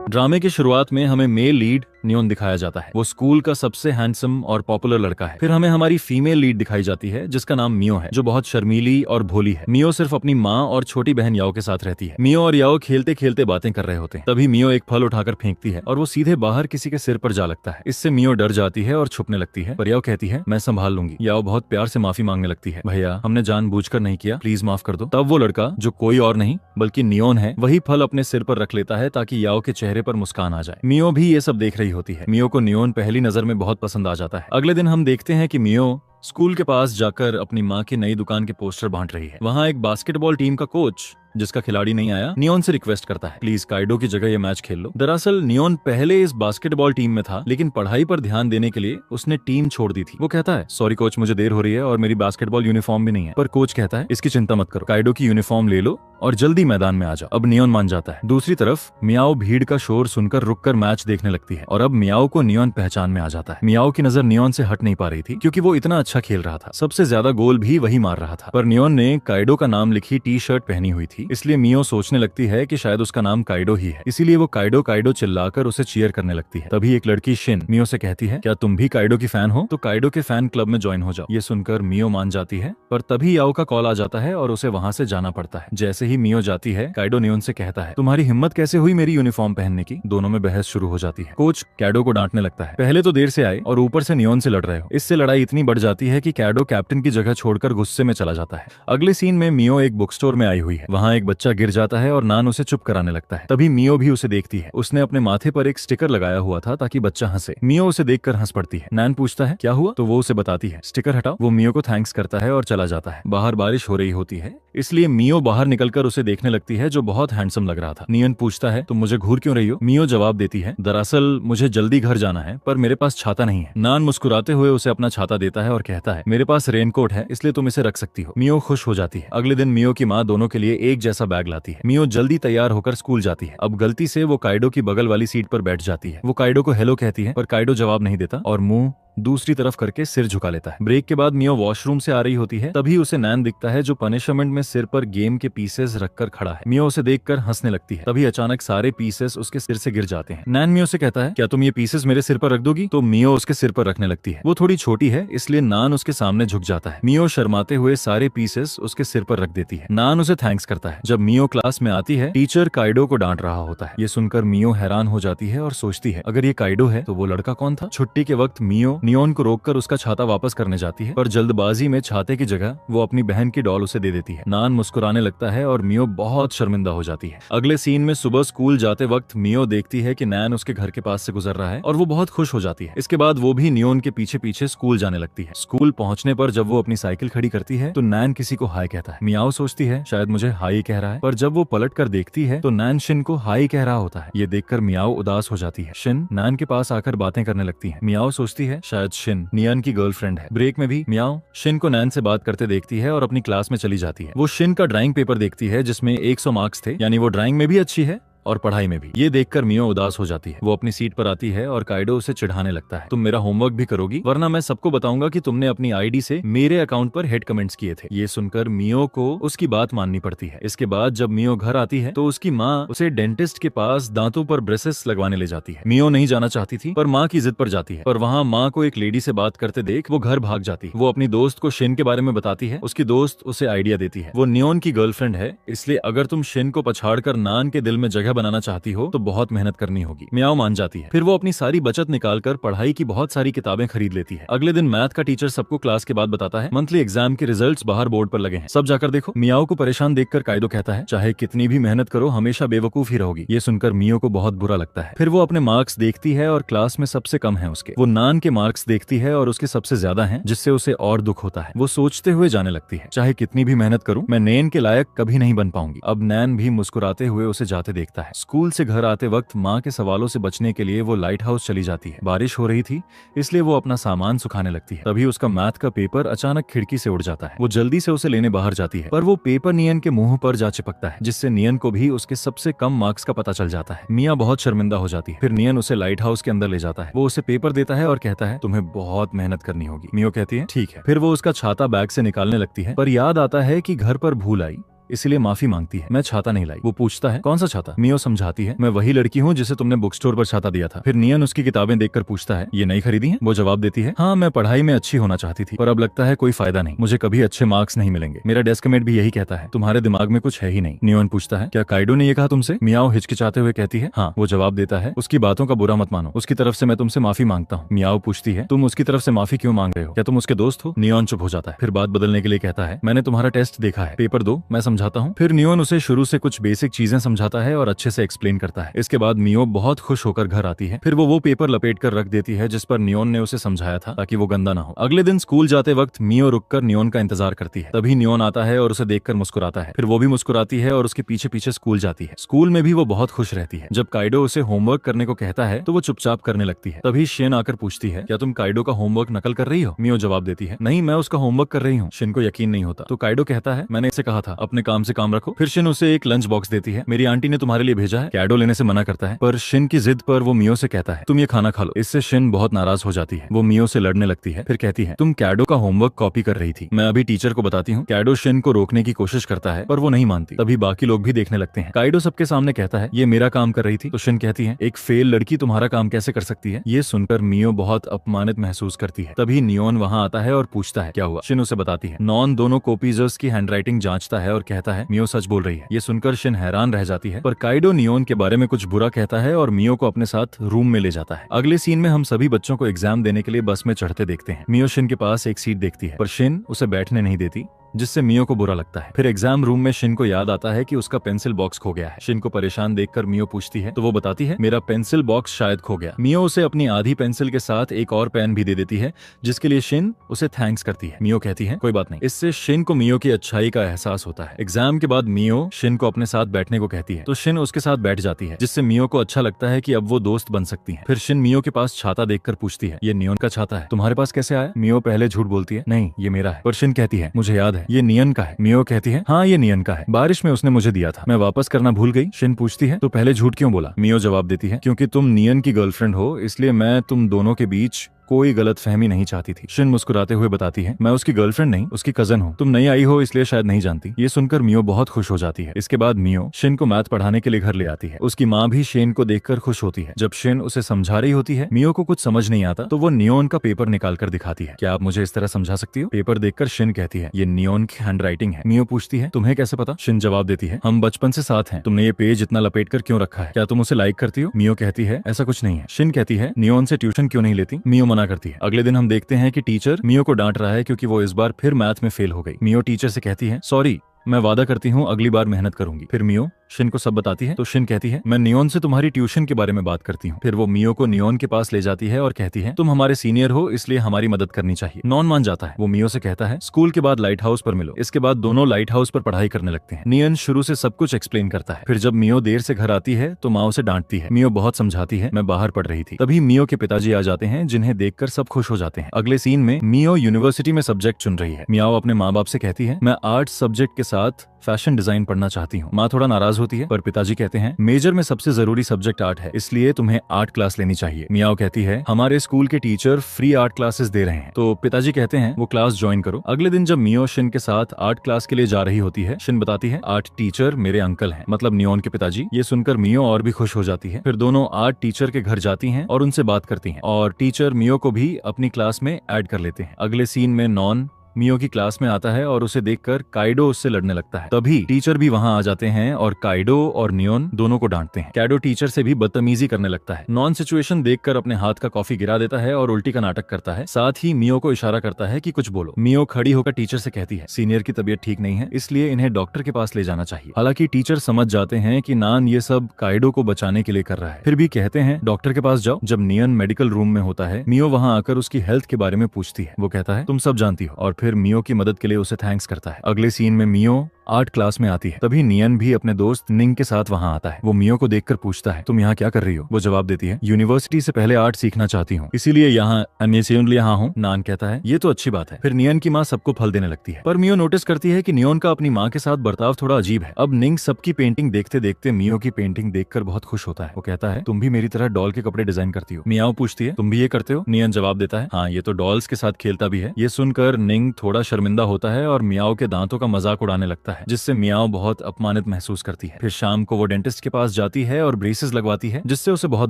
ड्रामे की शुरुआत में हमें मेल लीड नियोन दिखाया जाता है। वो स्कूल का सबसे हैंडसम और पॉपुलर लड़का है। फिर हमें हमारी फीमेल लीड दिखाई जाती है जिसका नाम मियो है, जो बहुत शर्मीली और भोली है। मियो सिर्फ अपनी माँ और छोटी बहन याओ के साथ रहती है। मियो और याओ खेलते खेलते बातें कर रहे होते हैं। तभी मियो एक फल उठाकर फेंकती है और वो सीधे बाहर किसी के सिर पर जा लगता है। इससे मियो डर जाती है और छुपने लगती है, पर याओ कहती है मैं संभाल लूंगी। याओ बहुत प्यार से माफी मांगने लगती है, भैया हमने जानबूझकर नहीं किया, प्लीज माफ कर दो। तब वो लड़का, जो कोई और नहीं बल्कि नियोन है, वही फल अपने सिर पर रख लेता है ताकि याओ के चेहरे पर मुस्कान आ जाए। मियो भी ये सब देख रही होती है। मियो को नियोन पहली नजर में बहुत पसंद आ जाता है। अगले दिन हम देखते हैं कि मियो स्कूल के पास जाकर अपनी माँ की नई दुकान के पोस्टर बांट रही है। वहाँ एक बास्केटबॉल टीम का कोच, जिसका खिलाड़ी नहीं आया, नियोन से रिक्वेस्ट करता है प्लीज काइडो की जगह ये मैच खेल लो। दरअसल नियोन पहले इस बास्केटबॉल टीम में था, लेकिन पढ़ाई पर ध्यान देने के लिए उसने टीम छोड़ दी थी। वो कहता है सॉरी कोच, मुझे देर हो रही है और मेरी बास्केटबॉल यूनिफॉर्म भी नहीं है। पर कोच कहता है इसकी चिंता मत करो, काइडो की यूनिफॉर्म ले लो और जल्दी मैदान में आ जाओ। अब नियोन मान जाता है। दूसरी तरफ मियाओ भीड़ का शोर सुनकर रुककर मैच देखने लगती है और अब मियाओ को नियोन पहचान में आ जाता है। मियाओ की नजर नियोन से हट नहीं पा रही थी क्योंकि वो इतना अच्छा खेल रहा था। सबसे ज्यादा गोल भी वही मार रहा था। पर नियोन ने काइडो का नाम लिखी टी शर्ट पहनी हुई थी, इसलिए मियो सोचने लगती है कि शायद उसका नाम काइडो ही है। इसीलिए वो काइडो काइडो चिल्लाकर उसे चीयर करने लगती है। तभी एक लड़की शिन मियो से कहती है क्या तुम भी काइडो की फैन हो? तो काइडो के फैन क्लब में ज्वाइन हो जाओ। ये सुनकर मियो मान जाती है, पर तभी याओ का कॉल आ जाता है और उसे वहाँ से जाना पड़ता है। जैसे ही मियो जाती है, काइडो नियोन से कहता है तुम्हारी हिम्मत कैसे हुई मेरी यूनिफॉर्म पहनने की? दोनों में बहस शुरू हो जाती है। कोच कैडो को डांटने लगता है, पहले तो देर से आए और ऊपर से नियोन से लड़ रहे हो। इससे लड़ाई इतनी बढ़ जाती है कि कैडो कैप्टन की जगह छोड़कर गुस्से में चला जाता है। अगले सीन में मियो एक बुक स्टोर में आई हुई है। वहाँ एक बच्चा गिर जाता है और नान उसे चुप कराने लगता है। तभी मियो भी उसे देखती है। उसने अपने माथे पर एक स्टिकर लगाया हुआ था ताकि बच्चा हंसे। मियो उसे देखकर हंस पड़ती है। नान पूछता है क्या हुआ, तो वो उसे बताती है स्टिकर हटाओ। वो मियो को थैंक्स करता है और चला जाता है। बाहर बारिश हो रही होती है, इसलिए मियो बाहर निकलकर उसे देखने लगती है, जो बहुत हैंडसम लग रहा था। नियन पूछता है तुम मुझे घूर क्यों रही हो? मियो जवाब देती है दरअसल मुझे जल्दी घर जाना है, पर मेरे पास छाता नहीं है। नान मुस्कुराते हुए उसे अपना छाता देता है और कहता है मेरे पास रेनकोट है, इसलिए तुम इसे रख सकती हो। मियो खुश हो जाती है। अगले दिन मियो की माँ दोनों के लिए एक जैसा बैग लाती है। मियो जल्दी तैयार होकर स्कूल जाती है। अब गलती से वो काइडो की बगल वाली सीट पर बैठ जाती है। वो काइडो को हेलो कहती है, पर काइडो जवाब नहीं देता और मुंह दूसरी तरफ करके सिर झुका लेता है। ब्रेक के बाद मियो वॉशरूम से आ रही होती है। तभी उसे नैन दिखता है, जो पनिशमेंट में सिर पर गेम के पीसेस रखकर खड़ा है। मियो उसे देखकर हंसने लगती है। तभी अचानक सारे पीसेस उसके सिर से गिर जाते हैं। नैन मियो से कहता है क्या तुम ये पीसेस मेरे सिर पर रख दोगी? तो मियो उसके सिर पर रखने लगती है। वो थोड़ी छोटी है, इसलिए नान उसके सामने झुक जाता है। मियो शर्माते हुए सारे पीसेस उसके सिर पर रख देती है। नान उसे थैंक्स करता है। जब मियो क्लास में आती है, टीचर काइडो को डांट रहा होता है। ये सुनकर मियो हैरान हो जाती है और सोचती है अगर ये काइडो है तो वो लड़का कौन था? छुट्टी के वक्त मियो नियोन को रोककर उसका छाता वापस करने जाती है, पर जल्दबाजी में छाते की जगह वो अपनी बहन की डॉल उसे दे देती है। नान मुस्कुराने लगता है और मियो बहुत शर्मिंदा हो जाती है। अगले सीन में सुबह स्कूल जाते वक्त मियो देखती है कि नैन उसके घर के पास से गुजर रहा है और वो बहुत खुश हो जाती है। इसके बाद वो भी नियोन के पीछे पीछे स्कूल जाने लगती है। स्कूल पहुंचने पर जब वो अपनी साइकिल खड़ी करती है तो नैन किसी को हाय कहता है। मियाओ सोचती है शायद मुझे हाई कह रहा है, पर जब वो पलट कर देखती है तो नैन शिन को हाई कह रहा होता है। ये देखकर मियाओ उदास हो जाती है। शिन नैन के पास आकर बातें करने लगती है। मियाओ सोचती है शायद शिन नियन की गर्लफ्रेंड है। ब्रेक में भी मियाओ शिन को नैन से बात करते देखती है और अपनी क्लास में चली जाती है। वो शिन का ड्राइंग पेपर देखती है जिसमें 100 मार्क्स थे, यानी वो ड्राइंग में भी अच्छी है और पढ़ाई में भी। ये देखकर मियो उदास हो जाती है। वो अपनी सीट पर आती है और काइडो उसे चिढ़ाने लगता है तुम मेरा होमवर्क भी करोगी, वरना मैं सबको बताऊंगा कि तुमने अपनी आईडी से मेरे अकाउंट पर हेड कमेंट्स किए थे। ये सुनकर मियो को उसकी बात माननी पड़ती है। इसके बाद जब मियो घर आती है तो उसकी माँ उसे डेंटिस्ट के पास दांतों पर ब्रेसेस लगवाने ले जाती है। मियो नहीं जाना चाहती थी, पर माँ की जिद पर जाती है। पर वहाँ माँ को एक लेडी से बात करते देख वो घर भाग जाती है। वो अपनी दोस्त को शिन के बारे में बताती है। उसकी दोस्त उसे आइडिया देती है वो नियोन की गर्लफ्रेंड है, इसलिए अगर तुम शिन को पछाड़कर नान के दिल में जगह बनाना चाहती हो तो बहुत मेहनत करनी होगी। मियाओ मान जाती है। फिर वो अपनी सारी बचत निकालकर पढ़ाई की बहुत सारी किताबें खरीद लेती है। अगले दिन मैथ का टीचर सबको क्लास के बाद बताता है मंथली एग्जाम के रिजल्ट्स बाहर बोर्ड पर लगे हैं, सब जाकर देखो। मियाओ को परेशान देखकर काइडो कहता है चाहे कितनी भी मेहनत करो हमेशा बेवकूफ ही रहोगी। ये सुनकर मियो को बहुत बुरा लगता है। फिर वो अपने मार्क्स देखती है और क्लास में सबसे कम है उसके। वो नान के मार्क्स देखती है और उसके सबसे ज्यादा हैं, जिससे उसे और दुख होता है। वो सोचते हुए जाने लगती है चाहे कितनी भी मेहनत करूं मैं नैन के लायक कभी नहीं बन पाऊंगी। अब नैन भी मुस्कुराते हुए उसे जाते देखता है। स्कूल से घर आते वक्त माँ के सवालों से बचने के लिए वो लाइट हाउस चली जाती है। बारिश हो रही थी, इसलिए वो अपना सामान सुखाने लगती है। तभी उसका मैथ का पेपर अचानक खिड़की से उड़ जाता है। वो जल्दी से उसे लेने बाहर जाती है, पर वो पेपर नियन के मुंह पर जा चिपकता है, जिससे नियन को भी उसके सबसे कम मार्क्स का पता चल जाता है। मिया बहुत शर्मिंदा हो जाती है। फिर नियन उसे लाइट हाउस के अंदर ले जाता है। वो उसे पेपर देता है और कहता है तुम्हें बहुत मेहनत करनी होगी। मियो कहती है ठीक है। फिर वो उसका छाता बैग से निकालने लगती है, पर याद आता है कि घर पर भूल आई इसलिए माफी मांगती है। मैं छाता नहीं लाई। वो पूछता है कौन सा छाता? मियो समझाती है मैं वही लड़की हूँ जिसे तुमने बुक स्टोर पर छाता दिया था। फिर नियन उसकी किताबें देखकर पूछता है ये नई खरीदी है? वो जवाब देती है हाँ, मैं पढ़ाई में अच्छी होना चाहती थी, पर अब लगता है कोई फायदा नहीं, मुझे कभी अच्छे मार्क्स नहीं मिलेंगे। मेरा डेस्कमेट भी यही कहता है, तुम्हारे दिमाग में कुछ है ही नहीं। नियन पूछता है क्या काइडो ने ये कहा तुमसे? मियाओ हिचकिचाते हुए कहती है हाँ। वो जवाब देता है उसकी बातों का बुरा मत मानो, उसकी तरफ से मैं तुमसे माफी मांगता हूँ। मियाओ पूछती है तुम उसकी तरफ से माफी क्यों मांग रहे हो? क्या तुम उसके दोस्त हो? नियन चुप हो जाता है। फिर बात बदलने के लिए कहता है मैंने तुम्हारा टेस्ट देखा है, पेपर दो, मैं समझाता हूँ। फिर नियन उसे शुरू से कुछ बेसिक चीजें समझाता है और अच्छे से एक्सप्लेन करता है। इसके बाद मियो बहुत खुश होकर घर आती है। फिर वो पेपर लपेट कर रख देती है जिस पर नियन ने उसे समझाया था ताकि वो गंदा ना हो। अगले दिन स्कूल जाते वक्त मियो रुककर नियन का इंतजार करती है। तभी नियन आता है और उसे देखकर मुस्कुराता है। फिर वो भी मुस्कुराती है और उसके पीछे पीछे स्कूल जाती है। स्कूल में भी वो बहुत खुश रहती है। जब काइडो उसे होमवर्क करने को कहता है तो वो चुपचाप करने लगती है। तभी शिन आकर पूछती है क्या तुम काइडो का होमवर्क नकल कर रही हो? मियो जवाब देती है नहीं, मैं उसका होमवर्क कर रही हूँ। शिन को यकीन नहीं होता तो काइडो कहता है मैंने इसे कहा था अपने काम से काम रखो। फिर शिन उसे एक लंच बॉक्स देती है। मेरी आंटी ने तुम्हारे लिए भेजा है। काइडो लेने से मना करता है पर शिन की जिद पर वो मियो से कहता है तुम ये खाना खा लो। इससे शिन बहुत नाराज हो जाती है। वो मियो से लड़ने लगती है। फिर कहती है तुम कैडो का होमवर्क कॉपी कर रही थी, मैं अभी टीचर को बताती हूँ। कैडो शिन को रोकने की कोशिश करता है पर वो नहीं मानती। तभी बाकी लोग भी देखने लगते हैं। काइडो सबके सामने कहता है ये मेरा काम कर रही थी। तो शिन कहती है एक फेल लड़की तुम्हारा काम कैसे कर सकती है? ये सुनकर मियो बहुत अपमानित महसूस करती है। तभी नियॉन वहाँ आता है और पूछता है क्या हुआ? शिन उसे बताती है। नॉन दोनों कॉपीजर्स की हैंडराइटिंग जांचता है और कहता है मियो सच बोल रही है। ये सुनकर शिन हैरान रह जाती है पर काइडो नियॉन के बारे में कुछ बुरा कहता है और मियो को अपने साथ रूम में ले जाता है। अगले सीन में हम सभी बच्चों को एग्जाम देने के लिए बस में चढ़ते देखते हैं। मियो शिन के पास एक सीट देखती है पर शिन उसे बैठने नहीं देती, जिससे मियो को बुरा लगता है। फिर एग्जाम रूम में शिन को याद आता है कि उसका पेंसिल बॉक्स खो गया है। शिन को परेशान देखकर मियो पूछती है तो वो बताती है मेरा पेंसिल बॉक्स शायद खो गया। मियो उसे अपनी आधी पेंसिल के साथ एक और पेन भी दे देती है जिसके लिए शिन उसे थैंक्स करती है। मियो कहती है कोई बात नहीं। इससे शिन को मियो की अच्छाई का एहसास होता है। एग्जाम के बाद मियो शिन को अपने साथ बैठने को कहती है तो शिन उसके साथ बैठ जाती है, जिससे मियो को अच्छा लगता है कि अब वो दोस्त बन सकती है। फिर शिन मियो के पास छाता देखकर पूछती है ये नियन का छाता है, तुम्हारे पास कैसे आया? मियो पहले झूठ बोलती है नहीं ये मेरा है, पर शिन कहती है मुझे याद है ये नियन का है। मियो कहती है हाँ ये नियन का है, बारिश में उसने मुझे दिया था, मैं वापस करना भूल गई। शिन पूछती है तो पहले झूठ क्यों बोला? मियो जवाब देती है क्योंकि तुम नियन की गर्लफ्रेंड हो, इसलिए मैं तुम दोनों के बीच कोई गलत फहमी नहीं चाहती थी। शिन मुस्कुराते हुए बताती है मैं उसकी गर्लफ्रेंड नहीं, उसकी कजन हूँ, तुम नई आई हो इसलिए शायद नहीं जानती। ये सुनकर मियो बहुत खुश हो जाती है। इसके बाद मियो शिन को मैथ पढ़ाने के लिए घर ले आती है। उसकी माँ भी शिन को देखकर खुश होती है। जब शिन उसे समझा रही होती है, मियो को कुछ समझ नहीं आता तो वो नियॉन का पेपर निकाल कर दिखाती है। क्या आप मुझे इस तरह समझा सकती हो? पेपर देखकर शिन कहती है ये नियॉन की हैंडराइटिंग है। मियो पूछती है तुम्हें कैसे पता? शिन जवाब देती है हम बचपन से साथ हैं, तुमने ये पेज इतना लपेट कर क्यों रखा है? क्या तुम उसे लाइक करती हो? मियो कहती है ऐसा कुछ नहीं है। शिन कहती है नियॉन से ट्यूशन क्यों नहीं लेती? मियो मना करती है। अगले दिन हम देखते हैं कि टीचर मियो को डांट रहा है क्योंकि वो इस बार फिर मैथ में फेल हो गई। मियो टीचर से कहती है सॉरी, मैं वादा करती हूँ अगली बार मेहनत करूंगी। फिर मियो शिन को सब बताती है तो शिन कहती है मैं नियॉन से तुम्हारी ट्यूशन के बारे में बात करती हूँ। फिर वो मियो को नियॉन के पास ले जाती है और कहती है तुम हमारे सीनियर हो इसलिए हमारी मदद करनी चाहिए। नॉन मान जाता है। वो मियो से कहता है स्कूल के बाद लाइट हाउस पर मिलो। इसके बाद दोनों लाइट हाउस पर पढ़ाई करने लगते हैं। नियन शुरू से सब कुछ एक्सप्लेन करता है। फिर जब मियो देर से घर आती है तो माँ उसे डांटती है। मियो बहुत समझाती है मैं बाहर पढ़ रही थी। तभी मियो के पिताजी आ जाते हैं जिन्हें देखकर सब खुश हो जाते हैं। अगले सीन में मियो यूनिवर्सिटी में सब्जेक्ट चुन रही है। मियाओ अपने माँ बाप से कहती है मैं आर्ट्स सब्जेक्ट के साथ फैशन डिजाइन पढ़ना चाहती हूँ। माँ थोड़ा नाराज होती है पर पिताजी कहते हैं मेजर में सबसे जरूरी सब्जेक्ट आर्ट है, इसलिए तुम्हें आर्ट क्लास लेनी चाहिए। मियाओ कहती है हमारे स्कूल के टीचर फ्री आर्ट क्लासेस दे रहे हैं, तो पिताजी कहते हैं वो क्लास ज्वाइन करो। अगले दिन जब मियो शिन के साथ आर्ट क्लास के लिए जा रही होती है, शिन बताती है आर्ट टीचर मेरे अंकल हैं, मतलब नियॉन के पिताजी। ये सुनकर मियो और भी खुश हो जाती है। फिर दोनों आर्ट टीचर के घर जाती हैं और उनसे बात करती हैं और टीचर मियो को भी अपनी क्लास में ऐड कर लेते हैं। अगले सीन में नॉन मियो की क्लास में आता है और उसे देखकर काइडो उससे लड़ने लगता है। तभी टीचर भी वहां आ जाते हैं और काइडो और नियॉन दोनों को डांटते हैं। काइडो टीचर से भी बदतमीजी करने लगता है। नॉन सिचुएशन देखकर अपने हाथ का कॉफी गिरा देता है और उल्टी का नाटक करता है। साथ ही मियो को इशारा करता है कि कुछ बोलो। मियो खड़ी होकर टीचर से कहती है सीनियर की तबीयत ठीक नहीं है, इसलिए इन्हें डॉक्टर के पास ले जाना चाहिए। हालांकि टीचर समझ जाते हैं कि नान ये सब काइडो को बचाने के लिए कर रहा है, फिर भी कहते हैं डॉक्टर के पास जाओ। जब नियन मेडिकल रूम में होता है, मियो वहां आकर उसकी हेल्थ के बारे में पूछती है। वो कहता है तुम सब जानती हो और फिर मियो की मदद के लिए उसे थैंक्स करता है। अगले सीन में मियो आर्ट क्लास में आती है। तभी नियन भी अपने दोस्त निंग के साथ वहां आता है। वो मियो को देखकर पूछता है तुम यहाँ क्या कर रही हो? वो जवाब देती है यूनिवर्सिटी से पहले आर्ट सीखना चाहती हूँ, इसीलिए यहाँ हूँ। नान कहता है ये तो अच्छी बात है। फिर नियन की माँ सबको फल देने लगती है, पर मियो नोटिस करती है कि नियन का अपनी माँ के साथ बर्ताव थोड़ा अजीब है। अब निंग सबकी पेंटिंग देखते देखते मियो की पेंटिंग देखकर बहुत खुश होता है। वो कहता है तुम भी मेरी तरह डॉल के कपड़े डिजाइन करती हो। मियाओ पूछती है तुम भी ये करते हो? नियन जवाब देता है हाँ, ये तो डॉल्स के साथ खेलता भी है। ये सुनकर निंग थोड़ा शर्मिंदा होता है और मियाओ के दांतों का मजाक उड़ाने लगता है। है, जिससे मियाओ बहुत अपमानित महसूस करती है। फिर शाम को वो डेंटिस्ट के पास जाती है और ब्रेसेस लगवाती है, जिससे उसे बहुत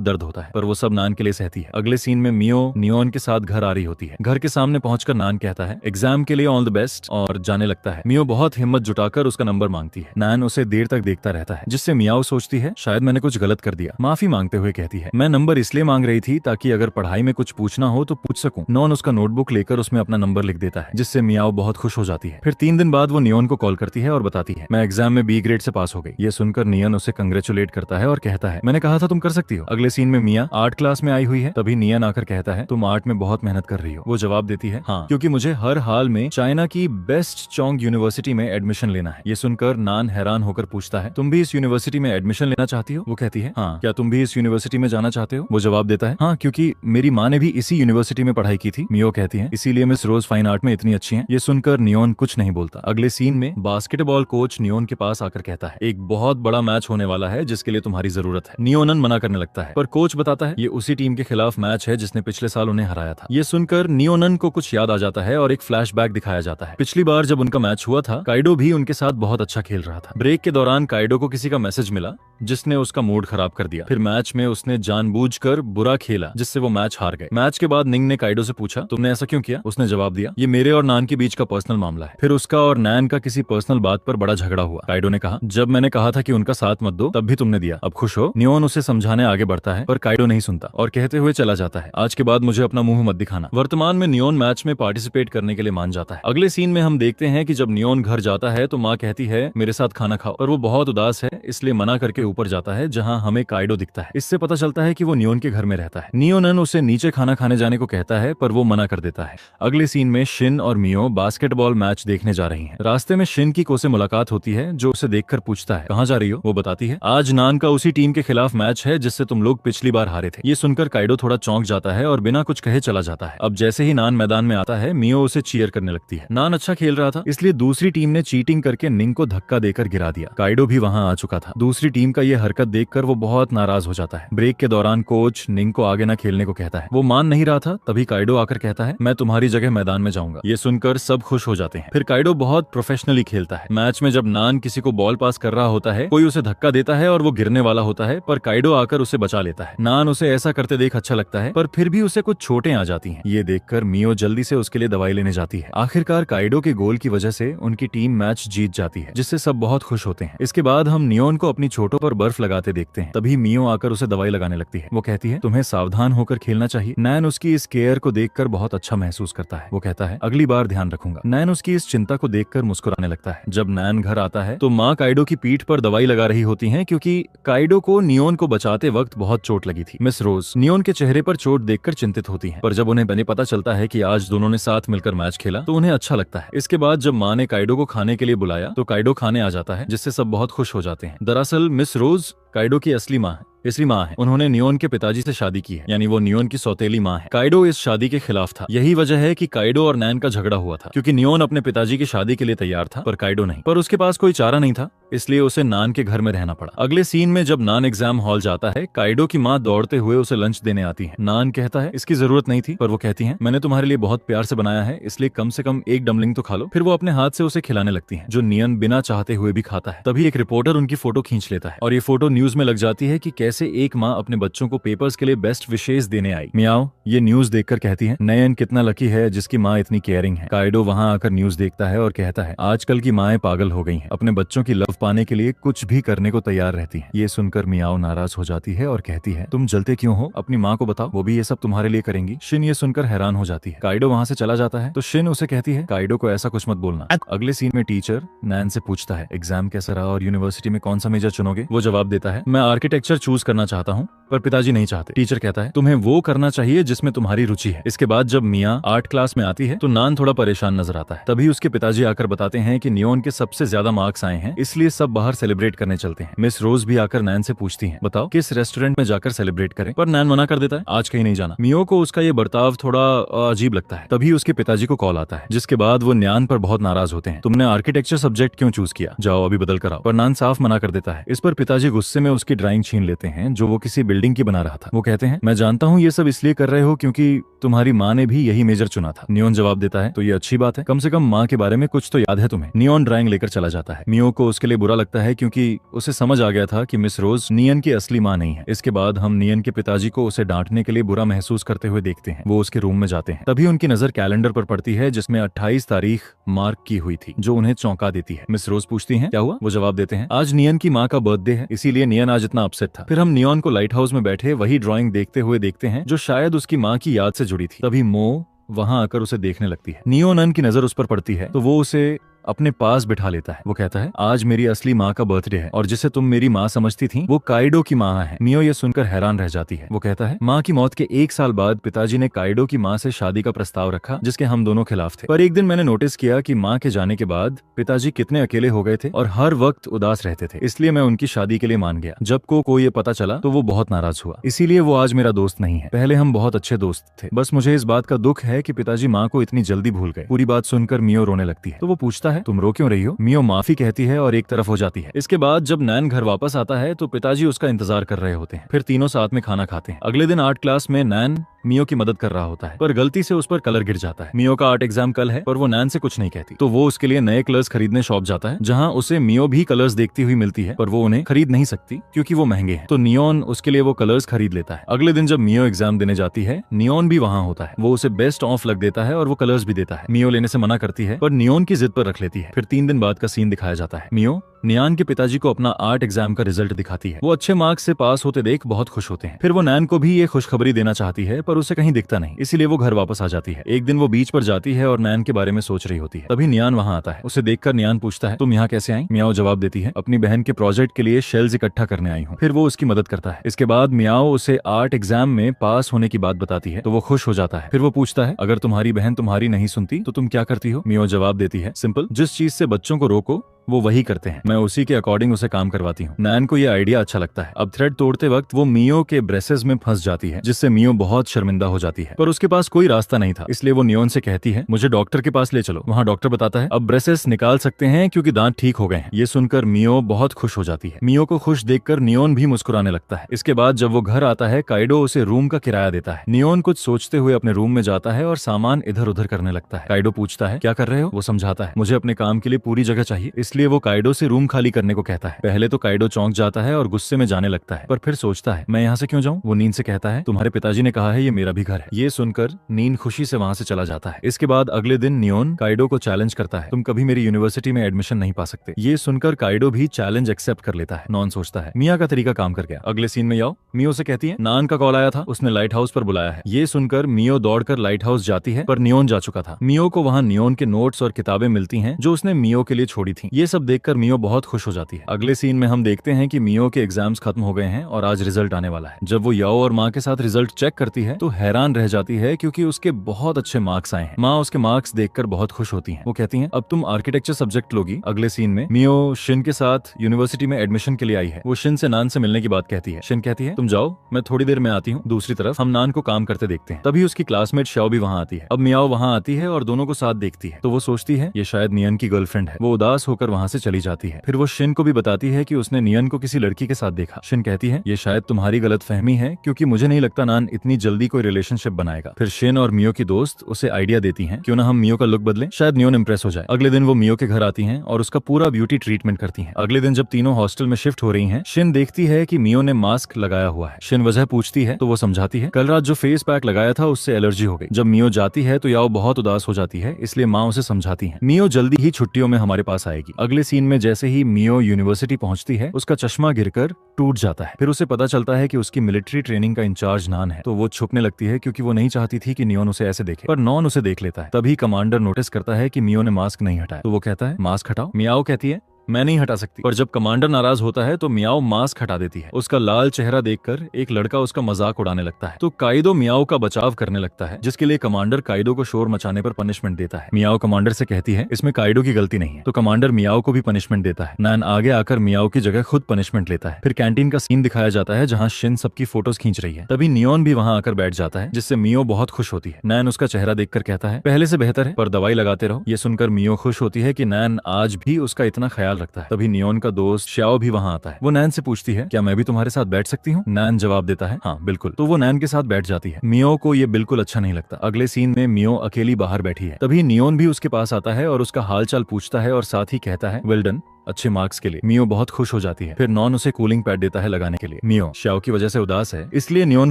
दर्द होता है, पर वो सब नान के लिए सहती है। अगले सीन में मियो नियोन के साथ घर आ रही होती है। घर के सामने पहुंचकर नान कहता है एग्जाम के लिए ऑल द बेस्ट और जाने लगता है। मियो बहुत हिम्मत जुटाकर उसका नंबर मांगती है। नान उसे देर तक देखता रहता है, जिससे मियाओ सोचती है शायद मैंने कुछ गलत कर दिया। माफी मांगते हुए कहती है मैं नंबर इसलिए मांग रही थी ताकि अगर पढ़ाई में कुछ पूछना हो तो पूछ सकूं। नॉन उसका नोटबुक लेकर उसमें अपना नंबर लिख देता है, जिससे मियाओ बहुत खुश हो जाती है। फिर 3 दिन बाद वो नियोन को कॉल करती है और बताती है मैं एग्जाम में बी ग्रेड से पास हो गई। ये सुनकर नियन उसे कंग्रेचुलेट करता है और कहता है मैंने कहा था तुम कर सकती हो। अगले सीन में मिया आर्ट क्लास में आई हुई है। तभी नियन आकर कहता है तुम आर्ट में बहुत मेहनत कर रही हो। वो जवाब देती है हाँ, क्योंकि मुझे हर हाल में चाइना की बेस्ट चोंग यूनिवर्सिटी में एडमिशन लेना है। ये सुनकर नान हैरान होकर पूछता है तुम भी इस यूनिवर्सिटी में एडमिशन लेना चाहती हो? वो कहती है हाँ, क्या तुम भी इस यूनिवर्सिटी में जाना चाहते हो? वो जवाब देता है हाँ, क्योंकि मेरी माँ ने भी इसी यूनिवर्सिटी में पढ़ाई की थी। मियो कहती है इसीलिए मिस रोज फाइन आर्ट में इतनी अच्छी है। ये सुनकर नियोन कुछ नहीं बोलता। अगले सीन में बास्केटबॉल कोच नियोन के पास आकर कहता है एक बहुत बड़ा मैच होने वाला है जिसके लिए तुम्हारी जरूरत है। नियोनन मना करने लगता है, पर कोच बताता है ये उसी टीम के खिलाफ मैच है जिसने पिछले साल उन्हें हराया था। ये सुनकर नियोनन को कुछ याद आ जाता है और एक फ्लैशबैक दिखाया जाता है। पिछली बार जब उनका मैच हुआ था काइडो भी उनके साथ बहुत अच्छा खेल रहा था। ब्रेक के दौरान काइडो को किसी का मैसेज मिला जिसने उसका मूड खराब कर दिया। फिर मैच में उसने जानबूझकर बुरा खेला जिससे वो मैच हार गए। मैच के बाद निंग ने काइडो से पूछा तुमने ऐसा क्यों किया? उसने जवाब दिया ये मेरे और नान के बीच का पर्सनल मामला है। फिर उसका और नैन का किसी पर्सनल बात पर बड़ा झगड़ा हुआ। काइडो ने कहा जब मैंने कहा था कि उनका साथ मत दो तब भी तुमने दिया, अब खुश हो? नियोन उसे समझाने आगे बढ़ता है पर काइडो नहीं सुनता और कहते हुए चला जाता है आज के बाद मुझे अपना मुंह मत दिखाना। वर्तमान में नियोन मैच में पार्टिसिपेट करने के लिए मान जाता है। अगले सीन में हम देखते हैं कि जब नियोन घर जाता है तो माँ कहती है मेरे साथ खाना खाओ, पर वो बहुत उदास है इसलिए मना करके ऊपर जाता है जहाँ हमें काइडो दिखता है। इससे पता चलता है कि वो नियोन के घर में रहता है। नियोनन उसे नीचे खाना खाने जाने को कहता है पर वो मना कर देता है। अगले सीन में शिन और मियो बास्केटबॉल मैच देखने जा रही हैं। रास्ते में शिन की को से मुलाकात होती है जो उसे देखकर पूछता है कहाँ जा रही हो? वो बताती है आज नान का उसी टीम के खिलाफ मैच है जिससे तुम लोग पिछली बार हारे थे। ये सुनकर काइडो थोड़ा चौंक जाता है और बिना कुछ कहे चला जाता है। अब जैसे ही नान मैदान में आता है मियो उसे चीयर करने लगती है। नान अच्छा खेल रहा था इसलिए दूसरी टीम ने चीटिंग करके निंग को धक्का देकर गिरा दिया। काइडो भी वहां आ चुका था। दूसरी टीम का ये हरकत देखकर वो बहुत नाराज हो जाता है। ब्रेक के दौरान कोच निंग को आगे न खेलने को कहता है। वो मान नहीं रहा था। तभी काइडो आकर कहता है मैं तुम्हारी जगह मैदान में जाऊंगा। ये सुनकर सब खुश हो जाते हैं। फिर काइडो बहुत प्रोफेशनली खेलता है। मैच में जब नान किसी को बॉल पास कर रहा होता है कोई उसे धक्का देता है और वो गिरने वाला होता है पर काइडो आकर उसे बचा लेता है। नान उसे ऐसा करते देख अच्छा लगता है पर फिर भी उसे कुछ चोटें आ जाती हैं। ये देखकर मियो जल्दी से उसके लिए दवाई लेने जाती है। आखिरकार काइडो के गोल की वजह से उनकी टीम मैच जीत जाती है जिससे सब बहुत खुश होते हैं। इसके बाद हम नियोन को अपनी चोटों पर बर्फ लगाते देखते हैं। तभी मियो आकर उसे दवाई लगाने लगती है। वो कहती है तुम्हें सावधान होकर खेलना चाहिए। नैन उसकी इस केयर को देखकर बहुत अच्छा महसूस करता है। वो कहता है अगली बार ध्यान रखूंगा। नैन उसकी इस चिंता को देखकर मुस्कुराने लगता है। जब नैन घर आता है तो माँ काइडो की पीठ पर दवाई लगा रही होती हैं क्योंकि काइडो को नियोन को बचाते वक्त बहुत चोट लगी थी। मिस रोज नियोन के चेहरे पर चोट देखकर चिंतित होती हैं, पर जब उन्हें पता चलता है कि आज दोनों ने साथ मिलकर मैच खेला तो उन्हें अच्छा लगता है। इसके बाद जब माँ ने काइडो को खाने के लिए बुलाया तो काइडो खाने आ जाता है जिससे सब बहुत खुश हो जाते हैं। दरअसल मिस रोज काइडो की असली माँ है, तीसरी माँ है। उन्होंने नियोन के पिताजी से शादी की है, यानी वो नियोन की सौतेली माँ है। काइडो इस शादी के खिलाफ था। यही वजह है कि काइडो और नैन का झगड़ा हुआ था, क्योंकि नियोन अपने पिताजी की शादी के लिए तैयार था पर काइडो नहीं। पर उसके पास कोई चारा नहीं था, इसलिए उसे नान के घर में रहना पड़ा। अगले सीन में जब नान एग्जाम हॉल जाता है, काइडो की माँ दौड़ते हुए उसे लंच देने आती है। नान कहता है इसकी जरूरत नहीं थी, पर वो कहती है मैंने तुम्हारे लिए बहुत प्यार से बनाया है, इसलिए कम से कम एक डमलिंग तो खा लो। फिर वो अपने हाथ से उसे खिलाने लगती है, जो नियन बिना चाहते हुए भी खाता है। तभी एक रिपोर्टर उनकी फोटो खींच लेता है और ये फोटो न्यूज में लग जाती है कि कैसे एक माँ अपने बच्चों को पेपर्स के लिए बेस्ट विशेष देने आई। मियाओ ये न्यूज देखकर कहती है नयन कितना लकी है जिसकी माँ इतनी केयरिंग है। काइडो वहाँ आकर न्यूज देखता है और कहता है आजकल की माएं पागल हो गई हैं, अपने बच्चों की लव पाने के लिए कुछ भी करने को तैयार रहती हैं। ये सुनकर मियाओ नाराज हो जाती है और कहती है तुम जलते क्यों हो, अपनी माँ को बताओ, वो भी ये सब तुम्हारे लिए करेंगी। शिन ये सुनकर हैरान हो जाती है। काइडो वहाँ से चला जाता है तो शिन उसे कहती है काइडो को ऐसा कुछ मत बोलना। अगले सीन में टीचर नैन से पूछता है एग्जाम कैसा रहा और यूनिवर्सिटी में कौन सा मेजर चुनोगे। वो जवाब देता है मैं आर्किटेक्चर चूज करना चाहता हूँ, पर पिताजी नहीं चाहते। टीचर कहता है तुम्हें वो करना चाहिए जिसमें तुम्हारी रुचि है। इसके बाद जब मिया आर्ट क्लास में आती है तो नान थोड़ा परेशान नजर आता है। तभी उसके पिताजी आकर बताते हैं कि नियोन के सबसे ज्यादा मार्क्स आए हैं, इसलिए सब बाहर सेलिब्रेट करने चलते हैं। मिस रोज भी आकर नैन से पूछती है बताओ किस रेस्टोरेंट में जाकर सेलिब्रेट करें, पर नैन मना कर देता है, आज कहीं नहीं जाना। मियो को उसका ये बर्ताव थोड़ा अजीब लगता है। तभी उसके पिताजी को कॉल आता है, जिसके बाद वो न्यान पर बहुत नाराज होते हैं। तुमने आर्किटेक्चर सब्जेक्ट क्यों चूज किया, जाओ अभी बदल कर आओ। पर नान साफ मना कर देता है। इस पर पिताजी गुस्से में उसकी ड्राइंग छीन लेते हैं जो वो किसी बिल्डिंग की बना रहा था। वो कहते हैं मैं जानता हूँ ये सब इसलिए कर रहे हो क्योंकि तुम्हारी माँ ने भी यही मेजर चुना था। नियोन जवाब देता है तो ये अच्छी बात है, कम से कम माँ के बारे में कुछ तो याद है तुम्हें। नियोन ड्राइंग लेकर चला जाता है। मियो को उसके लिए बुरा लगता है क्योंकि उसे समझ आ गया था कि मिस रोज नियन की असली माँ नहीं है। इसके बाद हम नियन के पिताजी को उसे डांटने के लिए बुरा महसूस करते हुए देखते हैं। वो उसके रूम में जाते हैं, तभी उनकी नजर कैलेंडर पर पड़ती है जिसमें 28 तारीख मार्क की हुई थी, जो उन्हें चौंका देती है। मिस रोज पूछती हैं क्या हुआ? वो जवाब देते हैं आज नियन की माँ का बर्थडे है, इसीलिए नियन आज इतना अपसेट था। फिर हम नियन को लाइट हाउस में बैठे वही ड्राइंग देखते हुए देखते हैं जो शायद उसकी माँ की याद से जुड़ी थी। तभी मो वहां आकर उसे देखने लगती है। नियोन की नजर उस पर पड़ती है तो वो उसे अपने पास बिठा लेता है। वो कहता है आज मेरी असली माँ का बर्थडे है और जिसे तुम मेरी माँ समझती थी वो काइडो की माँ है। मियो ये सुनकर हैरान रह जाती है। वो कहता है माँ की मौत के 1 साल बाद पिताजी ने काइडो की माँ से शादी का प्रस्ताव रखा जिसके हम दोनों खिलाफ थे। पर एक दिन मैंने नोटिस किया कि माँ के जाने के बाद पिताजी कितने अकेले हो गए थे और हर वक्त उदास रहते थे, इसलिए मैं उनकी शादी के लिए मान गया। जब को ये पता चला तो वो बहुत नाराज हुआ, इसीलिए वो आज मेरा दोस्त नहीं है। पहले हम बहुत अच्छे दोस्त थे, बस मुझे इस बात का दुख है कि पिताजी माँ को इतनी जल्दी भूल गए। पूरी बात सुनकर मियो रोने लगती है तो वो पूछता है तुम रो क्यों रही हो? मियो माफी कहती है और एक तरफ हो जाती है। इसके बाद जब नैन घर वापस आता है तो पिताजी उसका इंतजार कर रहे होते हैं। फिर तीनों साथ में खाना खाते हैं। अगले दिन आर्ट क्लास में नैन मियो की मदद कर रहा होता है पर गलती से उस पर कलर गिर जाता है। मियो का आर्ट एग्जाम कल है पर वो नैन से कुछ नहीं कहती, तो वो उसके लिए नए कलर्स खरीदने शॉप जाता है जहाँ उसे मियो भी कलर्स देखती हुई मिलती है पर वो उन्हें खरीद नहीं सकती क्योंकि वो महंगे हैं। तो नियोन उसके लिए वो कलर्स खरीद लेता है। अगले दिन जब मियो एग्जाम देने जाती है नियोन भी वहाँ होता है। वो उसे बेस्ट ऑफ लग देता है और वो कलर्स भी देता है। मियो लेने से मना करती है पर नियोन की जिद पर रख लेती है। फिर 3 दिन बाद का सीन दिखाया जाता है। मियो नियान के पिताजी को अपना आर्ट एग्जाम का रिजल्ट दिखाती है। वो अच्छे मार्क्स से पास होते देख बहुत खुश होते हैं। फिर वो नैन को भी ये खुशखबरी देना चाहती है पर उसे कहीं दिखता नहीं, इसीलिए वो घर वापस आ जाती है। एक दिन वो बीच पर जाती है और नैन के बारे में सोच रही होती है। तभी नियान वहाँ आता है। उसे देखकर नियान पूछता है तुम यहाँ कैसे आई? मियाओ जवाब देती है अपनी बहन के प्रोजेक्ट के लिए शेल्स इकट्ठा करने आई हूँ। फिर वो उसकी मदद करता है। इसके बाद मियाओ उसे आर्ट एग्जाम में पास होने की बात बताती है तो वो खुश हो जाता है। फिर वो पूछता है अगर तुम्हारी बहन तुम्हारी नहीं सुनती तो तुम क्या करती हो? मियाओ जवाब देती है सिंपल, जिस चीज से बच्चों को रोको वो वही करते हैं, मैं उसी के अकॉर्डिंग उसे काम करवाती हूँ। नैन को ये आइडिया अच्छा लगता है। अब थ्रेड तोड़ते वक्त वो मियो के ब्रेसेस में फंस जाती है जिससे मियो बहुत शर्मिंदा हो जाती है पर उसके पास कोई रास्ता नहीं था, इसलिए वो नियोन से कहती है मुझे डॉक्टर के पास ले चलो। वहाँ डॉक्टर बताता है अब ब्रेसेस निकाल सकते हैं क्योंकि दांत ठीक हो गए हैं। ये सुनकर मियो बहुत खुश हो जाती है। मियो को खुश देखकर नियोन भी मुस्कुराने लगता है। इसके बाद जब वो घर आता है काइडो उसे रूम का किराया देता है। नियोन कुछ सोचते हुए अपने रूम में जाता है और सामान इधर उधर करने लगता है। काइडो पूछता है क्या कर रहे हो? वो समझाता है मुझे अपने काम के लिए पूरी जगह चाहिए, इसलिए वो काइडो से रूम खाली करने को कहता है। पहले तो काइडो चौंक जाता है और गुस्से में जाने लगता है पर फिर सोचता है मैं यहाँ से क्यों जाऊँ? वो नीन से कहता है तुम्हारे पिताजी ने कहा है ये मेरा भी घर है। ये सुनकर नीन खुशी से वहाँ से चला जाता है। इसके बाद अगले दिन नियोन काइडो को चैलेंज करता है तुम कभी मेरी यूनिवर्सिटी में एडमिशन नहीं पा सकते। ये सुनकर काइडो भी चैलेंज एक्सेप्ट कर लेता है। नॉन सोचता है मिया का तरीका काम कर गया। अगले सीन में याओ मियो से कहती है नान का कॉल आया था, उसने लाइट हाउस पर बुलाया है। ये सुनकर मियो दौड़कर लाइट हाउस जाती है पर नियोन जा चुका था। मियो को वहाँ नियोन के नोट्स और किताबें मिलती हैं जो उसने मियो के लिए छोड़ी थी। ये सब देखकर मियो बहुत खुश हो जाती है। अगले सीन में हम देखते हैं कि मियो के एग्जाम्स खत्म हो गए हैं और आज रिजल्ट आने वाला है। जब वो याओ और माँ के साथ रिजल्ट चेक करती है तो हैरान रह जाती है क्योंकि उसके बहुत अच्छे मार्क्स आए हैं। माँ उसके मार्क्स देखकर बहुत खुश होती हैं। वो कहती हैं अब तुम आर्किटेक्चर सब्जेक्ट लोगी। अगले सीन में मियो शिन के साथ यूनिवर्सिटी में एडमिशन के लिए आई है। वो शिन से नान से मिलने की बात कहती है। शिन कहती है तुम जाओ मैं थोड़ी देर में आती हूँ। दूसरी तरफ हम नान को काम करते देखते हैं। तभी उसकी क्लासमेट शाओ भी वहाँ आती है। अब मियाओ वहाँ आती है और दोनों को साथ देखती है तो वो सोचती है ये शायद नियन की गर्लफ्रेंड है। वो उदास होकर वहाँ से चली जाती है। फिर वो शिन को भी बताती है कि उसने नियन को किसी लड़की के साथ देखा। शिन कहती है ये शायद तुम्हारी गलतफहमी है क्योंकि मुझे नहीं लगता नान इतनी जल्दी कोई रिलेशनशिप बनाएगा। फिर शिन और मियो की दोस्त उसे आइडिया देती हैं क्यों ना हम मियो का लुक बदलें, शायद नियन इंप्रेस हो जाए। अगले दिन वो मियो के घर आती हैं और उसका पूरा ब्यूटी ट्रीटमेंट करती हैं। अगले दिन जब तीनों हॉस्टल में शिफ्ट हो रही हैं शिन देखती है कि मियो ने मास्क लगाया हुआ है। शिन वजह पूछती है तो वो समझाती है कल रात जो फेस पैक लगाया था उससे एलर्जी हो गई। जब मियो जाती है तो याओ बहुत उदास हो जाती है, इसलिए माँ उसे समझाती है मियो जल्दी ही छुट्टियों में हमारे पास आएगी। अगले सीन में जैसे ही मियो यूनिवर्सिटी पहुंचती है उसका चश्मा गिरकर टूट जाता है। फिर उसे पता चलता है कि उसकी मिलिट्री ट्रेनिंग का इंचार्ज नान है तो वो छुपने लगती है क्योंकि वो नहीं चाहती थी कि नियोन उसे ऐसे देखे, पर नॉन उसे देख लेता है। तभी कमांडर नोटिस करता है कि मियो ने मास्क नहीं हटाया तो वो कहता है मास्क हटाओ। मियाओ कहती है मैं नहीं हटा सकती। और जब कमांडर नाराज होता है तो मियाओ मास्क हटा देती है। उसका लाल चेहरा देखकर एक लड़का उसका मजाक उड़ाने लगता है तो काइडो मियाओ का बचाव करने लगता है जिसके लिए कमांडर काइडो को शोर मचाने पर पनिशमेंट देता है। मियाओ कमांडर से कहती है इसमें काइडो की गलती नहीं है तो कमांडर मियाओ को भी पनिशमेंट देता है। नैन आगे आकर मियाओ की जगह खुद पनिशमेंट लेता है। फिर कैंटीन का सीन दिखाया जाता है जहाँ शिन सबकी फोटोज खींच रही है। तभी नियोन भी वहाँ आकर बैठ जाता है जिससे मियो बहुत खुश होती है। नैन उसका चेहरा देखकर कहता है पहले से बेहतर है पर दवाई लगाते रहो। ये सुनकर मियो खुश होती है कि नैन आज भी उसका इतना ख्याल ख्याल रखता है। तभी नियोन का दोस्त श्याओ भी वहाँ आता है। वो नैन से पूछती है, क्या मैं भी तुम्हारे साथ बैठ सकती हूँ? नैन जवाब देता है, हाँ बिल्कुल। तो वो नैन के साथ बैठ जाती है। मियो को ये बिल्कुल अच्छा नहीं लगता। अगले सीन में मियो अकेली बाहर बैठी है। तभी नियोन भी उसके पास आता है और उसका हालचाल पूछता है और साथ ही कहता है, वेल डन, अच्छे मार्क्स के लिए। मियो बहुत खुश हो जाती है। फिर नॉन उसे कूलिंग पैड देता है लगाने के लिए। मियो श्याओ की वजह से उदास है, इसलिए नियोन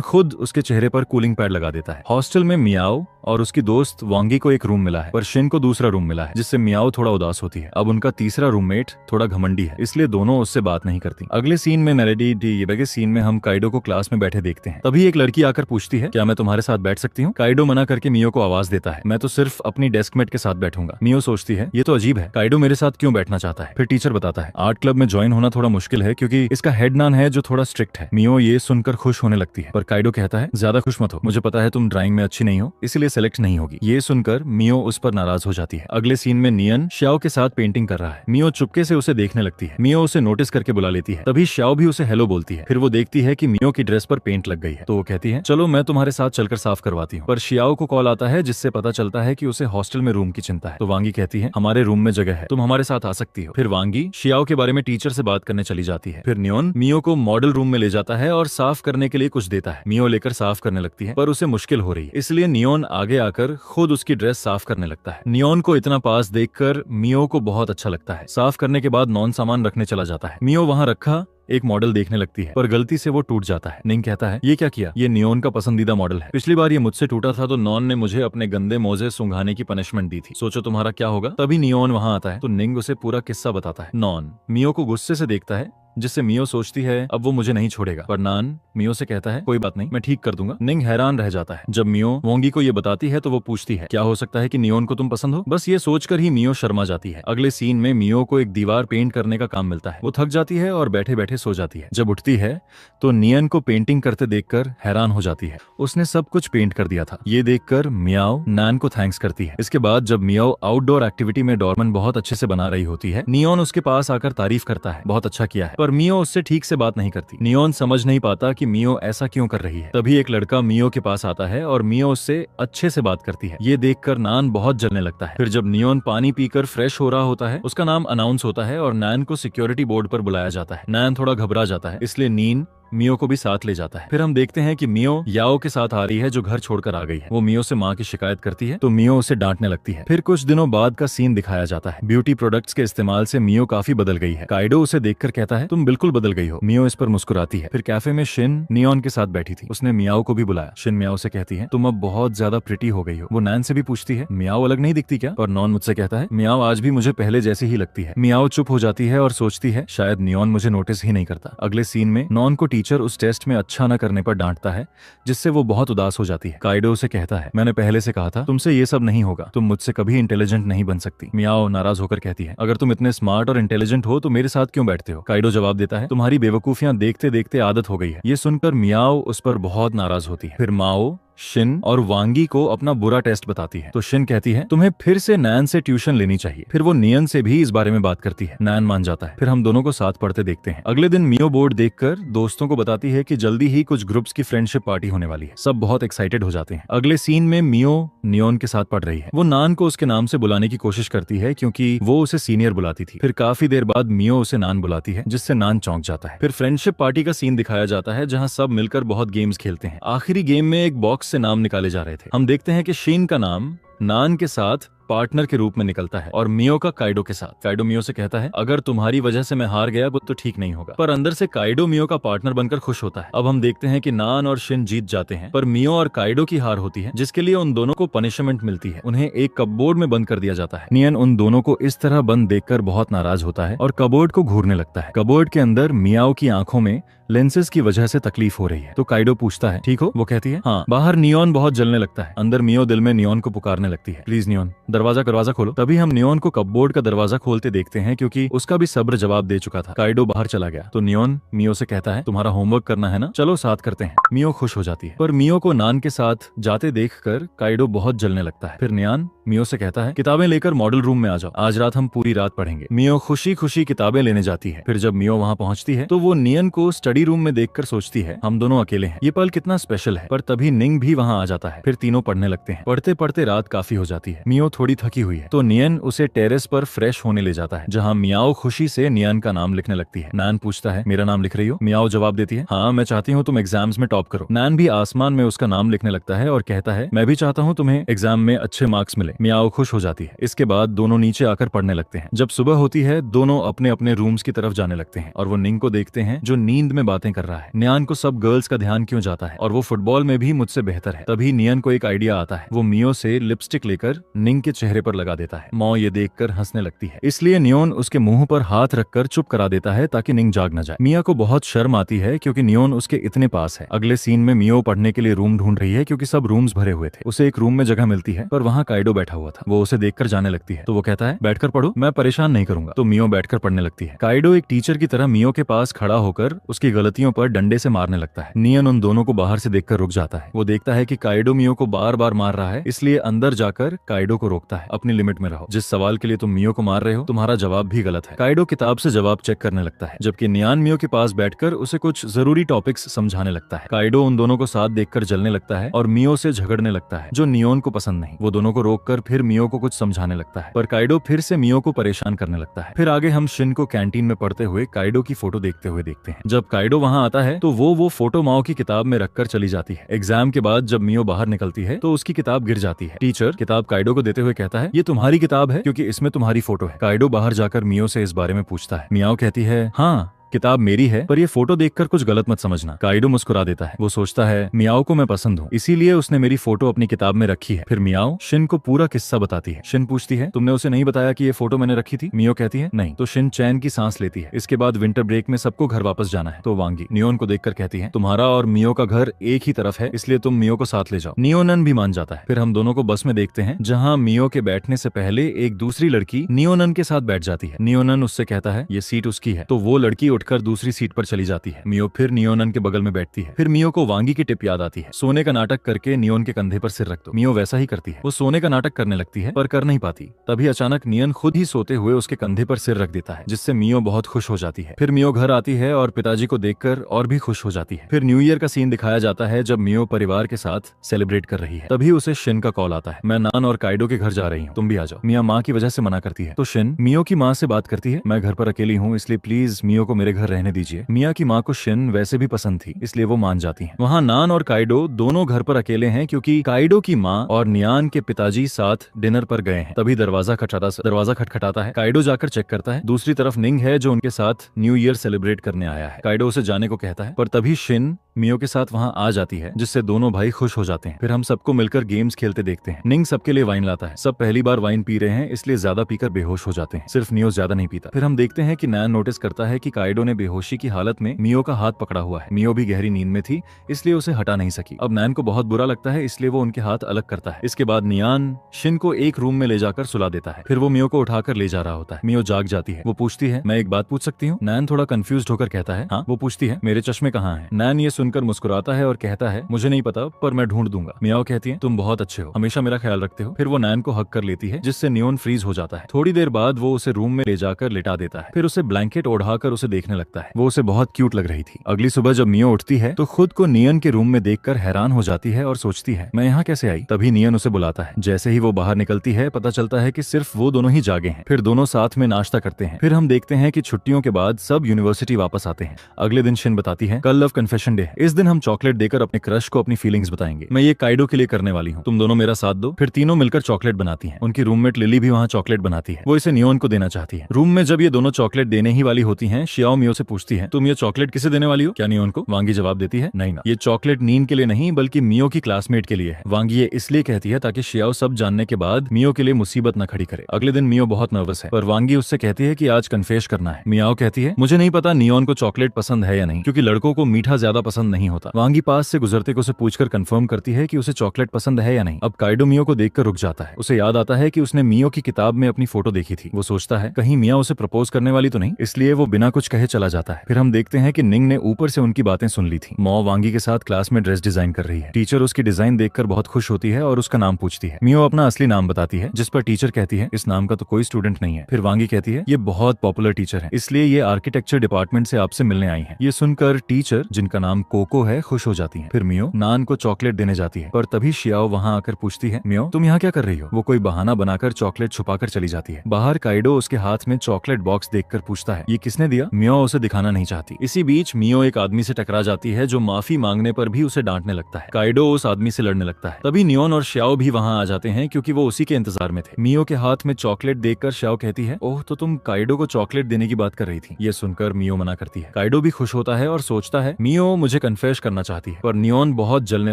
खुद उसके चेहरे पर कूलिंग पैड लगा देता है। हॉस्टल में मियाओ और उसकी दोस्त वांगी को एक रूम मिला है, पर शिन को दूसरा रूम मिला है, जिससे मियाओ थोड़ा उदास होती है। अब उनका तीसरा रूममेट थोड़ा घमंडी है, इसलिए दोनों उससे बात नहीं करती। अगले सीन में सीन में हम काइडो को क्लास में बैठे देखते हैं। तभी एक लड़की आकर पूछती है, क्या मैं तुम्हारे साथ बैठ सकती हूँ? काइडो मना करके मियो को आवाज देता है, मैं तो सिर्फ अपनी डेस्कमेट के साथ बैठूंगा। मियो सोचती है, ये तो अजीब है, काइडो मेरे साथ क्यों बैठना चाहता है? फिर टीचर बताता है, आर्ट क्लब में ज्वाइन होना थोड़ा मुश्किल है क्योंकि इसका हेड नान है जो थोड़ा स्ट्रिक्ट है। मियो ये सुनकर खुश होने लगती है, पर काइडो कहता है, ज्यादा खुश मत हो, मुझे पता है तुम ड्राइंग में अच्छी नहीं हो, इसलिए सेलेक्ट नहीं होगी। ये सुनकर मियो उस पर नाराज हो जाती है। अगले सीन में नियन श्याओ के साथ पेंटिंग कर रहा है। मियो चुपके से उसे देखने लगती है। मियो उसे नोटिस करके बुला लेती है। तभी श्याओ भी उसे हेलो बोलती है। फिर वो देखती है कि मियो की ड्रेस पर पेंट लग गई है, तो वो कहती है, चलो मैं तुम्हारे साथ चलकर साफ करवाती हूँ। पर श्याओ को कॉल आता है, जिससे पता चलता है कि उसे हॉस्टल में रूम की चिंता है। तो वांगी कहती है, हमारे रूम में जगह है, तुम हमारे साथ आ सकती हो। फिर वांगी श्याओ के बारे में टीचर से बात करने चली जाती है। फिर नियोन मियो को मॉडल रूम में ले जाता है और साफ करने के लिए कुछ देता है। मियो लेकर साफ करने लगती है, पर उसे मुश्किल हो रही है, इसलिए नियोन आगे आकर खुद उसकी ड्रेस साफ करने लगता है। नियोन को इतना पास देखकर मियो को बहुत अच्छा लगता है। साफ करने के बाद नॉन सामान रखने चला जाता है। मियो वहाँ रखा एक मॉडल देखने लगती है, पर गलती से वो टूट जाता है। निंग कहता है, ये क्या किया? ये नियोन का पसंदीदा मॉडल है, पिछली बार ये मुझसे टूटा था तो नॉन ने मुझे अपने गंदे मोजे सुंघाने की पनिशमेंट दी थी, सोचो तुम्हारा क्या होगा। तभी नियोन वहाँ आता है तो निंग उसे पूरा किस्सा बताता है। नॉन मियो को गुस्से से देखता है, जिससे मियो सोचती है अब वो मुझे नहीं छोड़ेगा, पर नान मियो से कहता है, कोई बात नहीं, मैं ठीक कर दूंगा। निंग हैरान रह जाता है। जब मियो वोंगी को ये बताती है तो वो पूछती है, क्या हो सकता है कि नियोन को तुम पसंद हो? बस ये सोचकर ही मियो शर्मा जाती है। अगले सीन में मियो को एक दीवार पेंट करने का काम मिलता है। वो थक जाती है और बैठे बैठे सो जाती है। जब उठती है तो नियन को पेंटिंग करते देखकर हैरान हो जाती है, उसने सब कुछ पेंट कर दिया था। ये देखकर मियाओ नान को थैंक्स करती है। इसके बाद जब मियाओ आउटडोर एक्टिविटी में डोरमन बहुत अच्छे से बना रही होती है, नियोन उसके पास आकर तारीफ करता है, बहुत अच्छा किया है, पर मियो उससे ठीक से बात नहीं करती। नियोन समझ नहीं पाता कि मियो ऐसा क्यों कर रही है। तभी एक लड़का मियो के पास आता है और मियो उससे अच्छे से बात करती है। ये देखकर नान बहुत जलने लगता है। फिर जब नियोन पानी पीकर फ्रेश हो रहा होता है, उसका नाम अनाउंस होता है और नान को सिक्योरिटी बोर्ड पर बुलाया जाता है। नान थोड़ा घबरा जाता है, इसलिए नीन मियो को भी साथ ले जाता है। फिर हम देखते हैं कि मियो याओ के साथ आ रही है जो घर छोड़कर आ गई है। वो मियो से माँ की शिकायत करती है तो मियो उसे डांटने लगती है। फिर कुछ दिनों बाद का सीन दिखाया जाता है। ब्यूटी प्रोडक्ट्स के इस्तेमाल से मियो काफी बदल गई है। काइडो उसे देखकर कहता है, तुम बिल्कुल बदल गई हो। मियो इस पर मुस्कुराती है। फिर कैफे में शिन नियोन के साथ बैठी थी, उसने मियाओ को भी बुलाया। शिन मियाओ से कहती है, तुम अब बहुत ज्यादा प्रिटी हो गई हो। वो नैन से भी पूछती है, मियाओ अलग नहीं दिखती क्या? और नॉन मुझसे कहता है, मियाओ आज भी मुझे पहले जैसी ही लगती है। मियाओ चुप हो जाती है और सोचती है शायद नियोन मुझे नोटिस ही नहीं करता। अगले सीन में नॉन को टीचर उस टेस्ट में अच्छा न करने पर डांटता है, जिससे वो बहुत उदास हो जाती है। काइडो उसे कहता है, मैंने पहले से कहा था तुमसे ये सब नहीं होगा, तुम मुझसे कभी इंटेलिजेंट नहीं बन सकती। मियाओ नाराज होकर कहती है, अगर तुम इतने स्मार्ट और इंटेलिजेंट हो तो मेरे साथ क्यों बैठते हो? काइडो जवाब देता है, तुम्हारी बेवकूफियां देखते देखते आदत हो गई है। ये सुनकर मियाओ उस पर बहुत नाराज होती है। फिर माओ शिन और वांगी को अपना बुरा टेस्ट बताती है तो शिन कहती है, तुम्हें फिर से नैन से ट्यूशन लेनी चाहिए। फिर वो नियन से भी इस बारे में बात करती है। नैन मान जाता है। फिर हम दोनों को साथ पढ़ते देखते हैं। अगले दिन मियो बोर्ड देखकर दोस्तों को बताती है कि जल्दी ही कुछ ग्रुप्स की फ्रेंडशिप पार्टी होने वाली है। सब बहुत एक्साइटेड हो जाते हैं। अगले सीन में मियो नियोन के साथ पढ़ रही है। वो नान को उसके नाम से बुलाने की कोशिश करती है क्योंकि वो उसे सीनियर बुलाती थी। फिर काफी देर बाद मियो उसे नान बुलाती है, जिससे नान चौंक जाता है। फिर फ्रेंडशिप पार्टी का सीन दिखाया जाता है जहाँ सब मिलकर बहुत गेम्स खेलते हैं। आखिरी गेम में एक बॉक्स से नाम निकाले जा रहे थे। हम देखते हैं कि शीन का नाम नान के साथ पार्टनर के रूप में निकलता है और मियो का काइडो के साथ। काइडो मियो से कहता है, अगर तुम्हारी वजह से मैं हार गया तो ठीक नहीं होगा। पर अंदर से काइडो मियो का पार्टनर बनकर खुश होता है। अब हम देखते हैं कि नान और शिन जीत जाते हैं, पर मियो और काइडो की हार होती है, जिसके लिए उन दोनों को पनिशमेंट मिलती है। उन्हें एक कपबोर्ड में बंद कर दिया जाता है। नियन उन दोनों को इस तरह बंद देखकर बहुत नाराज होता है और कबोर्ड को घूरने लगता है। कबोर्ड के अंदर मियाओ की आंखों में लेंसेज की वजह से तकलीफ हो रही है। तो काइडो पूछता है, ठीक हो? वो कहती है, हाँ। बाहर नियोन बहुत जलने लगता है। अंदर मियो दिल में नियोन को पुकारने लगती है, प्लीज नियोन दरवाजा खोलो। तभी हम नियोन को कपबोर्ड का दरवाजा खोलते देखते हैं क्योंकि उसका भी सब्र जवाब दे चुका था। काइडो बाहर चला गया तो नियोन मियो से कहता है, तुम्हारा होमवर्क करना है ना, चलो साथ करते हैं। मियो खुश हो जाती है, पर मियो को नान के साथ जाते देखकर काइडो बहुत जलने लगता है। फिर नियान मियो से कहता है किताबें लेकर मॉडल रूम में आ जाओ, आज रात हम पूरी रात पढ़ेंगे। मियो खुशी खुशी किताबें लेने जाती है। फिर जब मियो वहाँ पहुँचती है तो वो नियन को स्टडी रूम में देखकर सोचती है हम दोनों अकेले हैं, ये पल कितना स्पेशल है। पर तभी निंग भी वहाँ आ जाता है। फिर तीनों पढ़ने लगते हैं। पढ़ते पढ़ते रात काफी हो जाती है। मियो थोड़ी थकी हुई है तो नियन उसे टेरेस पर फ्रेश होने ले जाता है, जहाँ मियाओ खुशी से नियन का नाम लिखने लगती है। नैन पूछता है मेरा नाम लिख रही हो? मियाओ जवाब देती है हाँ, मैं चाहती हूँ तुम एग्जाम्स में टॉप करो। नैन भी आसमान में उसका नाम लिखने लगता है और कहता है मैं भी चाहता हूँ तुम्हें एग्जाम में अच्छे मार्क्स मिले। मियाओ खुश हो जाती है। इसके बाद दोनों नीचे आकर पढ़ने लगते हैं। जब सुबह होती है दोनों अपने अपने रूम्स की तरफ जाने लगते हैं और वो निंग को देखते हैं जो नींद में बातें कर रहा है। नियान को सब गर्ल्स का ध्यान क्यों जाता है और वो फुटबॉल में भी मुझसे बेहतर है। तभी नियन को एक आइडिया आता है। वो मियो से लिपस्टिक लेकर निंग के चेहरे पर लगा देता है। मौ ये देखकर हंसने लगती है, इसलिए नियोन उसके मुंह पर हाथ रखकर चुप करा देता है ताकि निंग जाग न जाए। मिया को बहुत शर्म आती है क्योंकि नियोन उसके इतने पास है। अगले सीन में मियो पढ़ने के लिए रूम ढूंढ रही है क्योंकि सब रूम्स भरे हुए थे। उसे एक रूम में जगह मिलती है पर वहाँ काइडो बैठा हुआ था। वो उसे देखकर जाने लगती है तो वो कहता है बैठकर पढ़ो, मैं परेशान नहीं करूंगा। तो मियो बैठकर पढ़ने लगती है। काइडो एक टीचर की तरह मियो के पास खड़ा होकर उसकी गलतियों पर डंडे से मारने लगता है। नियन उन दोनों को बाहर से देखकर रुक जाता है। वो देखता है कि काइडो मियो को बार बार मार रहा है, इसलिए अंदर जाकर काइडो को रोकता है अपनी लिमिट में रहो। जिस सवाल के लिए तुम मियो को मार रहे हो तुम्हारा जवाब भी गलत है। काइडो किताब से जवाब चेक करने लगता है जबकि नियान मियो के पास बैठकर उसे कुछ जरूरी टॉपिक्स समझाने लगता है। काइडो उन दोनों को साथ देखकर जलने लगता है और मियो से झगड़ने लगता है जो नियोन को पसंद नहीं। वो दोनों को रोककर फिर मियो को कुछ समझाने लगता है पर काइडो फिर से मियो को परेशान करने लगता है। फिर आगे हम शिन को कैंटीन में पढ़ते हुए काइडो की फोटो देखते हुए देखते हैं। जब काइडो वहाँ आता है तो वो फोटो माओ की किताब में रखकर चली जाती है। एग्जाम के बाद जब मियो बाहर निकलती है तो उसकी किताब गिर जाती है। टीचर किताब काइडो को देते हुए कहता है ये तुम्हारी किताब है क्योंकि इसमें तुम्हारी फोटो है। काइडो बाहर जाकर मियो से इस बारे में पूछता है। मियाओ कहती है हाँ किताब मेरी है पर ये फोटो देखकर कुछ गलत मत समझना। काइडो मुस्कुरा देता है। वो सोचता है मियाओ को मैं पसंद हूँ इसीलिए उसने मेरी फोटो अपनी किताब में रखी है। फिर मियाओ शिन को पूरा किस्सा बताती है। शिन पूछती है तुमने उसे नहीं बताया कि ये फोटो मैंने रखी थी? मियो कहती है नहीं। तो शिन चैन की सांस लेती है। इसके बाद विंटर ब्रेक में सबको घर वापस जाना है तो वांगी नियोन को देखकर कहती है तुम्हारा और मियो का घर एक ही तरफ है इसलिए तुम मियो को साथ ले जाओ। नियोनन भी मान जाता है। फिर हम दोनों को बस में देखते हैं जहाँ मियो के बैठने से पहले एक दूसरी लड़की नियोनन के साथ बैठ जाती है। नियोनन उससे कहता है ये सीट उसकी है तो वो लड़की उठकर दूसरी सीट पर चली जाती है। मियो फिर नियोनन के बगल में बैठती है। फिर मियो को वांगी की टिप याद आती है सोने का नाटक करके नियोन के कंधे पर सिर रख दो। मियो वैसा ही करती है। वो सोने का नाटक करने लगती है पर कर नहीं पाती। तभी अचानक नियन खुद ही सोते हुए उसके कंधे पर सिर रख देता है जिससे मियो बहुत खुश हो जाती है। फिर मियो घर आती है और पिताजी को देखकर और भी खुश हो जाती है। फिर न्यू ईयर का सीन दिखाया जाता है जब मियो परिवार के साथ सेलिब्रेट कर रही है। तभी उसे शिन का कॉल आता है मैं नान और काइडो के घर जा रही हूँ, तुम भी आ जाओ। मिया माँ की वजह से मना करती है तो शिन मियो की माँ से बात करती है मैं घर पर अकेली हूँ इसलिए प्लीज मियो को मेरे घर रहने दीजिए। मिया की माँ को शिन वैसे भी पसंद थी इसलिए वो मान जाती हैं। वहाँ नान और काइडो दोनों घर पर अकेले हैं क्योंकि काइडो की माँ और नियान के पिताजी साथ डिनर पर गए हैं। तभी दरवाजा खटखटाता है। काइडो जाकर चेक करता है। दूसरी तरफ निंग है जो उनके साथ न्यू ईयर सेलिब्रेट करने आया है। काइडो उसे जाने को कहता है पर तभी शिन मियो के साथ वहाँ आ जाती है जिससे दोनों भाई खुश हो जाते हैं। फिर हम सबको मिलकर गेम्स खेलते देखते हैं। निंग सबके लिए वाइन लाता है। सब पहली बार वाइन पी रहे हैं इसलिए ज्यादा पीकर बेहोश हो जाते हैं। सिर्फ मियो ज्यादा नहीं पीता। फिर हम देखते हैं कि नैन नोटिस करता है कि काइडो ने बेहोशी की हालत में मियो का हाथ पकड़ा हुआ है। मियो भी गहरी नींद में थी इसलिए उसे हटा नहीं सकी। अब नैन को बहुत बुरा लगता है इसलिए वो उनके हाथ अलग करता है। इसके बाद नियान शिन को एक रूम में ले जाकर सुला देता है। फिर वो मियो को उठाकर ले जा रहा होता है। मियो जाग जाती है। वो पूछती है मैं एक बात पूछ सकती हूँ? नैन थोड़ा कंफ्यूज होकर कहता है हाँ। वो पूछती है मेरे चश्मे कहाँ हैं? नैन ये सुनकर मुस्कुराता है और कहता है मुझे नहीं पता पर मैं ढूंढ दूंगा। मियाओ कहती है तुम बहुत अच्छे हो, हमेशा मेरा ख्याल रखते हो। फिर वो नैन को हक कर लेती है जिससे नियोन फ्रीज हो जाता है। थोड़ी देर बाद वो उसे रूम में ले जाकर लिटा देता है। फिर उसे ब्लैंकेट ओढ़ाकर उसे देखने लगता है। वो उसे बहुत क्यूट लग रही थी। अगली सुबह जब मियो उठती है तो खुद को नियन के रूम में देखकर हैरान हो जाती है और सोचती है मैं यहाँ कैसे आई। तभी नियन उसे बुलाता है। जैसे ही वो बाहर निकलती है पता चलता है कि सिर्फ वो दोनों ही जागे हैं। फिर दोनों साथ में नाश्ता करते हैं। फिर हम देखते हैं कि छुट्टियों के बाद सब यूनिवर्सिटी वापस आते हैं। अगले दिन शिन बताती है कल लव कन्फेशन डे है। इस दिन हम चॉकलेट देकर अपने क्रश को अपनी फीलिंग्स बताएंगे। मैं ये काइडो के लिए करने वाली हूँ, तुम दोनों मेरा साथ दो। फिर तीनों मिलकर चॉकलेट बनाती हैं। उनकी रूममेट लिली भी वहाँ चॉकलेट बनाती है। वो इसे नियोन को देना चाहती है। रूम में जब ये दोनों चॉकलेट देने ही वाली होती हैं, शियाओ मियो से पूछती है तुम ये चॉकलेट किसे देने वाली हो? क्या नियोन को? वांगी जवाब देती है नहीं ना, ये चॉकलेट नीन के लिए नहीं बल्कि मियो की क्लासमेट के लिए है। वांगी ये इसलिए कहती है ताकि शियाओ सब जानने के बाद मियो के लिए मुसीबत न खड़ी करे। अगले दिन मियो बहुत नर्वस है पर वांगी उससे कहती है कि आज कन्फेस करना है। मियाओ कहती है मुझे नहीं पता नियोन को चॉकलेट पसंद है या नहीं क्योंकि लड़कों को मीठा ज्यादा पसंद पसंद नहीं होता। वांगी पास से गुजरते को उसे पूछकर कंफर्म करती है कि उसे चॉकलेट पसंद है या नहीं। अब काइडो मियो को देखकर रुक जाता है। उसे याद आता है कि उसने मियो की किताब में अपनी फोटो देखी थी। वो सोचता है कहीं मिया उसे प्रपोज करने वाली तो नहीं, इसलिए वो बिना कुछ कहे चला जाता है। फिर हम देखते हैं कि निंग ने ऊपर से उनकी बातें सुन ली थी। मॉ वांगी के साथ क्लास में ड्रेस डिजाइन कर रही है। टीचर उसकी डिजाइन देखकर बहुत खुश होती है और उसका नाम पूछती है। मियो अपना असली नाम बताती है, जिस पर टीचर कहती है इस नाम का तो कोई स्टूडेंट नहीं है। फिर वांगी कहती है ये बहुत पॉपुलर टीचर है, इसलिए ये आर्किटेक्चर डिपार्टमेंट से आपसे मिलने आई है। ये सुनकर टीचर, जिनका नाम कोको है, खुश हो जाती है। फिर मियो नान को चॉकलेट देने जाती है, पर तभी शियाओ वहाँ आकर पूछती है मियो तुम यहाँ क्या कर रही हो। वो कोई बहाना बनाकर चॉकलेट छुपाकर चली जाती है। बाहर काइडो उसके हाथ में चॉकलेट बॉक्स देखकर पूछता है ये किसने दिया। मियो उसे दिखाना नहीं चाहती। इसी बीच मियो एक आदमी से टकरा जाती है जो माफी मांगने पर भी उसे डांटने लगता है। काइडो उस आदमी से लड़ने लगता है। तभी नियोन और श्याओ भी वहाँ आ जाते हैं क्योंकि वो उसी के इंतजार में थे। मियो के हाथ में चॉकलेट देखकर श्याओ कहती है ओह तो तुम काइडो को चॉकलेट देने की बात कर रही थी। ये सुनकर मियो मना करती है। काइडो भी खुश होता है और सोचता है मियो मुझे कन्फेस करना चाहती है, पर नियोन बहुत जलने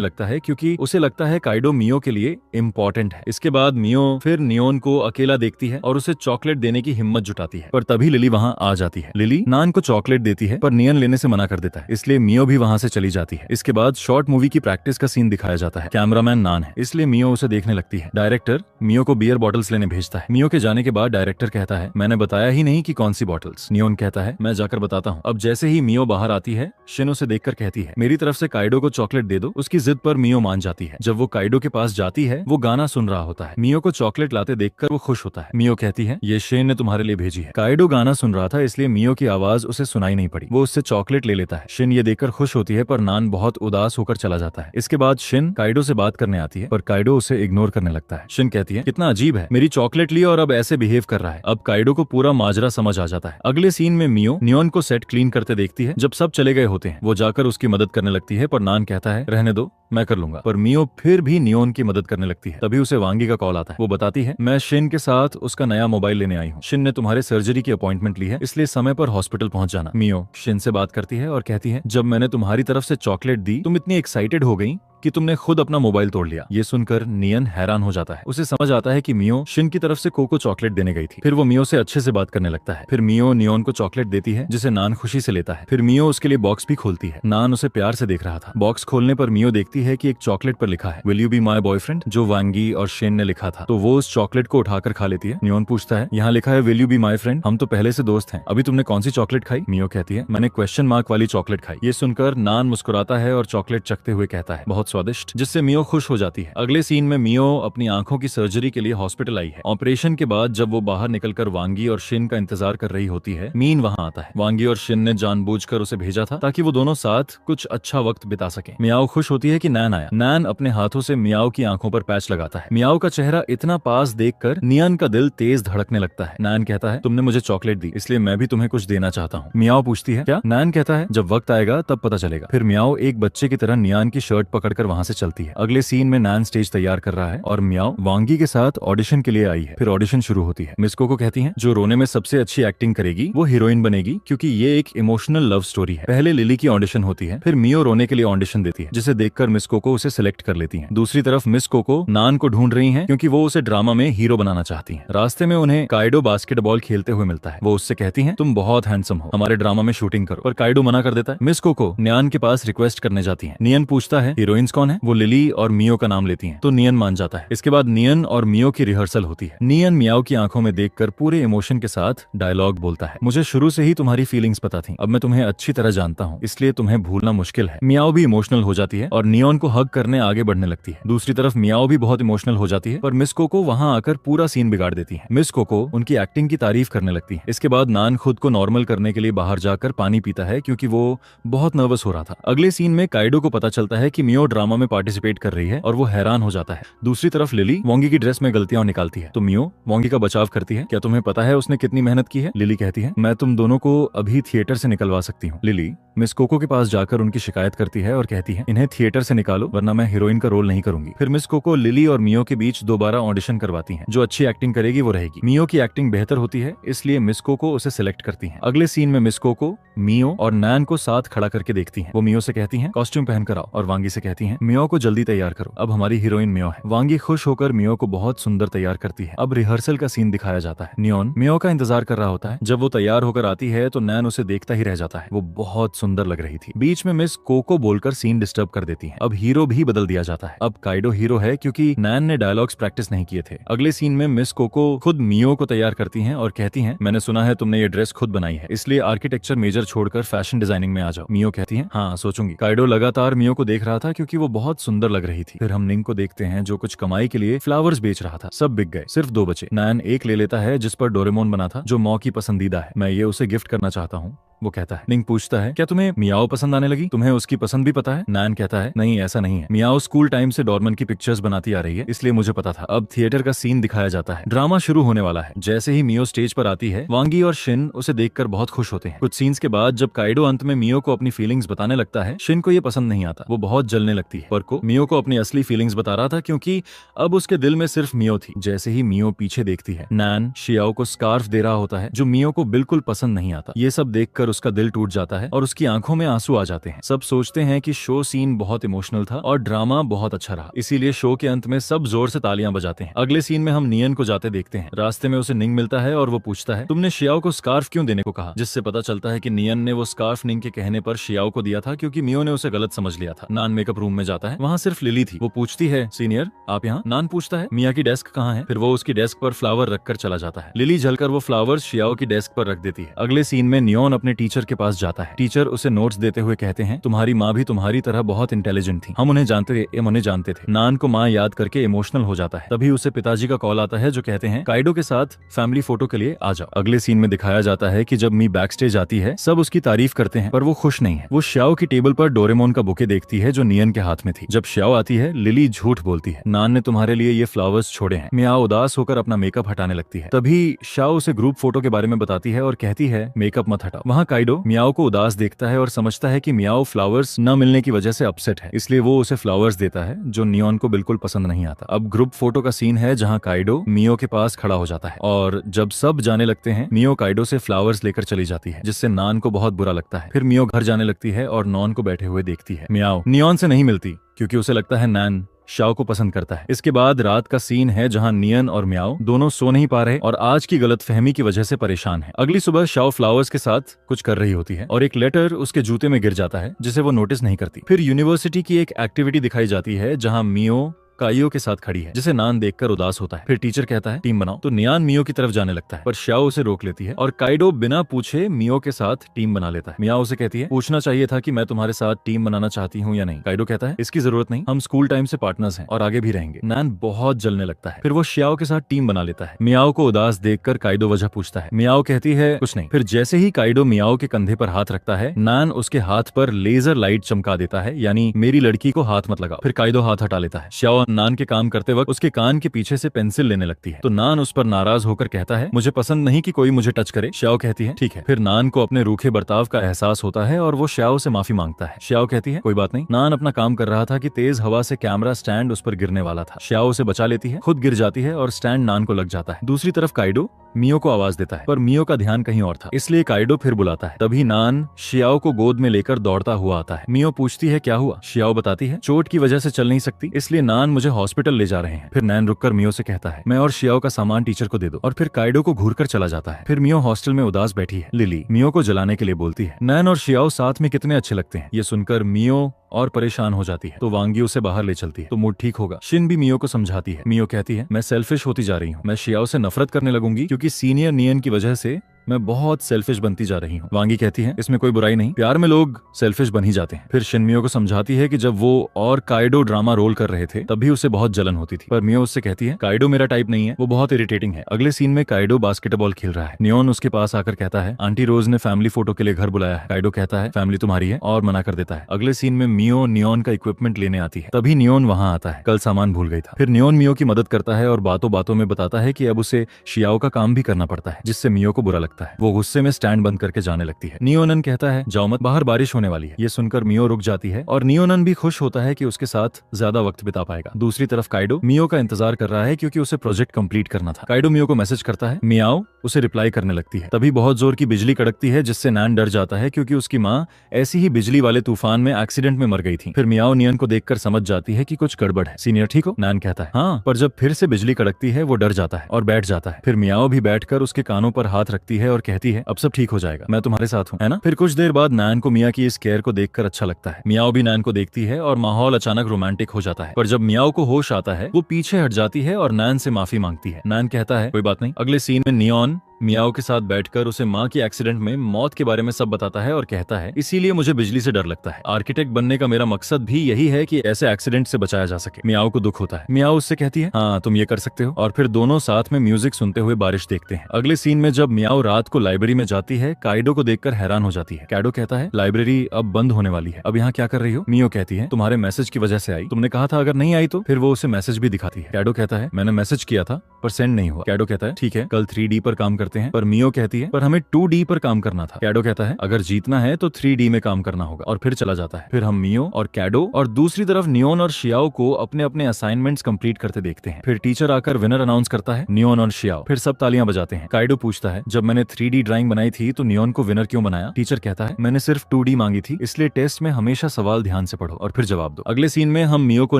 लगता है क्योंकि उसे लगता है काइडो मियो के लिए इम्पोर्टेंट है। इसके बाद मियो फिर नियोन को अकेला देखती है और उसे चॉकलेट देने की हिम्मत जुटाती है, पर तभी लिली वहाँ आ जाती है। लिली नान को चॉकलेट देती है पर नियन लेने से मना कर देता है, इसलिए मियो भी वहाँ से चली जाती है। इसके बाद शॉर्ट मूवी की प्रैक्टिस का सीन दिखाया जाता है। कैमरामैन नान है, इसलिए मियो उसे देखने लगती है। डायरेक्टर मियो को बियर बॉटल्स लेने भेजता है। मियो के जाने के बाद डायरेक्टर कहता है मैंने बताया ही नहीं कि कौन सी बॉटल्स। नियोन कहता है मैं जाकर बताता हूँ। अब जैसे ही मियो बाहर आती है, शिन उसे देखकर कहती है मेरी तरफ से काइडो को चॉकलेट दे दो। उसकी जिद पर मियो मान जाती है। जब वो काइडो के पास जाती है, वो गाना सुन रहा होता है। मियो को चॉकलेट लाते देखकर वो खुश होता है। मियो कहती है ये शेन ने तुम्हारे लिए भेजी है। काइडो गाना सुन रहा था, इसलिए मियो की आवाज उसे सुनाई नहीं पड़ी। वो उससे चॉकलेट ले लेता है। शिन ये देखकर खुश होती है, पर नान बहुत उदास होकर चला जाता है। इसके बाद शिन काइडो से बात करने आती है, पर काइडो उसे इग्नोर करने लगता है। शिन कहती है कितना अजीब है, मेरी चॉकलेट ली और अब ऐसे बिहेव कर रहा है। अब काइडो को पूरा माजरा समझ आ जाता है। अगले सीन में मियो नियोन को सेट क्लीन करते देखती है। जब सब चले गए होते हैं, वो जाकर उसकी मदद करने लगती है, पर नान कहता है रहने दो, मैं कर लूंगा। पर मियो फिर भी नियोन की मदद करने लगती है। तभी उसे वांगी का कॉल आता है। वो बताती है मैं शिन के साथ उसका नया मोबाइल लेने आई हूँ। शिन ने तुम्हारे सर्जरी की अपॉइंटमेंट ली है, इसलिए समय पर हॉस्पिटल पहुंच जाना। मियो शिन से बात करती है और कहती है जब मैंने तुम्हारी तरफ से चॉकलेट दी, तुम इतनी एक्साइटेड हो गई कि तुमने खुद अपना मोबाइल तोड़ लिया। ये सुनकर नियन हैरान हो जाता है। उसे समझ आता है कि मियो शिन की तरफ से कोको चॉकलेट देने गई थी। फिर वो मियो से अच्छे से बात करने लगता है। फिर मियो नियोन को चॉकलेट देती है, जिसे नान खुशी से लेता है। फिर मियो उसके लिए बॉक्स भी खोलती है। नान उसे प्यार से देख रहा था। बॉक्स खोलने पर मियो देखती है कि एक चॉकलेट पर लिखा है will you be my boyfriend, जो वांगी और शेन ने लिखा था। तो वो उस चॉकलेट को उठाकर खा लेती है। नियोन पूछता है यहाँ लिखा है will you be my friend, हम तो पहले से दोस्त हैं, अभी तुमने कौन सी चॉकलेट खाई। मियो कहती है मैंने क्वेश्चन मार्क वाली चॉकलेट खाई। ये सुनकर नान मुस्कुराता है और चॉकलेट चखते हुए कहता है बहुत स्वादिष्ट, जिससे मियो खुश हो जाती है। अगले सीन में मियो अपनी आंखों की सर्जरी के लिए हॉस्पिटल आई है। ऑपरेशन के बाद जब वो बाहर निकलकर वांगी और शिन का इंतजार कर रही होती है, मीन वहाँ आता है। वांगी और शिन ने जानबूझकर उसे भेजा था ताकि वो दोनों साथ कुछ अच्छा वक्त बिता सके। मियाओ खुश होती है कि नैन आया। नैन अपने हाथों से मियाओ की आंखों पर पैच लगाता है। मियाओ का चेहरा इतना पास देखकर नियन का दिल तेज धड़कने लगता है। नैन कहता है तुमने मुझे चॉकलेट दी, इसलिए मैं भी तुम्हें कुछ देना चाहता हूँ। मियाओ पूछती है क्या। नैन कहता है जब वक्त आएगा तब पता चलेगा। फिर मियाओ एक बच्चे की तरह नियान की शर्ट पकड़कर वहाँ से चलती है। अगले सीन में नैन स्टेज तैयार कर रहा है और मियाओ वांगी के साथ ऑडिशन के लिए आई है। फिर ऑडिशन शुरू होती है। मिस कोको कहती हैं जो रोने में सबसे अच्छी एक्टिंग करेगी वो हीरोइन बनेगी, क्योंकि ये एक इमोशनल लव स्टोरी है। पहले लिली की ऑडिशन होती है, फिर मियो रोने के लिए ऑडिशन देती है, जिसे देखकर मिस कोको उसे सिलेक्ट कर लेती है। दूसरी तरफ मिस कोको नान को ढूंढ रही है, क्योंकि वो उसे ड्रामा में हीरो बनाना चाहती है। रास्ते में उन्हें काइडो बास्केटबॉल खेलते हुए मिलता है। वो उससे कहती है तुम बहुत हैंडसम हो, हमारे ड्रामा में शूटिंग करो, पर काइडो मना कर देता है। मिस कोको नियान के पास रिक्वेस्ट करने जाती है। नियन पूछता है हीरोइंस कौन है। वो लिली और मियो का नाम लेती है, तो नियन मान जाता है। इसके बाद नियन और मियो की रिहर्सल होती है। नियन मियाओ की आंखों में देखकर पूरे इमोशन के साथ डायलॉग बोलता है मुझे शुरू से ही तुम्हारी फीलिंग्स पता थी, अब मैं तुम्हें अच्छी तरह जानता हूँ, इसलिए तुम्हें भूलना मुश्किल है। मियाओ भी इमोशनल हो जाती है और नियन को हग करने आगे बढ़ने लगती है। दूसरी तरफ मियाओ भी बहुत इमोशनल हो जाती है, पर मिस कोको वहाँ आकर पूरा सीन बिगाड़ देती है। मिस कोको उनकी एक्टिंग की तारीफ करने लगती है। इसके बाद नान खुद को नॉर्मल करने के लिए बाहर जाकर पानी पीता है, क्योंकि वो बहुत नर्वस हो रहा था। अगले सीन में काइडो को पता चलता है कि मियो ड्रामा में पार्टिसिपेट कर रही है और वो हैरान हो जाता है। दूसरी तरफ लिली वांगी की ड्रेस में गलतियां निकालती है, तो मियो वांगी का बचाव करती है। क्या तुम्हें पता है उसने कितनी मेहनत की है। लिली कहती है मैं तुम दोनों को अभी थिएटर से निकलवा सकती हूँ। लिली मिस कोको के पास जाकर उनकी शिकायत करती है और कहती है इन्हें थिएटर से निकालो, वरना मैं हीरोइन का रोल नहीं करूंगी। फिर मिस कोको लिली और मियो के बीच दोबारा ऑडिशन करवाती है। जो अच्छी एक्टिंग करेगी वो रहेगी। मियो की एक्टिंग बेहतर होती है, इसलिए मिस कोको उसे सिलेक्ट करती है। अगले सीन में मिस कोको मियो और नैन को साथ खड़ा करके देखती हैं। वो मियो से कहती हैं कॉस्ट्यूम पहन कर आओ, और वांगी से कहती हैं मियो को जल्दी तैयार करो, अब हमारी हीरोइन मियो है। वांगी खुश होकर मियो को बहुत सुंदर तैयार करती है। अब रिहर्सल का सीन दिखाया जाता है। नियोन मियो का इंतजार कर रहा होता है। जब वो तैयार होकर आती है तो नैन उसे देखता ही रह जाता है। वो बहुत सुंदर लग रही थी। बीच में मिस कोको बोलकर सीन डिस्टर्ब कर देती है। अब हीरो भी बदल दिया जाता है। अब काइडो हीरो है क्योंकि नैन ने डायलॉग्स प्रैक्टिस नहीं किए थे। अगले सीन में मिस कोको खुद मियो को तैयार करती हैं और कहती हैं, मैंने सुना है तुमने ये ड्रेस खुद बनाई है, इसलिए आर्किटेक्चर मेजर छोड़कर फैशन डिजाइनिंग में आ जाओ। मियो कहती है, हाँ सोचूंगी। काइडो लगातार मियो को देख रहा था क्योंकि वो बहुत सुंदर लग रही थी। फिर हम निंग को देखते हैं जो कुछ कमाई के लिए फ्लावर्स बेच रहा था। सब बिक गए, सिर्फ 2 बचे। नैन एक ले लेता है जिस पर डोरेमोन बना था, जो मॉ की पसंदीदा है। मैं ये उसे गिफ्ट करना चाहता हूँ, वो कहता है। निंग पूछता है, क्या तुम्हें मियाओ पसंद आने लगी? तुम्हें उसकी पसंद भी पता है? नैन कहता है, नहीं ऐसा नहीं है, मियाओ स्कूल टाइम से डोरेमोन की पिक्चर्स बनाती आ रही है, इसलिए मुझे पता था। अब थिएटर का सीन दिखाया जाता है। ड्रामा शुरू होने वाला है। जैसे ही मियो स्टेज पर आती है, वांगी और शिन उसे देखकर बहुत खुश होते हैं। कुछ सीन्स के बाद जब काइडो अंत में मियो को अपनी फीलिंग्स बताने लगता है, शिन को ये पसंद नहीं आता। वो बहुत जलने लगती है। पर्को मियो को अपनी असली फीलिंग्स बता रहा था क्योंकि अब उसके दिल में सिर्फ मियो थी। जैसे ही मियो पीछे देखती है, नैन शियाओ को स्कार्फ दे रहा होता है जो मियो को बिल्कुल पसंद नहीं आता। ये सब देखकर उसका दिल टूट जाता है और उसकी आंखों में आंसू आ जाते हैं। सब सोचते हैं कि शो सीन बहुत इमोशनल था और ड्रामा बहुत अच्छा रहा, इसीलिए शो के अंत में सब जोर से तालियां बजाते हैं। अगले सीन में हम नियन को जाते देखते हैं। रास्ते में उसे निंग मिलता है और वो पूछता है, तुमने शियाओ को स्कार्फ क्यों देने को कहा? जिससे पता चलता है कि नियन ने वो स्कार्फ निंग के कहने पर शियाओ को दिया था क्योंकि मियो ने उसे गलत समझ लिया था। नान मेकअप रूम में जाता है, वहाँ सिर्फ लिली थी। वो पूछती है, सीनियर आप यहाँ? नान पूछता है, मिया की डेस्क कहाँ है? फिर वो उसकी डेस्क पर फ्लावर रखकर चला जाता है। लिली जलकर वो फ्लावर्स शियाओ की डेस्क पर रख देती है। अगले सीन में नियोन अपने टीचर के पास जाता है। टीचर उसे नोट्स देते हुए कहते हैं, तुम्हारी माँ भी तुम्हारी तरह बहुत इंटेलिजेंट थी, हम उन्हें जानते थे। नान को माँ याद करके इमोशनल हो जाता है। तभी उसे पिताजी का कॉल आता है जो कहते हैं, काइडो के साथ फैमिली फोटो के लिए आ जाओ। अगले सीन में दिखाया जाता है कि जब मी बैक स्टेज आती है, सब उसकी तारीफ करते हैं पर वो खुश नहीं है। वो श्याओ की टेबल पर डोरेमोन का बुके देखती है जो नियन के हाथ में थी। जब श्याओ आती है, लिली झूठ बोलती है, नान ने तुम्हारे लिए ये फ्लावर्स छोड़े हैं। मियाओ उदास होकर अपना मेकअप हटाने लगती है। तभी श्याओ उसे ग्रुप फोटो के बारे में बताती है और कहती है, मेकअप मत हटाओ। वहाँ काइडो मियाओ को उदास देखता है और समझता है कि मियाओ फ्लावर्स न मिलने की वजह से अपसेट है, इसलिए वो उसे फ्लावर्स देता है जो नियॉन को बिल्कुल पसंद नहीं आता। अब ग्रुप फोटो का सीन है जहाँ काइडो मियो के पास खड़ा हो जाता है और जब सब जाने लगते हैं, मियो काइडो से फ्लावर्स लेकर चली जाती है जिससे नान को बहुत बुरा लगता है। फिर मियो घर जाने लगती है और नॉन को बैठे हुए देखती है। मियाओ नियॉन से नहीं मिलती क्योंकि उसे लगता है नैन शाओ को पसंद करता है। इसके बाद रात का सीन है जहां नियन और मियाओ दोनों सो नहीं पा रहे और आज की गलतफहमी की वजह से परेशान है। अगली सुबह शाओ फ्लावर्स के साथ कुछ कर रही होती है और एक लेटर उसके जूते में गिर जाता है जिसे वो नोटिस नहीं करती। फिर यूनिवर्सिटी की एक एक्टिविटी दिखाई जाती है जहां मियो काइयो के साथ खड़ी है जिसे नान देखकर उदास होता है। फिर टीचर कहता है टीम बनाओ, तो नियान मियो की तरफ जाने लगता है पर शाओ उसे रोक लेती है और काइडो बिना पूछे मियो के साथ टीम बना लेता है। मियाओ उसे कहती है, पूछना चाहिए था कि मैं तुम्हारे साथ टीम बनाना चाहती हूँ या नहीं। काइडो कहता है, इसकी जरूरत नहीं, हम स्कूल टाइम से पार्टनर्स हैं और आगे भी रहेंगे। नान बहुत जलने लगता है। फिर वो शियाओ के साथ टीम बना लेता है। मियाओ को उदास देखकर काइडो वजह पूछता है। मियाओ कहती है, कुछ नहीं। फिर जैसे ही काइडो मियाओ के कंधे पर हाथ रखता है, नान उसके हाथ पर लेजर लाइट चमका देता है, यानी मेरी लड़की को हाथ मत लगाओ। फिर काइडो हाथ हटा लेता है। शियाओ नान के काम करते वक्त उसके कान के पीछे से पेंसिल लेने लगती है तो नान उस पर नाराज होकर कहता है, मुझे पसंद नहीं कि कोई मुझे टच करे। श्याओ कहती है, ठीक है। फिर नान को अपने रूखे बर्ताव का एहसास होता है और वो श्याओ से माफी मांगता है। श्याओ कहती है, कोई बात नहीं। नान अपना काम कर रहा था कि तेज हवा से कैमरा स्टैंड उस पर गिरने वाला था। श्याओ उसे बचा लेती है, खुद गिर जाती है और स्टैंड नान को लग जाता है। दूसरी तरफ काइडो मियो को आवाज देता है पर मियो का ध्यान कहीं और था, इसलिए काइडो फिर बुलाता है। तभी नान शियाओ को गोद में लेकर दौड़ता हुआ आता है। मियो पूछती है, क्या हुआ? शियाओ बताती है, चोट की वजह से चल नहीं सकती, इसलिए नान मुझे हॉस्पिटल ले जा रहे हैं। फिर नैन रुककर मियो से कहता है, मैं और शियाओ का सामान टीचर को दे दो, और फिर काइडो को घूरकर चला जाता है। फिर मियो हॉस्टल में उदास बैठी है। लिली मियो को जलाने के लिए बोलती है। नैन और शियाओ साथ में कितने अच्छे लगते हैं। ये सुनकर मियो और परेशान हो जाती है तो वांगी उसे बाहर ले चलती है तो मूड ठीक होगा। शिन भी मियो को समझाती है। मियो कहती है, मैं सेल्फिश होती जा रही हूँ, मैं शियाओ से नफरत करने लगूंगी क्योंकि सीनियर नियन की वजह से मैं बहुत सेल्फिश बनती जा रही हूँ। वांगी कहती है, इसमें कोई बुराई नहीं, प्यार में लोग सेल्फिश बन ही जाते हैं। फिर शिन मियो को समझाती है कि जब वो और काइडो ड्रामा रोल कर रहे थे तब भी उसे बहुत जलन होती थी, पर मियो उससे कहती है, काइडो मेरा टाइप नहीं है, वो बहुत इरिटेटिंग है। अगले सीन में काइडो बास्केटबॉल खेल रहा है। नियोन उसके पास आकर कहता है, आंटी रोज ने फैमिली फोटो के लिए घर बुलाया है। काइडो कहता है, फैमिली तुम्हारी है, और मना कर देता है। अगले सीन में मियो नियोन का इक्विपमेंट लेने आती है। तभी नियोन वहाँ आता है, कल सामान भूल गई था। फिर नियोन मियो की मदद करता है और बातों बातों में बताता है कि अब उसे शियाओ का काम भी करना पड़ता है, जिससे मियो को बुरा लगता है। वो गुस्से में स्टैंड बंद करके जाने लगती है। नियोनन कहता है, जाओ मत, बाहर बारिश होने वाली है। ये सुनकर मियो रुक जाती है और नियोनन भी खुश होता है कि उसके साथ ज्यादा वक्त बिता पाएगा। दूसरी तरफ काइडो मियो का इंतजार कर रहा है क्योंकि उसे प्रोजेक्ट कंप्लीट करना था। काइडो मियो को मैसेज करता है, मियाओ उसे रिप्लाई करने लगती है। तभी बहुत जोर की बिजली कड़कती है जिससे नैन डर जाता है क्योंकि उसकी माँ ऐसी ही बिजली वाले तूफान में एक्सीडेंट में मर गई थी। फिर मियाओ नियन को देखकर समझ जाती है कि कुछ गड़बड़ है। सीनियर ठीक हो? नैन कहता है, हाँ, पर जब फिर से बिजली कड़कती है वो डर जाता है और बैठ जाता है। फिर मियाओ भी बैठकर उसके कानों पर हाथ रखती है है और कहती है अब सब ठीक हो जाएगा, मैं तुम्हारे साथ हूँ, है ना। फिर कुछ देर बाद नैन को मिया की इस केयर को देखकर अच्छा लगता है। मियाओ भी नैन को देखती है और माहौल अचानक रोमांटिक हो जाता है। पर जब मियाओ को होश आता है वो पीछे हट जाती है और नैन से माफी मांगती है। नैन कहता है कोई बात नहीं। अगले सीन में नियॉन मियाओ के साथ बैठकर उसे माँ की एक्सीडेंट में मौत के बारे में सब बताता है और कहता है इसीलिए मुझे बिजली से डर लगता है। आर्किटेक्ट बनने का मेरा मकसद भी यही है कि ऐसे एक्सीडेंट से बचाया जा सके। मियाओ को दुख होता है। मियाओ उससे कहती है हाँ तुम ये कर सकते हो, और फिर दोनों साथ में म्यूजिक सुनते हुए बारिश देखते हैं। अगले सीन में जब मियाओ रात को लाइब्रेरी में जाती है, काइडो को देखकर हैरान हो जाती है। काइडो कहता है लाइब्रेरी अब बंद होने वाली है, अब यहाँ क्या कर रही हो। मियो कहती है तुम्हारे मैसेज की वजह से आई, तुमने कहा था अगर नहीं आई तो। फिर वो उसे मैसेज भी दिखाती है। काइडो कहता है मैंने मैसेज किया था पर सेंड नहीं हुआ। काइडो कहता है ठीक है कल 3D पर काम करते हैं, पर मियो कहती है पर हमें 2D पर काम करना था। कैडो कहता है अगर जीतना है तो 3D में काम करना होगा, और फिर चला जाता है। फिर हम मियो और कैडो और दूसरी तरफ नियोन और शियाओ को अपने अपने असाइनमेंट्स कंप्लीट करते देखते हैं। फिर टीचर आकर विनर अनाउंस करता है नियोन और शियाओ। फिर सब तालियां बजाते हैं। काइडो पूछता है जब मैंने 3D ड्राइंग बनाई थी तो नियोन को विनर क्यों बनाया। टीचर कहता है मैंने सिर्फ 2D मांगी थी, इसलिए टेस्ट में हमेशा सवाल ध्यान से पढ़ो और फिर जवाब दो। अगले सीन में हम मियो को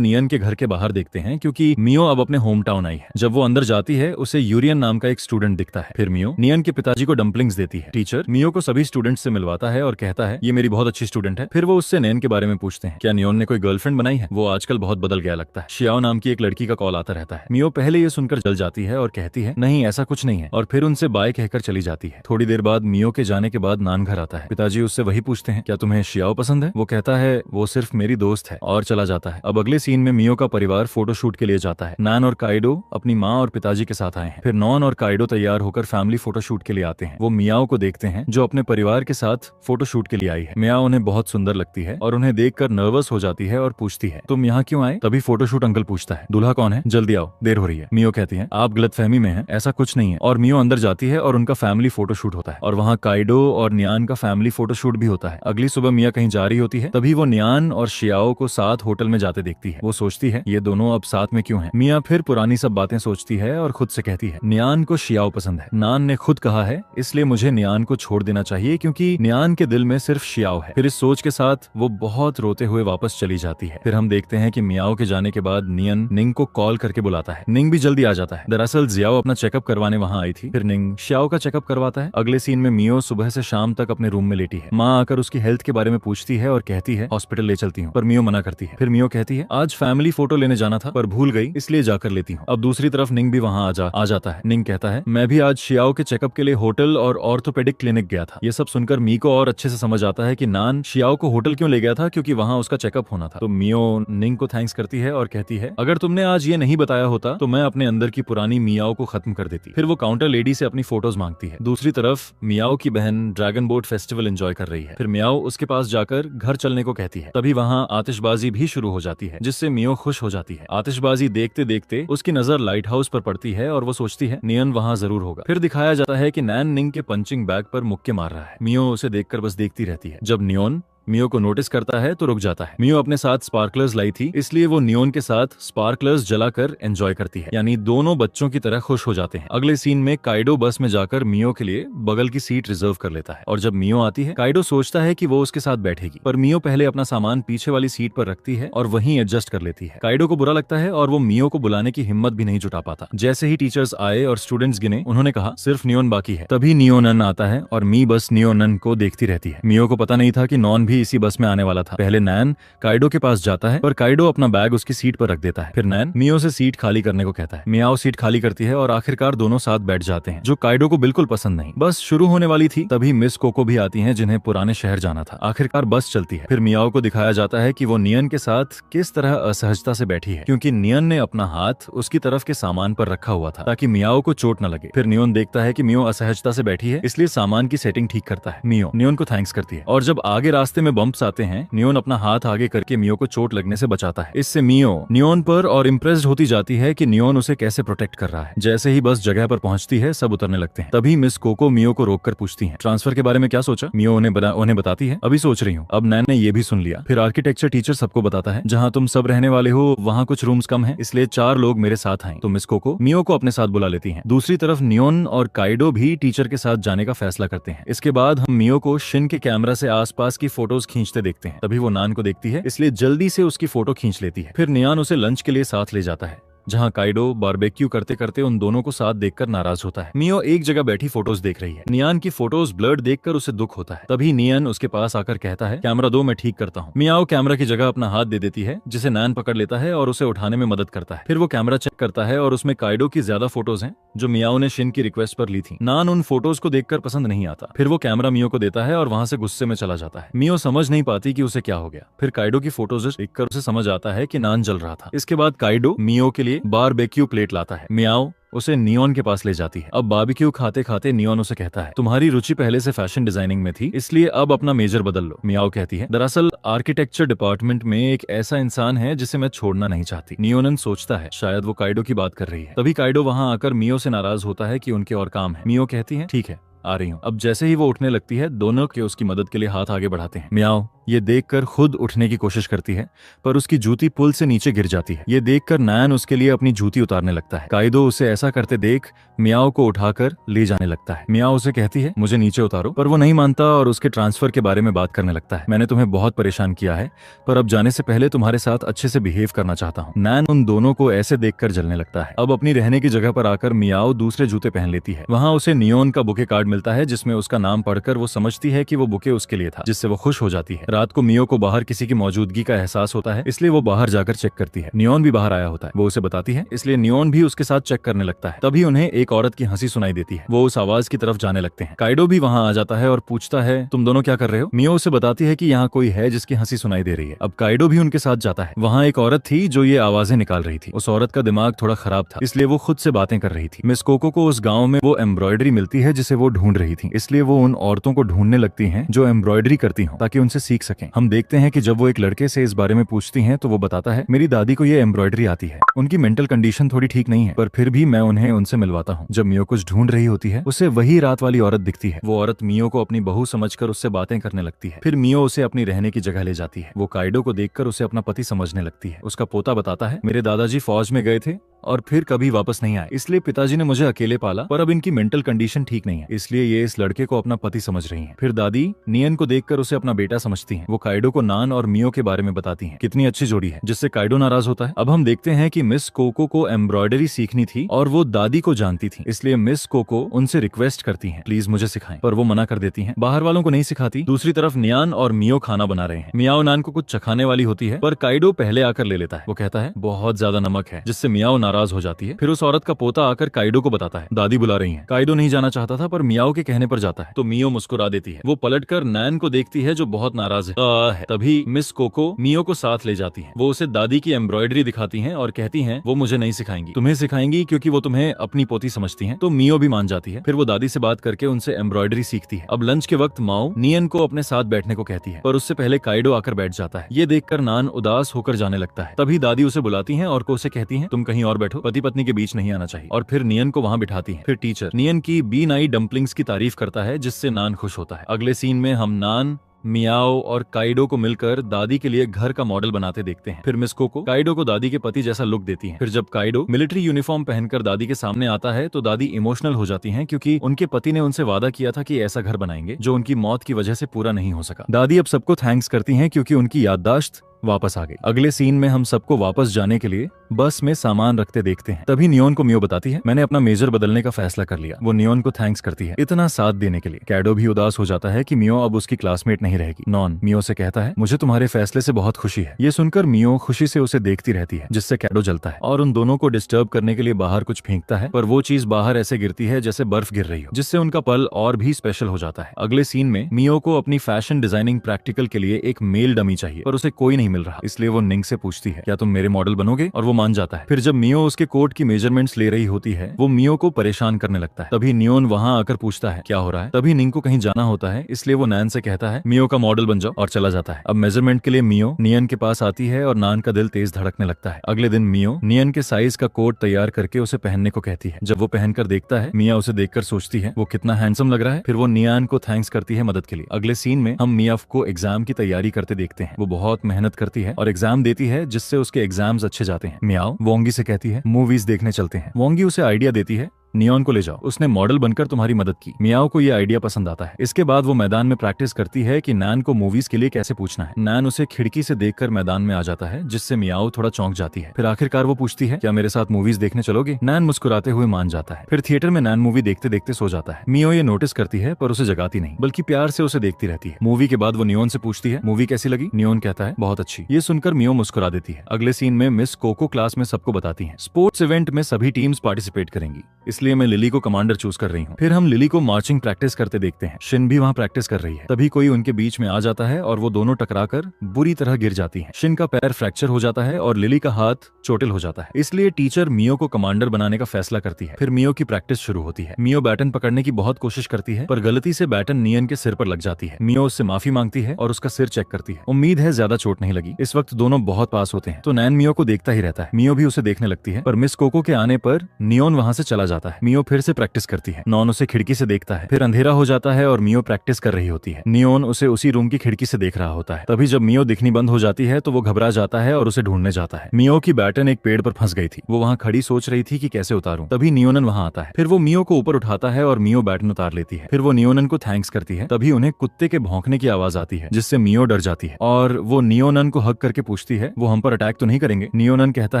नियन के घर के बाहर देखते हैं क्योंकि मियो अब अपने होम टाउन आई है। जब वो अंदर जाती है उसे यूरियन नाम का एक स्टूडेंट दिखता है। फिर मियो नियन के पिताजी को डम्पलिंग्स देती है। टीचर मियो को सभी स्टूडेंट्स से मिलवाता है और कहता है ये मेरी बहुत अच्छी स्टूडेंट है। फिर वो उससे नैन के बारे में पूछते हैं क्या नियोन ने कोई गर्लफ्रेंड बनाई है। वो आजकल बहुत बदल गया लगता है। शियाओ नाम की एक लड़की का कॉल आता रहता है। मियो पहले ये सुनकर जल जाती है और कहती है नहीं ऐसा कुछ नहीं है, और फिर उनसे बाय कहकर चली जाती है। थोड़ी देर बाद मियो के जाने के बाद नान घर आता है। पिताजी उससे वही पूछते हैं क्या तुम्हें शियाओ पसंद है। वो कहता है वो सिर्फ मेरी दोस्त है और चला जाता है। अब अगले सीन में मियो का परिवार फोटोशूट के लिए जाता है। नान और काइडो अपनी माँ और पिताजी के साथ आए हैं। फिर नॉन और काइडो तैयार होकर फैमिली फोटोशूट के लिए आते हैं। वो मियाओ को देखते हैं जो अपने परिवार के साथ फोटोशूट के लिए आई है। मियाओ उन्हें बहुत सुंदर लगती है और उन्हें देखकर नर्वस हो जाती है और पूछती है तुम यहाँ क्यों आए। तभी फोटोशूट अंकल पूछता है दूल्हा कौन है, जल्दी आओ देर हो रही है। मियो कहती है आप गलतफहमी में हैं, ऐसा कुछ नहीं है। और मियो अंदर जाती है और उनका फैमिली फोटोशूट होता है, और वहाँ काइडो और नियान का फैमिली फोटोशूट भी होता है। अगली सुबह मिया कहीं जा रही होती है, तभी वो नियान और शियाओ को साथ होटल में जाते देखती है। वो सोचती है ये दोनों अब साथ में क्यों हैं। मिया फिर पुरानी सब बातें सोचती है और खुद से कहती है नियान को शियाओ पसंद है। नान ने खुद कहा है इसलिए मुझे नियान को छोड़ देना चाहिए क्योंकि नियान के दिल में सिर्फ शियाओ है। फिर इस सोच के साथ वो बहुत रोते हुए वापस चली जाती है। फिर हम देखते हैं कि मियाओ के जाने के बाद नियन निंग को कॉल करके बुलाता है। निंग भी जल्दी आ जाता है। दरअसल जियाओ अपना चेकअप करवाने वहाँ आई थी। फिर निंग शियाओ का चेकअप करवाता है। अगले सीन में मियो सुबह से शाम तक अपने रूम में लेटी है। माँ आकर उसकी हेल्थ के बारे में पूछती है और कहती है हॉस्पिटल ले चलती हूँ, पर मियो मना करती है। फिर मियो कहती है आज फैमिली फोटो लेने जाना था पर भूल गई, इसलिए जाकर लेती हूँ। अब दूसरी तरफ निंग भी वहाँ आ जाता है। निंग कहता है मैं भी आज शियाओ के चेकअप के लिए होटल और ऑर्थोपेडिक क्लिनिक गया था। ये सब सुनकर मी को और अच्छे से समझ आता है कि नान शियाओ को होटल क्यों ले गया था, क्योंकि वहाँ उसका चेकअप होना था। तो मियो निंग को थैंक्स करती है और कहती है अगर तुमने आज ये नहीं बताया होता तो मैं अपने अंदर की पुरानी मियाओ को खत्म कर देती। फिर वो काउंटर लेडी से अपनी फोटोज मांगती है। दूसरी तरफ मियाओ की बहन ड्रैगन बोट फेस्टिवल एंजॉय कर रही है। फिर मियाओ उसके पास जाकर घर चलने को कहती है। तभी वहाँ आतिशबाजी भी शुरू हो जाती है जिससे मियो खुश हो जाती है। आतिशबाजी देखते देखते उसकी नजर लाइट हाउस पर पड़ती है और वो सोचती है नियन वहाँ जरूर होगा। फिर दिखाया जाता है कि नैन निंग के पंचिंग बैग पर मुक्के मार रहा है। मियो उसे देखकर बस देखती रहती है। जब नियोन मियो को नोटिस करता है तो रुक जाता है। मियो अपने साथ स्पार्कलर्स लाई थी, इसलिए वो नियोन के साथ स्पार्कलर्स जलाकर एंजॉय करती है, यानी दोनों बच्चों की तरह खुश हो जाते हैं। अगले सीन में काइडो बस में जाकर मियो के लिए बगल की सीट रिजर्व कर लेता है, और जब मियो आती है काइडो सोचता है कि वो उसके साथ बैठेगी, पर मियो पहले अपना सामान पीछे वाली सीट पर रखती है और वहीं एडजस्ट कर लेती है। काइडो को बुरा लगता है और वो मियो को बुलाने की हिम्मत भी नहीं जुटा पाता। जैसे ही टीचर्स आए और स्टूडेंट्स गिने, उन्होंने कहा सिर्फ नियोन बाकी है। तभी नियोनन आता है और मी बस नियोनन को देखती रहती है। मियो को पता नहीं था कि नॉन भी इसी बस में आने वाला था। पहले नैन काइडो के पास जाता है, पर काइडो अपना बैग उसकी सीट पर रख देता है। फिर नैन मियो से सीट खाली करने को कहता है। मियाओ सीट खाली करती है और आखिरकार दोनों साथ बैठ जाते हैं, जो काइडो को बिल्कुल पसंद नहीं। बस शुरू होने वाली थी, तभी मिस कोको भी आती हैं, जिन्हें पुराने शहर जाना था। आखिरकार बस चलती है। फिर मियाओ को दिखाया जाता है कि वो नियन के साथ किस तरह असहजता से बैठी है, क्योंकि नियन ने अपना हाथ उसकी तरफ के सामान पर रखा हुआ था ताकि मियाओ को चोट न लगे। फिर नियन देखता है कि मियो असहजता से बैठी है, इसलिए सामान की सेटिंग ठीक करता है। मियो नियन को थैंक्स करती है, और जब आगे रास्ते में बम्प्स आते हैं, नियन अपना हाथ आगे करके मियो को चोट लगने से बचाता है। इससे मियो नियन पर और इम्प्रेस्ड होती जाती है कि नियन उसे कैसे प्रोटेक्ट कर रहा है। जैसे ही बस जगह पर पहुंचती है, सब उतरने लगते हैं। तभी मिस कोको मियो को रोककर पूछती है ट्रांसफर के बारे में क्या सोचा। मियो उन्हें बताती है अभी सोच रही हूँ। अब नैन ने ये भी सुन लिया। फिर आर्किटेक्चर टीचर सबको बताता है जहाँ तुम सब रहने वाले हो वहाँ कुछ रूम्स कम है, इसलिए 4 लोग मेरे साथ आए। तो मिस कोको मियो को अपने साथ बुला लेती है। दूसरी तरफ नियन और काइडो भी टीचर के साथ जाने का फैसला करते हैं। इसके बाद हम मियो को शिन के कैमरा से आसपास की फोटोज खींचते देखते हैं। तभी वो नान को देखती है, इसलिए जल्दी से उसकी फोटो खींच लेती है। फिर नियान उसे लंच के लिए साथ ले जाता है। जहाँ काइडो बारबेक्यू करते करते उन दोनों को साथ देखकर नाराज होता है। मियो एक जगह बैठी फोटोज देख रही है। नियान की फोटोज ब्लर्ड देखकर उसे दुख होता है। तभी नियन उसके पास आकर कहता है, कैमरा दो, मैं ठीक करता हूँ। मियाओ कैमरा की जगह अपना हाथ दे देती है, जिसे नैन पकड़ लेता है और उसे उठाने में मदद करता है। फिर वो कैमरा चेक करता है और उसमें काइडो की ज्यादा फोटोज हैं जो मियाओ ने शिन की रिक्वेस्ट पर ली थी। नान उन फोटोज को देखकर पसंद नहीं आता। फिर वो कैमरा मियो को देता है और वहां से गुस्से में चला जाता है। मियो समझ नहीं पाती कि उसे क्या हो गया। फिर काइडो की फोटोज देखकर उसे समझ आता है कि नान जल रहा था। इसके बाद काइडो मियो के लिए बारबेक्यू प्लेट लाता है। मियाओ उसे नियॉन के पास ले जाती है। अब बारबेक्यू खाते खाते नियॉन उसे कहता है, तुम्हारी रुचि पहले से फैशन डिजाइनिंग में थी, इसलिए अब अपना मेजर बदल लो। मियाओ कहती है, दरअसल आर्किटेक्चर डिपार्टमेंट में एक ऐसा इंसान है जिसे मैं छोड़ना नहीं चाहती। नियोनन सोचता है शायद वो काइडो की बात कर रही है। तभी काइडो वहां आकर मियो से नाराज होता है कि उनके और काम है। मियो कहती है, ठीक है, आ रही हूँ। अब जैसे ही वो उठने लगती है, दोनों के उसकी मदद के लिए हाथ आगे बढ़ाते हैं। मियाओ ये देखकर खुद उठने की कोशिश करती है, पर उसकी जूती पुल से नीचे गिर जाती है। ये देखकर नैन उसके लिए अपनी जूती उतारने लगता है। काइडो उसे ऐसा करते देख मियाओ को उठाकर ले जाने लगता है। मियाओ उसे कहती है, मुझे नीचे उतारो, पर वो नहीं मानता और उसके ट्रांसफर के बारे में बात करने लगता है। मैंने तुम्हें बहुत परेशान किया है, पर अब जाने से पहले तुम्हारे साथ अच्छे से बिहेव करना चाहता हूँ। नैन उन दोनों को ऐसे देखकर जलने लगता है। अब अपनी रहने की जगह पर आकर मियाओ दूसरे जूते पहन लेती है। वहाँ उसे नियोन का बुके कार्ड मिलता है, जिसमें उसका नाम पढ़कर वो समझती है कि वो बुके उसके लिए था, जिससे वो खुश हो जाती है। रात को मियो को बाहर किसी की मौजूदगी का एहसास होता है, इसलिए वो बाहर जाकर चेक करती है। नियोन भी बाहर आया होता है, वो उसे बताती है, इसलिए नियोन भी उसके साथ चेक करने लगता है। तभी उन्हें एक औरत की हंसी सुनाई देती है। वो उस आवाज की तरफ जाने लगते हैं। काइडो भी वहां आ जाता है और पूछता है, तुम दोनों क्या कर रहे हो? मियो उसे बताती है कि यहाँ कोई है जिसकी हंसी सुनाई दे रही है। अब काइडो भी उनके साथ जाता है। वहाँ एक औरत थी जो ये आवाजें निकाल रही थी। उस औरत का दिमाग थोड़ा खराब था, इसलिए वो खुद से बातें कर रही थी। मिस कोको को उस गाँव में वो एम्ब्रॉयडरी मिलती है जिसे वो ढूंढ रही थी, इसलिए वो उन औरतों को ढूंढने लगती हैं जो एम्ब्रॉयडरी करती हों, ताकि उनसे सीख सकें। हम देखते हैं कि जब वो एक लड़के से इस बारे में पूछती हैं तो वो बताता है, मेरी दादी को ये एम्ब्रॉयडरी आती है। उनकी मेंटल कंडीशन थोड़ी ठीक नहीं है, पर फिर भी मैं उन्हें उनसे मिलवाता हूँ। जब मियो कुछ ढूंढ रही होती है, उसे वही रात वाली औरत दिखती है। वो औरत मियो को अपनी बहू समझकर उससे बातें करने लगती है। फिर मियो उसे अपनी रहने की जगह ले जाती है। वो काइडो को देखकर उसे अपना पति समझने लगती है। उसका पोता बताता है, मेरे दादाजी फौज में गए थे और फिर कभी वापस नहीं आए, इसलिए पिताजी ने मुझे अकेले पाला, पर अब इनकी मेंटल कंडीशन ठीक नहीं है, इसलिए ये इस लड़के को अपना पति समझ रही हैं। फिर दादी नियन को देखकर उसे अपना बेटा समझती हैं। वो काइडो को नान और मियो के बारे में बताती हैं, कितनी अच्छी जोड़ी है, जिससे काइडो नाराज होता है। अब हम देखते हैं कि मिस कोको को एम्ब्रॉयडरी सीखनी थी और वो दादी को जानती थी, इसलिए मिस कोको उनसे रिक्वेस्ट करती हैं, प्लीज मुझे सिखाएं, पर वो मना कर देती हैं, बाहर वालों को नहीं सिखाती। दूसरी तरफ नियान और मियो खाना बना रहे हैं। मियाओ नान को कुछ चखाने वाली होती है, पर काइडो पहले आकर ले लेता है। वो कहता है, बहुत ज्यादा नमक है, जिससे मियाओ नाराज हो जाती है। फिर उस औरत का पोता आकर काइडो को बताता है, दादी बुला रही हैं। काइडो नहीं जाना चाहता था, पर मियाओ के कहने पर जाता है, तो मियो मुस्कुरा देती है। वो पलटकर नैन को देखती है जो बहुत नाराज है। तभी मिस कोको मियो को साथ ले जाती है। वो उसे दादी की एम्ब्रॉयडरी दिखाती हैं और कहती हैं, वो मुझे नहीं सिखाएंगी, तुम्हें सिखाएंगी क्योंकि वो तुम्हें अपनी पोती समझती हैं। तो मियो भी मान जाती है। फिर वो दादी से बात करके उनसे एम्ब्रॉयडरी सीखती है। अब लंच के वक्त माओ नियन को अपने साथ बैठने को कहती है, पर उससे पहले काइडो आकर बैठ जाता है। ये देखकर नान उदास होकर जाने लगता है। तभी दादी उसे बुलाती हैं और को उसे कहती हैं, तुम कहीं और बैठो, पति पत्नी के बीच नहीं आना चाहिए। और फिर नियन को वहां बिठाती हैं। फिर टीचर नियन की बी नाई डम्पलिंग्स की तारीफ करता है, जिससे नान खुश होता है। अगले सीन में हम नान, मियाओ और काइडो को मिलकर दादी के लिए घर का मॉडल बनाते देखते हैं। फिर मिस कोको काइडो को दादी के पति जैसा लुक देती हैं। फिर जब काइडो मिलिट्री यूनिफॉर्म पहनकर दादी के सामने आता है तो दादी इमोशनल हो जाती हैं, क्योंकि उनके पति ने उनसे वादा किया था कि ऐसा घर बनाएंगे जो उनकी मौत की वजह से पूरा नहीं हो सका। दादी अब सबको थैंक्स करती हैं क्योंकि उनकी याददाश्त वापस आ गई। अगले सीन में हम सबको वापस जाने के लिए बस में सामान रखते देखते हैं। तभी नियोन को मियो बताती है, मैंने अपना मेजर बदलने का फैसला कर लिया। वो नियोन को थैंक्स करती है इतना साथ देने के लिए। कैडो भी उदास हो जाता है कि मियो अब उसकी क्लासमेट नहीं रहेगी। नॉन मियो से कहता है, मुझे तुम्हारे फैसले से बहुत खुशी है। ये सुनकर मियो खुशी से उसे देखती रहती है, जिससे कैडो जलता है और उन दोनों को डिस्टर्ब करने के लिए बाहर कुछ फेंकता है, पर वो चीज बाहर ऐसे गिरती है जैसे बर्फ गिर रही हो, जिससे उनका पल और भी स्पेशल हो जाता है। अगले सीन में मियो को अपनी फैशन डिजाइनिंग प्रैक्टिकल के लिए एक मेल डमी चाहिए, पर उसे कोई नहीं मिल रहा, इसलिए वो निंग से पूछती है, क्या तुम मेरे मॉडल बनोगे? और वो मान जाता है। फिर जब मियो उसके कोट की मेजरमेंट्स ले रही होती है, वो मियो को परेशान करने लगता है। तभी नियोन वहां आकर पूछता है, क्या हो रहा है? तभी निंग को कहीं जाना होता है, इसलिए वो नैन से कहता है, मियो का मॉडल बन जाओ, और चला जाता है। अब मेजरमेंट के लिए मियो नियन के पास आती है और नान का दिल तेज धड़कने लगता है। अगले दिन मियो नियन के साइज का कोट तैयार करके उसे पहनने को कहती है। जब वो पहनकर देखता है, मिया उसे देखकर सोचती है वो कितना हैंडसम लग रहा है। फिर वो नियान को थैंक्स करती है मदद के लिए। अगले सीन में हम मियाफ को एग्जाम की तैयारी करते देखते हैं। वो बहुत मेहनत करती है और एग्जाम देती है, जिससे उसके एग्जाम्स अच्छे जाते हैं। मियाओ वोंगी से कहती है, मूवीज देखने चलते हैं। वोंगी उसे आइडिया देती है, नियॉन को ले जाओ, उसने मॉडल बनकर तुम्हारी मदद की। मियाओ को ये आइडिया पसंद आता है। इसके बाद वो मैदान में प्रैक्टिस करती है कि नैन को मूवीज के लिए कैसे पूछना है। नैन उसे खिड़की से देखकर मैदान में आ जाता है, जिससे मियाओ थोड़ा चौंक जाती है। फिर आखिरकार वो पूछती है, क्या मेरे साथ मूवीज देखने चलोगे? नैन मुस्कुराते हुए मान जाता है। फिर थिएटर में नैन मूवी देखते देखते सो जाता है। मियो ये नोटिस करती है पर उसे जगाती नहीं, बल्कि प्यार से उसे देखती रहती है। मूवी के बाद वो नियॉन से पूछती है, मूवी कैसी लगी? नियॉन कहता है, बहुत अच्छी। ये सुनकर मियो मुस्कुरा देती है। अगले सीन में मिस कोको क्लास में सबको बताती है, स्पोर्ट्स इवेंट में सभी टीम्स पार्टिसिपेट करेंगी, इसलिए मैं लिली को कमांडर चूज कर रही हूँ। फिर हम लिली को मार्चिंग प्रैक्टिस करते देखते हैं। शिन भी वहाँ प्रैक्टिस कर रही है। तभी कोई उनके बीच में आ जाता है और वो दोनों टकराकर बुरी तरह गिर जाती हैं। शिन का पैर फ्रैक्चर हो जाता है और लिली का हाथ चोटिल हो जाता है। इसलिए टीचर मियो को कमांडर बनाने का फैसला करती है। फिर मियो की प्रैक्टिस शुरू होती है। मियो बैटन पकड़ने की बहुत कोशिश करती है, पर गलती से बैटन नियन के सिर पर लग जाती है। मियो उससे माफी मांगती है और उसका सिर चेक करती है। उम्मीद है ज्यादा चोट नहीं लगी। इस वक्त दोनों बहुत पास होते हैं, तो नैन मियो को देखता ही रहता है। मियो भी उसे देखने लगती है, पर मिस कोको के आने पर नियॉन वहाँ से चला जाता है। मियो फिर से प्रैक्टिस करती है। नॉन उसे खिड़की से देखता है। फिर अंधेरा हो जाता है और मियो प्रैक्टिस कर रही होती है। नियॉन उसे उसी रूम की खिड़की से देख रहा होता है। तभी जब मियो दिखनी बंद हो जाती है तो वो घबरा जाता है और उसे ढूंढने जाता है। मियो की बैटन एक पेड़ पर फंस गई थी। वो वहाँ खड़ी सोच रही थी कि कैसे उतारूं। तभी नियोनन वहाँ आता है। फिर वो मियो को ऊपर उठाता है और मियो बैटन उतार लेती है। फिर वो नियोनन को थैंक्स करती है। तभी उन्हें कुत्ते के भौंकने की आवाज आती है, जिससे मियो डर जाती है और वो नियोनन को हक करके पूछती है, वो हम पर अटैक तो नहीं करेंगे? नियोनन कहता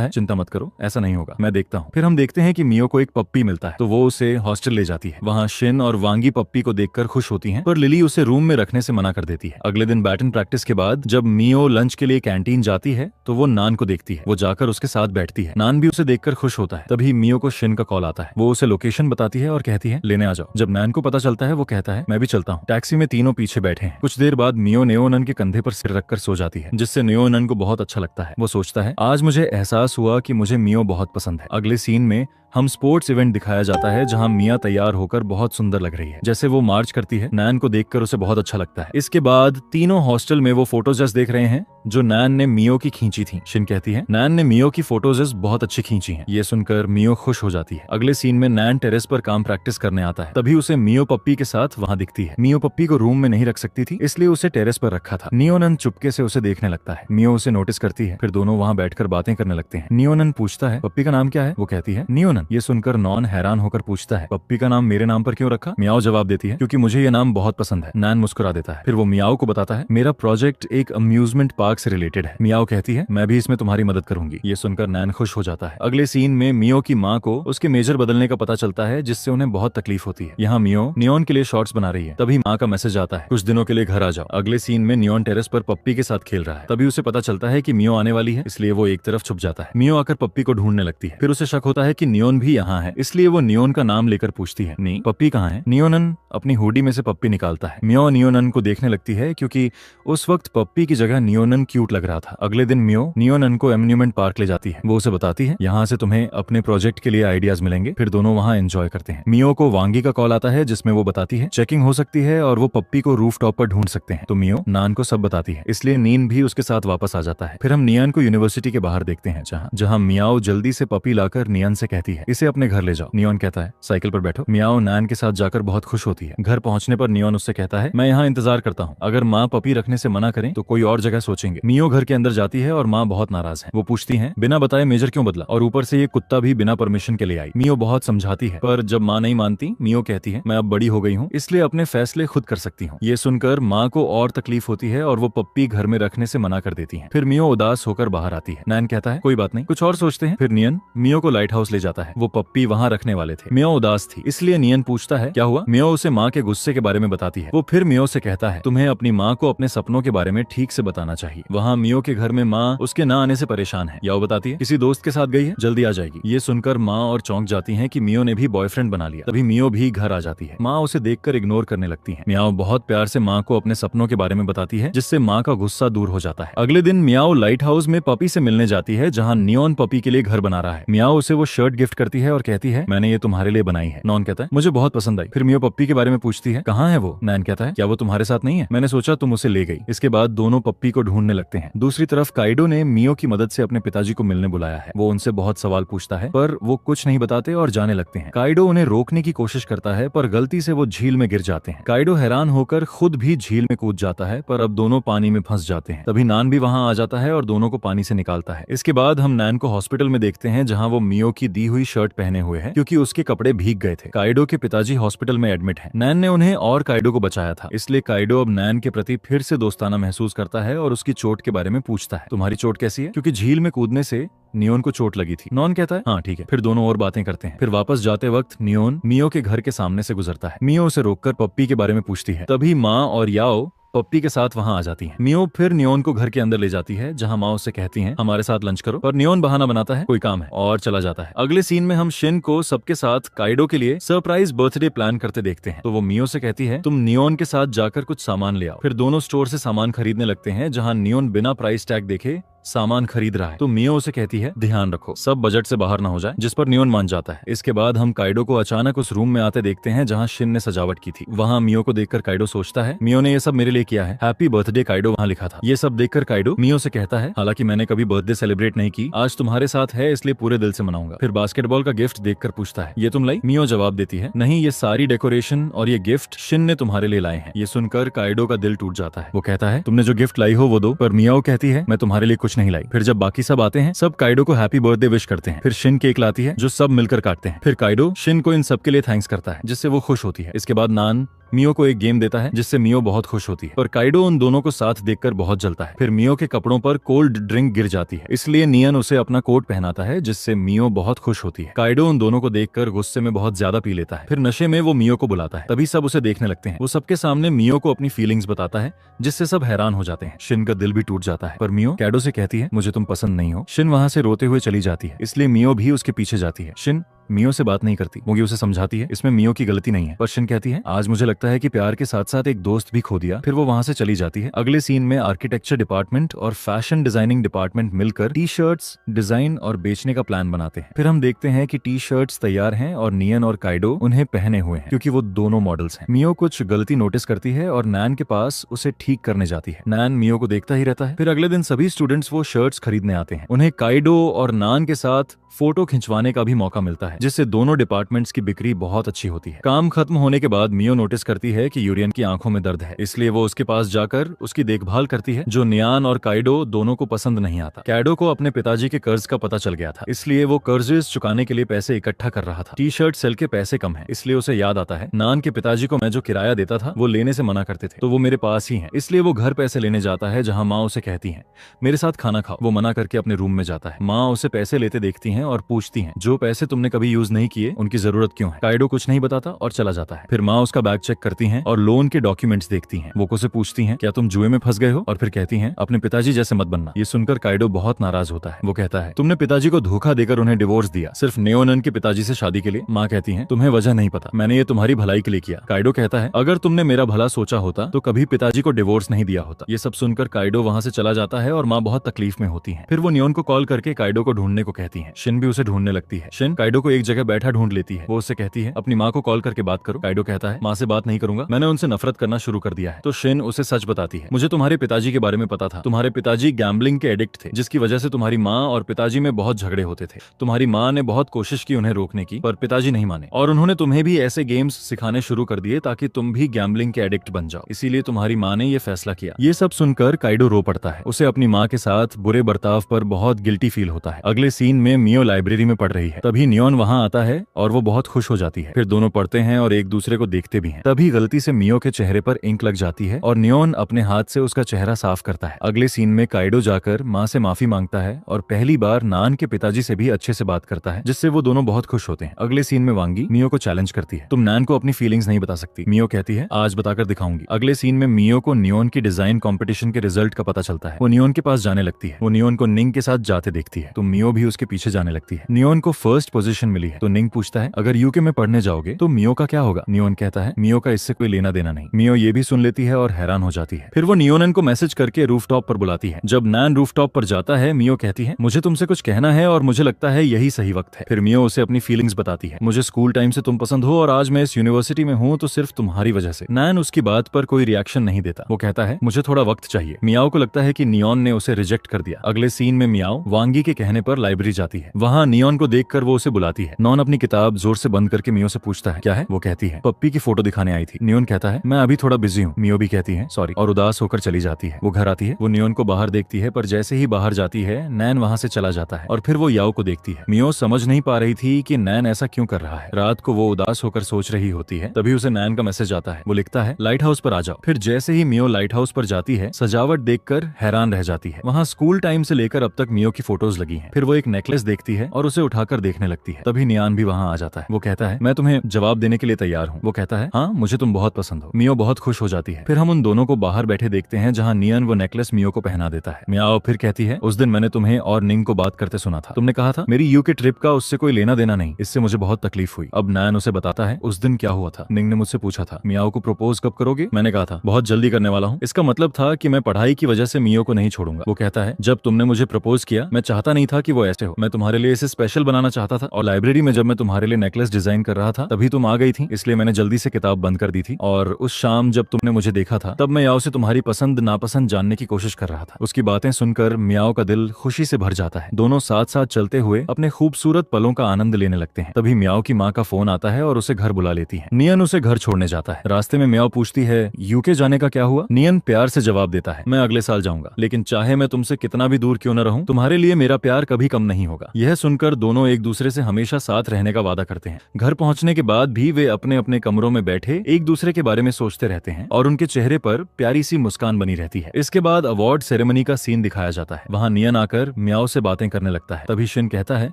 है, चिंता मत करो, ऐसा नहीं होगा, मैं देखता हूँ। फिर हम देखते हैं कि मियो को एक पप्पी मिलता है, तो वो उसे हॉस्टल ले जाती है। वहाँ शिन और वांगी पप्पी को देखकर खुश होती हैं, पर लिली उसे रूम में रखने से मना कर देती है। अगले दिन बैटन प्रैक्टिस के बाद जब मियो लंच के लिए कैंटीन जाती है तो वो नान को देखती है। वो जाकर उसके साथ बैठती है। नान भी उसे देखकर खुश होता है। तभी मियो को शिन का कॉल आता है। वो उसे लोकेशन बताती है और कहती है, लेने आ जाओ। जब नैन को पता चलता है वो कहता है, मैं भी चलता हूँ। टैक्सी में तीनों पीछे बैठे हैं। कुछ देर बाद मियो नियोनन के कंधे पर सिर रखकर सो जाती है, जिससे नियोनन को बहुत अच्छा लगता है। वो सोचता है, आज मुझे एहसास हुआ कि मुझे मियो बहुत पसंद है। अगले सीन में हम स्पोर्ट्स इवेंट दिखाया जाता है, जहां मिया तैयार होकर बहुत सुंदर लग रही है। जैसे वो मार्च करती है, नैन को देखकर उसे बहुत अच्छा लगता है। इसके बाद तीनों हॉस्टल में वो फोटोजेस देख रहे हैं जो नैन ने मियो की खींची थी। शिन कहती है, नैन ने मियो की फोटोजेस बहुत अच्छी खींची हैं। ये सुनकर मियो खुश हो जाती है। अगले सीन में नैन टेरेस पर काम प्रैक्टिस करने आता है। तभी उसे मियो पप्पी के साथ वहां दिखती है। मियो पप्पी को रूम में नहीं रख सकती थी, इसलिए उसे टेरेस पर रखा था। नियोनन चुपके से उसे देखने लगता है। मियो उसे नोटिस करती है। फिर दोनों वहां बैठकर बातें करने लगते हैं। नियोनन पूछता है, पप्पी का नाम क्या है? वो कहती है, नियोनन। ये सुनकर नॉन हैरान होकर पूछता है, पप्पी का नाम मेरे नाम पर क्यों रखा? मियाओ जवाब देती है, क्योंकि मुझे ये नाम बहुत पसंद है। नैन मुस्कुरा देता है। फिर वो मियाओ को बताता है, मेरा प्रोजेक्ट एक अम्यूजमेंट पार्क से रिलेटेड है। मियाओ कहती है, मैं भी इसमें तुम्हारी मदद करूंगी। ये सुनकर नैन खुश हो जाता है। अगले सीन में मियो की माँ को उसके मेजर बदलने का पता चलता है, जिससे उन्हें बहुत तकलीफ होती है। यहाँ मियो नियॉन के लिए शॉर्ट्स बना रही है। तभी माँ का मैसेज आता है, कुछ दिनों के लिए घर आ जाओ। अगले सीन में नियॉन टेरेस पर पप्पी के साथ खेल रहा है। तभी उसे पता चलता है कि मियो आने वाली है, इसलिए वो एक तरफ छुप जाता है। मियो आकर पप्पी को ढूंढने लगती है। फिर उसे शक होता है कि नियॉन भी यहाँ है, इसलिए वो नियॉन का नाम लेकर पूछती है, नहीं पप्पी कहाँ है? नियोनन अपनी हुडी में से पप्पी निकालता है। मियो नियोनन को देखने लगती है, क्योंकि उस वक्त पप्पी की जगह नियोनन क्यूट लग रहा था। अगले दिन मियो नियोनन को एम्यूजमेंट पार्क ले जाती है। वो उसे बताती है, यहाँ से तुम्हें अपने प्रोजेक्ट के लिए आइडियाज मिलेंगे। फिर दोनों वहाँ एंजॉय करते हैं। मियो को वांगी का कॉल आता है, जिसमें वो बताती है चेकिंग हो सकती है और वो पप्पी को रूफ टॉप पर ढूंढ सकते हैं। तो मियो नान को सब बताती है, इसलिए नीन भी उसके साथ वापस आ जाता है। फिर हम नियन को यूनिवर्सिटी के बाहर देखते हैं, जहाँ मियाओ जल्दी से पपी लाकर नियन से कहती है, इसे अपने घर ले जाओ। नियन कहता है, साइकिल पर बैठो। मियाओ नैन के साथ जाकर बहुत खुश होती है। घर पहुंचने पर नियॉन उससे कहता है, मैं यहाँ इंतजार करता हूँ, अगर माँ पपी रखने से मना करें तो कोई और जगह सोचेंगे। मियो घर के अंदर जाती है और माँ बहुत नाराज है। वो पूछती है, बिना बताए मेजर क्यों बदला, और ऊपर से ये कुत्ता भी बिना परमिशन के लिए आई। मियो बहुत समझाती है, पर जब माँ नहीं मानती, मियो कहती है, मैं अब बड़ी हो गई हूँ, इसलिए अपने फैसले खुद कर सकती हूँ। ये सुनकर माँ को और तकलीफ होती है और वो पप्पी घर में रखने से मना कर देती है। फिर मियो उदास होकर बाहर आती है। नैन कहता है, कोई बात नहीं, कुछ और सोचते हैं। फिर नियन मियो को लाइट हाउस ले जाता है। वो पप्पी वहाँ रखने वाले थे। मियो उदास थी, इसलिए नियन पूछता है, क्या हुआ? मियो उसे माँ के गुस्से के बारे में बताती है। वो फिर मियो से कहता है, तुम्हें अपनी माँ को अपने सपनों के बारे में ठीक से बताना चाहिए। वहाँ मियो के घर में माँ उसके ना आने से परेशान है। या वो बताती है, किसी दोस्त के साथ गई है, जल्दी आ जाएगी। ये सुनकर माँ और चौंक जाती है कि मियो ने भी बॉयफ्रेंड बना लिया। तभी मियो भी घर आ जाती है। माँ उसे देखकर इग्नोर करने लगती है। मियाओ बहुत प्यार से माँ को अपने सपनों के बारे में बताती है, जिससे माँ का गुस्सा दूर हो जाता है। अगले दिन मियाओ लाइट हाउस में पपी से मिलने जाती है, जहाँ नियॉन पपी के लिए घर बना रहा है। मियाओ उसे वो शर्ट गिफ्ट करती है और कहती है, मैंने ये तुम्हारे लिए बनाई है। नॉन कहता है, मुझे बहुत पसंद आई। फिर मियो पप्पी के बारे में पूछती है, कहाँ है वो? नैन कहता है, क्या वो तुम्हारे साथ नहीं है? मैंने सोचा तुम उसे ले गई। इसके बाद दोनों पप्पी को ढूंढ ढूंढने लगते हैं। दूसरी तरफ काइडो ने मियो की मदद से अपने पिताजी को मिलने बुलाया है। वो उनसे बहुत सवाल पूछता है पर वो कुछ नहीं बताते और जाने लगते हैं। काइडो उन्हें रोकने की कोशिश करता है पर गलती से वो झील में गिर जाते हैं। काइडो हैरान होकर खुद भी झील में कूद जाता है पर अब दोनों पानी में फंस जाते हैं। तभी नान भी वहां आ जाता है और दोनों को पानी से निकालता है। इसके बाद हम नैन को हॉस्पिटल में देखते हैं जहां वो मियो की दी हुई शर्ट पहने हुए है क्योंकि उसके कपड़े भीग गए थे। काइडो के पिताजी हॉस्पिटल में एडमिट हैं। नैन ने उन्हें और काइडो को बचाया था, इसलिए काइडो अब नैन के प्रति फिर से दोस्ताना महसूस करता है और उसकी चोट के बारे में पूछता है। तुम्हारी चोट कैसी है? क्योंकि झील में कूदने से नियोन को चोट लगी थी। नॉन कहता है हाँ ठीक है। फिर दोनों और बातें करते हैं। फिर वापस जाते वक्त नियोन मियो के घर के सामने से गुजरता है। मियो उसे रोककर पप्पी के बारे में पूछती है। तभी माँ और याओ पप्पी के साथ वहां आ जाती है। मियो फिर नियोन को घर के अंदर ले जाती है जहां माँ उससे कहती हैं हमारे साथ लंच करो, पर नियोन बहाना बनाता है कोई काम है और चला जाता है। अगले सीन में हम शिन को सबके साथ काइडो के लिए सरप्राइज बर्थडे प्लान करते देखते हैं। तो वो मियो से कहती है तुम नियोन के साथ जाकर कुछ सामान ले आओ। फिर दोनों स्टोर से सामान खरीदने लगते हैं जहां नियोन बिना प्राइस टैग देखे सामान खरीद रहा है। तो मियो उसे कहती है ध्यान रखो सब बजट से बाहर ना हो जाए, जिस पर नियोन मान जाता है। इसके बाद हम काइडो को अचानक उस रूम में आते देखते हैं जहां शिन ने सजावट की थी। वहां मियो को देखकर काइडो सोचता है मियो ने ये सब मेरे लिए किया है, हैप्पी बर्थडे काइडो वहां लिखा था। ये सब देखकर काइडो मियो से कहता है हालांकि मैंने कभी बर्थडे सेलिब्रेट नहीं की, आज तुम्हारे साथ है इसलिए पूरे दिल से मनाऊंगा। फिर बास्केटबॉल का गिफ्ट देखकर पूछता है ये तुम लाई? मियो जवाब देती है नहीं, ये सारी डेकोरेशन और ये गिफ्ट शिन ने तुम्हारे लिए लाए हैं। ये सुनकर काइडो का दिल टूट जाता है। वो कहता है तुमने जो गिफ्ट लाई हो वो दो, पर मियाओ कहती है मैं तुम्हारे लिए कुछ नहीं लाई। फिर जब बाकी सब आते हैं सब काइडो को हैप्पी बर्थडे विश करते हैं। फिर शिन केक लाती है जो सब मिलकर काटते हैं। फिर काइडो शिन को इन सब के लिए थैंक्स करता है जिससे वो खुश होती है। इसके बाद नान मियो को एक गेम देता है जिससे मियो बहुत खुश होती है, पर काइडो उन दोनों को साथ देखकर बहुत जलता है। फिर मियो के कपड़ों पर कोल्ड ड्रिंक गिर जाती है, इसलिए नियन उसे अपना कोट पहनाता है जिससे मियो बहुत खुश होती है। काइडो उन दोनों को देखकर गुस्से में बहुत ज्यादा पी लेता है। फिर नशे में वो मियो को बुलाता है, तभी सब उसे देखने लगते हैं। वो सबके सामने मियो को अपनी फीलिंग्स बताता है जिससे सब हैरान हो जाते हैं। शिन का दिल भी टूट जाता है, पर मियो काइडो से कहती है मुझे तुम पसंद नहीं हो। शिन वहां से रोते हुए चली जाती है, इसलिए मियो भी उसके पीछे जाती है। शिन मियो से बात नहीं करती, मुगी उसे समझाती है इसमें मियो की गलती नहीं है, पर शिन कहती है आज मुझे लगता है कि प्यार के साथ साथ एक दोस्त भी खो दिया। फिर वो वहां से चली जाती है। अगले सीन में आर्किटेक्चर डिपार्टमेंट और फैशन डिजाइनिंग डिपार्टमेंट मिलकर टी शर्ट्स डिजाइन और बेचने का प्लान बनाते हैं। फिर हम देखते हैं कि टी शर्ट्स तैयार हैं और नियन और काइडो उन्हें पहने हुए हैं क्योंकि वो दोनों मॉडल्स हैं। मियो कुछ गलती नोटिस करती है और नैन के पास उसे ठीक करने जाती है। नैन मियो को देखता ही रहता है। फिर अगले दिन सभी स्टूडेंट्स वो शर्ट्स खरीदने आते हैं। उन्हें काइडो और नान के साथ फोटो खिंचवाने का भी मौका मिलता है जिससे दोनों डिपार्टमेंट्स की बिक्री बहुत अच्छी होती है। काम खत्म होने के बाद मियो नोटिस करती है कि यूरियन की आंखों में दर्द है, इसलिए वो उसके पास जाकर उसकी देखभाल करती है, जो नियान और काइडो दोनों को पसंद नहीं आता। काइडो को अपने पिताजी के कर्ज का पता चल गया था, इसलिए वो कर्जेस चुकाने के लिए पैसे इकट्ठा कर रहा था। टी शर्ट सेल के पैसे कम है, इसलिए उसे याद आता है नान के पिताजी को मैं जो किराया देता था वो लेने से मना करते थे, तो वो मेरे पास ही है। इसलिए वो घर पैसे लेने जाता है जहाँ माँ उसे कहती है मेरे साथ खाना खाओ। वो मना करके अपने रूम में जाता है। माँ उसे पैसे लेते देखती है और पूछती है जो पैसे तुमने कभी यूज नहीं किए उनकी जरूरत क्यों है। काइडो कुछ नहीं बताता और चला जाता है। फिर माँ उसका बैग चेक करती हैं और लोन के डॉक्यूमेंट्स देखती हैं। वो उसे पूछती हैं क्या तुम जुए में फंस गए हो, और फिर कहती हैं अपने पिताजी जैसे मत बनना। ये सुनकर काइडो बहुत नाराज होता है। वो कहता है तुमने पिताजी को धोखा देकर उन्हें डिवोर्स दिया सिर्फ नेओनन के पिताजी से शादी के लिए। माँ कहती है तुम्हें वजह नहीं पता, मैंने ये तुम्हारी भलाई के लिए किया। काइडो कहता है अगर तुमने मेरा भला सोचा होता तो कभी पिताजी को डिवोर्स नहीं दिया होता। ये सब सुनकर काइडो वहां से चला जाता है और माँ बहुत तकलीफ में होती है। फिर वो नियोन को कॉल करके काइडो को ढूंढने को कहती है। शिन भी उसे ढूंढने लगती है। शिन काइडो को एक जगह बैठा ढूंढ लेती है। वो उससे कहती है अपनी माँ को कॉल करके बात करो। काइडो कहता है माँ से बात नहीं करूंगा, मैंने उनसे नफरत करना शुरू कर दिया है। तो शिन उसे सच बताती है मुझे तुम्हारे पिताजी के बारे में पता था। तुम्हारे पिताजी गैम्बलिंग के एडिक्ट थे, जिसकी वजह से तुम्हारी माँ और पिताजी में बहुत झगड़े होते थे। तुम्हारी माँ ने बहुत कोशिश की उन्हें रोकने की, पर पिताजी नहीं माने और उन्होंने तुम्हें भी ऐसे गेम्स सिखाने शुरू कर दिए ताकि तुम भी गैम्बलिंग के एडिक्ट बन जाओ। इसीलिए तुम्हारी माँ ने ये फैसला किया। ये सब सुनकर काइडो रो पड़ता है। उसे अपनी माँ के साथ बुरे बर्ताव पर बहुत गिल्टी फील होता है। अगले सीन में मियो लाइब्रेरी में पढ़ रही है, तभी नियोन वहां आता है और वो बहुत खुश हो जाती है। फिर दोनों पढ़ते हैं और एक दूसरे को देखते भी हैं। तभी गलती से मियो के चेहरे पर इंक लग जाती है और नियोन अपने हाथ से उसका चेहरा साफ करता है। अगले सीन में काइडो जाकर माँ से माफी मांगता है और पहली बार नान के पिताजी से भी अच्छे से बात करता है, जिससे वो दोनों बहुत खुश होते हैं। अगले सीन में वांगी मियो को चैलेंज करती है तुम नान को अपनी फीलिंग्स नहीं बता सकती। मियो कहती है आज बताकर दिखाऊंगी। अगले सीन में मियो को नियोन की डिजाइन कॉम्पिटिशन के रिजल्ट का पता चलता है। वो नियोन के पास जाने लगती है। वो नियोन को निंग के साथ जाते देखती है, तो मियो भी उसके पीछे जाने जाने लगती है। नियोन को फर्स्ट पोजीशन मिली है तो निंग पूछता है अगर यूके में पढ़ने जाओगे तो मियो का क्या होगा। नियोन कहता है मियो का इससे कोई लेना देना नहीं। मियो ये भी सुन लेती है और हैरान हो जाती है। फिर वो नियोनन को मैसेज करके रूफटॉप पर बुलाती है। जब नैन रूफटॉप पर जाता है मियो कहती है मुझे तुमसे कुछ कहना है और मुझे लगता है यही सही वक्त है। फिर मियो उसे अपनी फीलिंग्स बताती है। मुझे स्कूल टाइम से तुम पसंद हो और आज मैं इस यूनिवर्सिटी में हूँ तो सिर्फ तुम्हारी वजह से। नैन उसकी बात पर कोई रिएक्शन नहीं देता। वो कहता है मुझे थोड़ा वक्त चाहिए। मियाओ को लगता है कि नियोन ने उसे रिजेक्ट कर दिया। अगले सीन में मियाओ वांगी के कहने पर लाइब्रेरी जाती है। वहाँ नियोन को देखकर वो उसे बुलाती है। नॉन अपनी किताब जोर से बंद करके मियो से पूछता है क्या है। वो कहती है पप्पी की फोटो दिखाने आई थी। नियोन कहता है मैं अभी थोड़ा बिजी हूँ। मियो भी कहती है सॉरी और उदास होकर चली जाती है। वो घर आती है। वो नियोन को बाहर देखती है पर जैसे ही बाहर जाती है नैन वहाँ से चला जाता है और फिर वो याओ को देखती है। मियो समझ नहीं पा रही थी कि नैन ऐसा क्यों कर रहा है। रात को वो उदास होकर सोच रही होती है तभी उसे नैन का मैसेज आता है। वो लिखता है लाइट हाउस पर आ जाओ। फिर जैसे ही मियो लाइट हाउस पर जाती है सजावट देखकर हैरान रह जाती है। वहाँ स्कूल टाइम से लेकर अब तक मियो की फोटोज लगी हैं। फिर वो एक नेकलेस देखती है और उसे उठाकर देखने लगती है। तभी नियान भी वहाँ आ जाता है। वो कहता है मैं तुम्हें जवाब देने के लिए तैयार हूँ। वो कहता है हाँ मुझे तुम बहुत पसंद हो। मियो बहुत खुश हो जाती है। फिर हम उन दोनों को बाहर बैठे देखते हैं जहाँ नियन वो नेकलेस मियो को पहना देता है। मियाओ फिर कहती है उस दिन मैंने तुम्हें और निंग को बात करते सुना था। तुमने कहा था मेरी यूके ट्रिप का उससे कोई लेना देना नहीं। इससे मुझे बहुत तकलीफ हुई। अब नैन उसे बताता है उस दिन क्या हुआ था। निंग ने मुझसे पूछा था मियाओ को प्रपोज कब करोगे। मैंने कहा था बहुत जल्दी करने वाला हूँ। इसका मतलब था कि मैं पढ़ाई की वजह से मियो को नहीं छोड़ूंगा। वो कहता है जब तुमने मुझे प्रपोज किया मैं चाहता नहीं था कि वो ऐसे हो। मैं तुम्हारे लिए इसे स्पेशल बनाना चाहता था और लाइब्रेरी में जब मैं तुम्हारे लिए नेकलेस डिजाइन कर रहा था तभी तुम आ गई थी। इसलिए मैंने जल्दी से किताब बंद कर दी थी और उस शाम जब तुमने मुझे देखा था तब मैं याओ से तुम्हारी पसंद नापसंद जानने की कोशिश कर रहा था। उसकी बातें सुनकर मियाओ का दिल खुशी से भर जाता है। दोनों साथ साथ चलते हुए अपने खूबसूरत पलों का आनंद लेने लगते हैं। तभी मियाओ की माँ का फोन आता है और उसे घर बुला लेती है। नियन उसे घर छोड़ने जाता है। रास्ते में मियाओ पूछती है यूके जाने का क्या हुआ। नियन प्यार से जवाब देता है मैं अगले साल जाऊंगा लेकिन चाहे मैं तुमसे कितना भी दूर क्यों न रहूं तुम्हारे लिए मेरा प्यार कभी कम नहीं होगा। यह सुनकर दोनों एक दूसरे से हमेशा साथ रहने का वादा करते हैं। घर पहुंचने के बाद भी वे अपने अपने कमरों में बैठे एक दूसरे के बारे में सोचते रहते हैं और उनके चेहरे पर प्यारी सी मुस्कान बनी रहती है। इसके बाद अवार्ड सेरेमनी का सीन दिखाया जाता है। वहाँ नियन आकर मियाओ से बातें करने लगता है। तभी शिन कहता है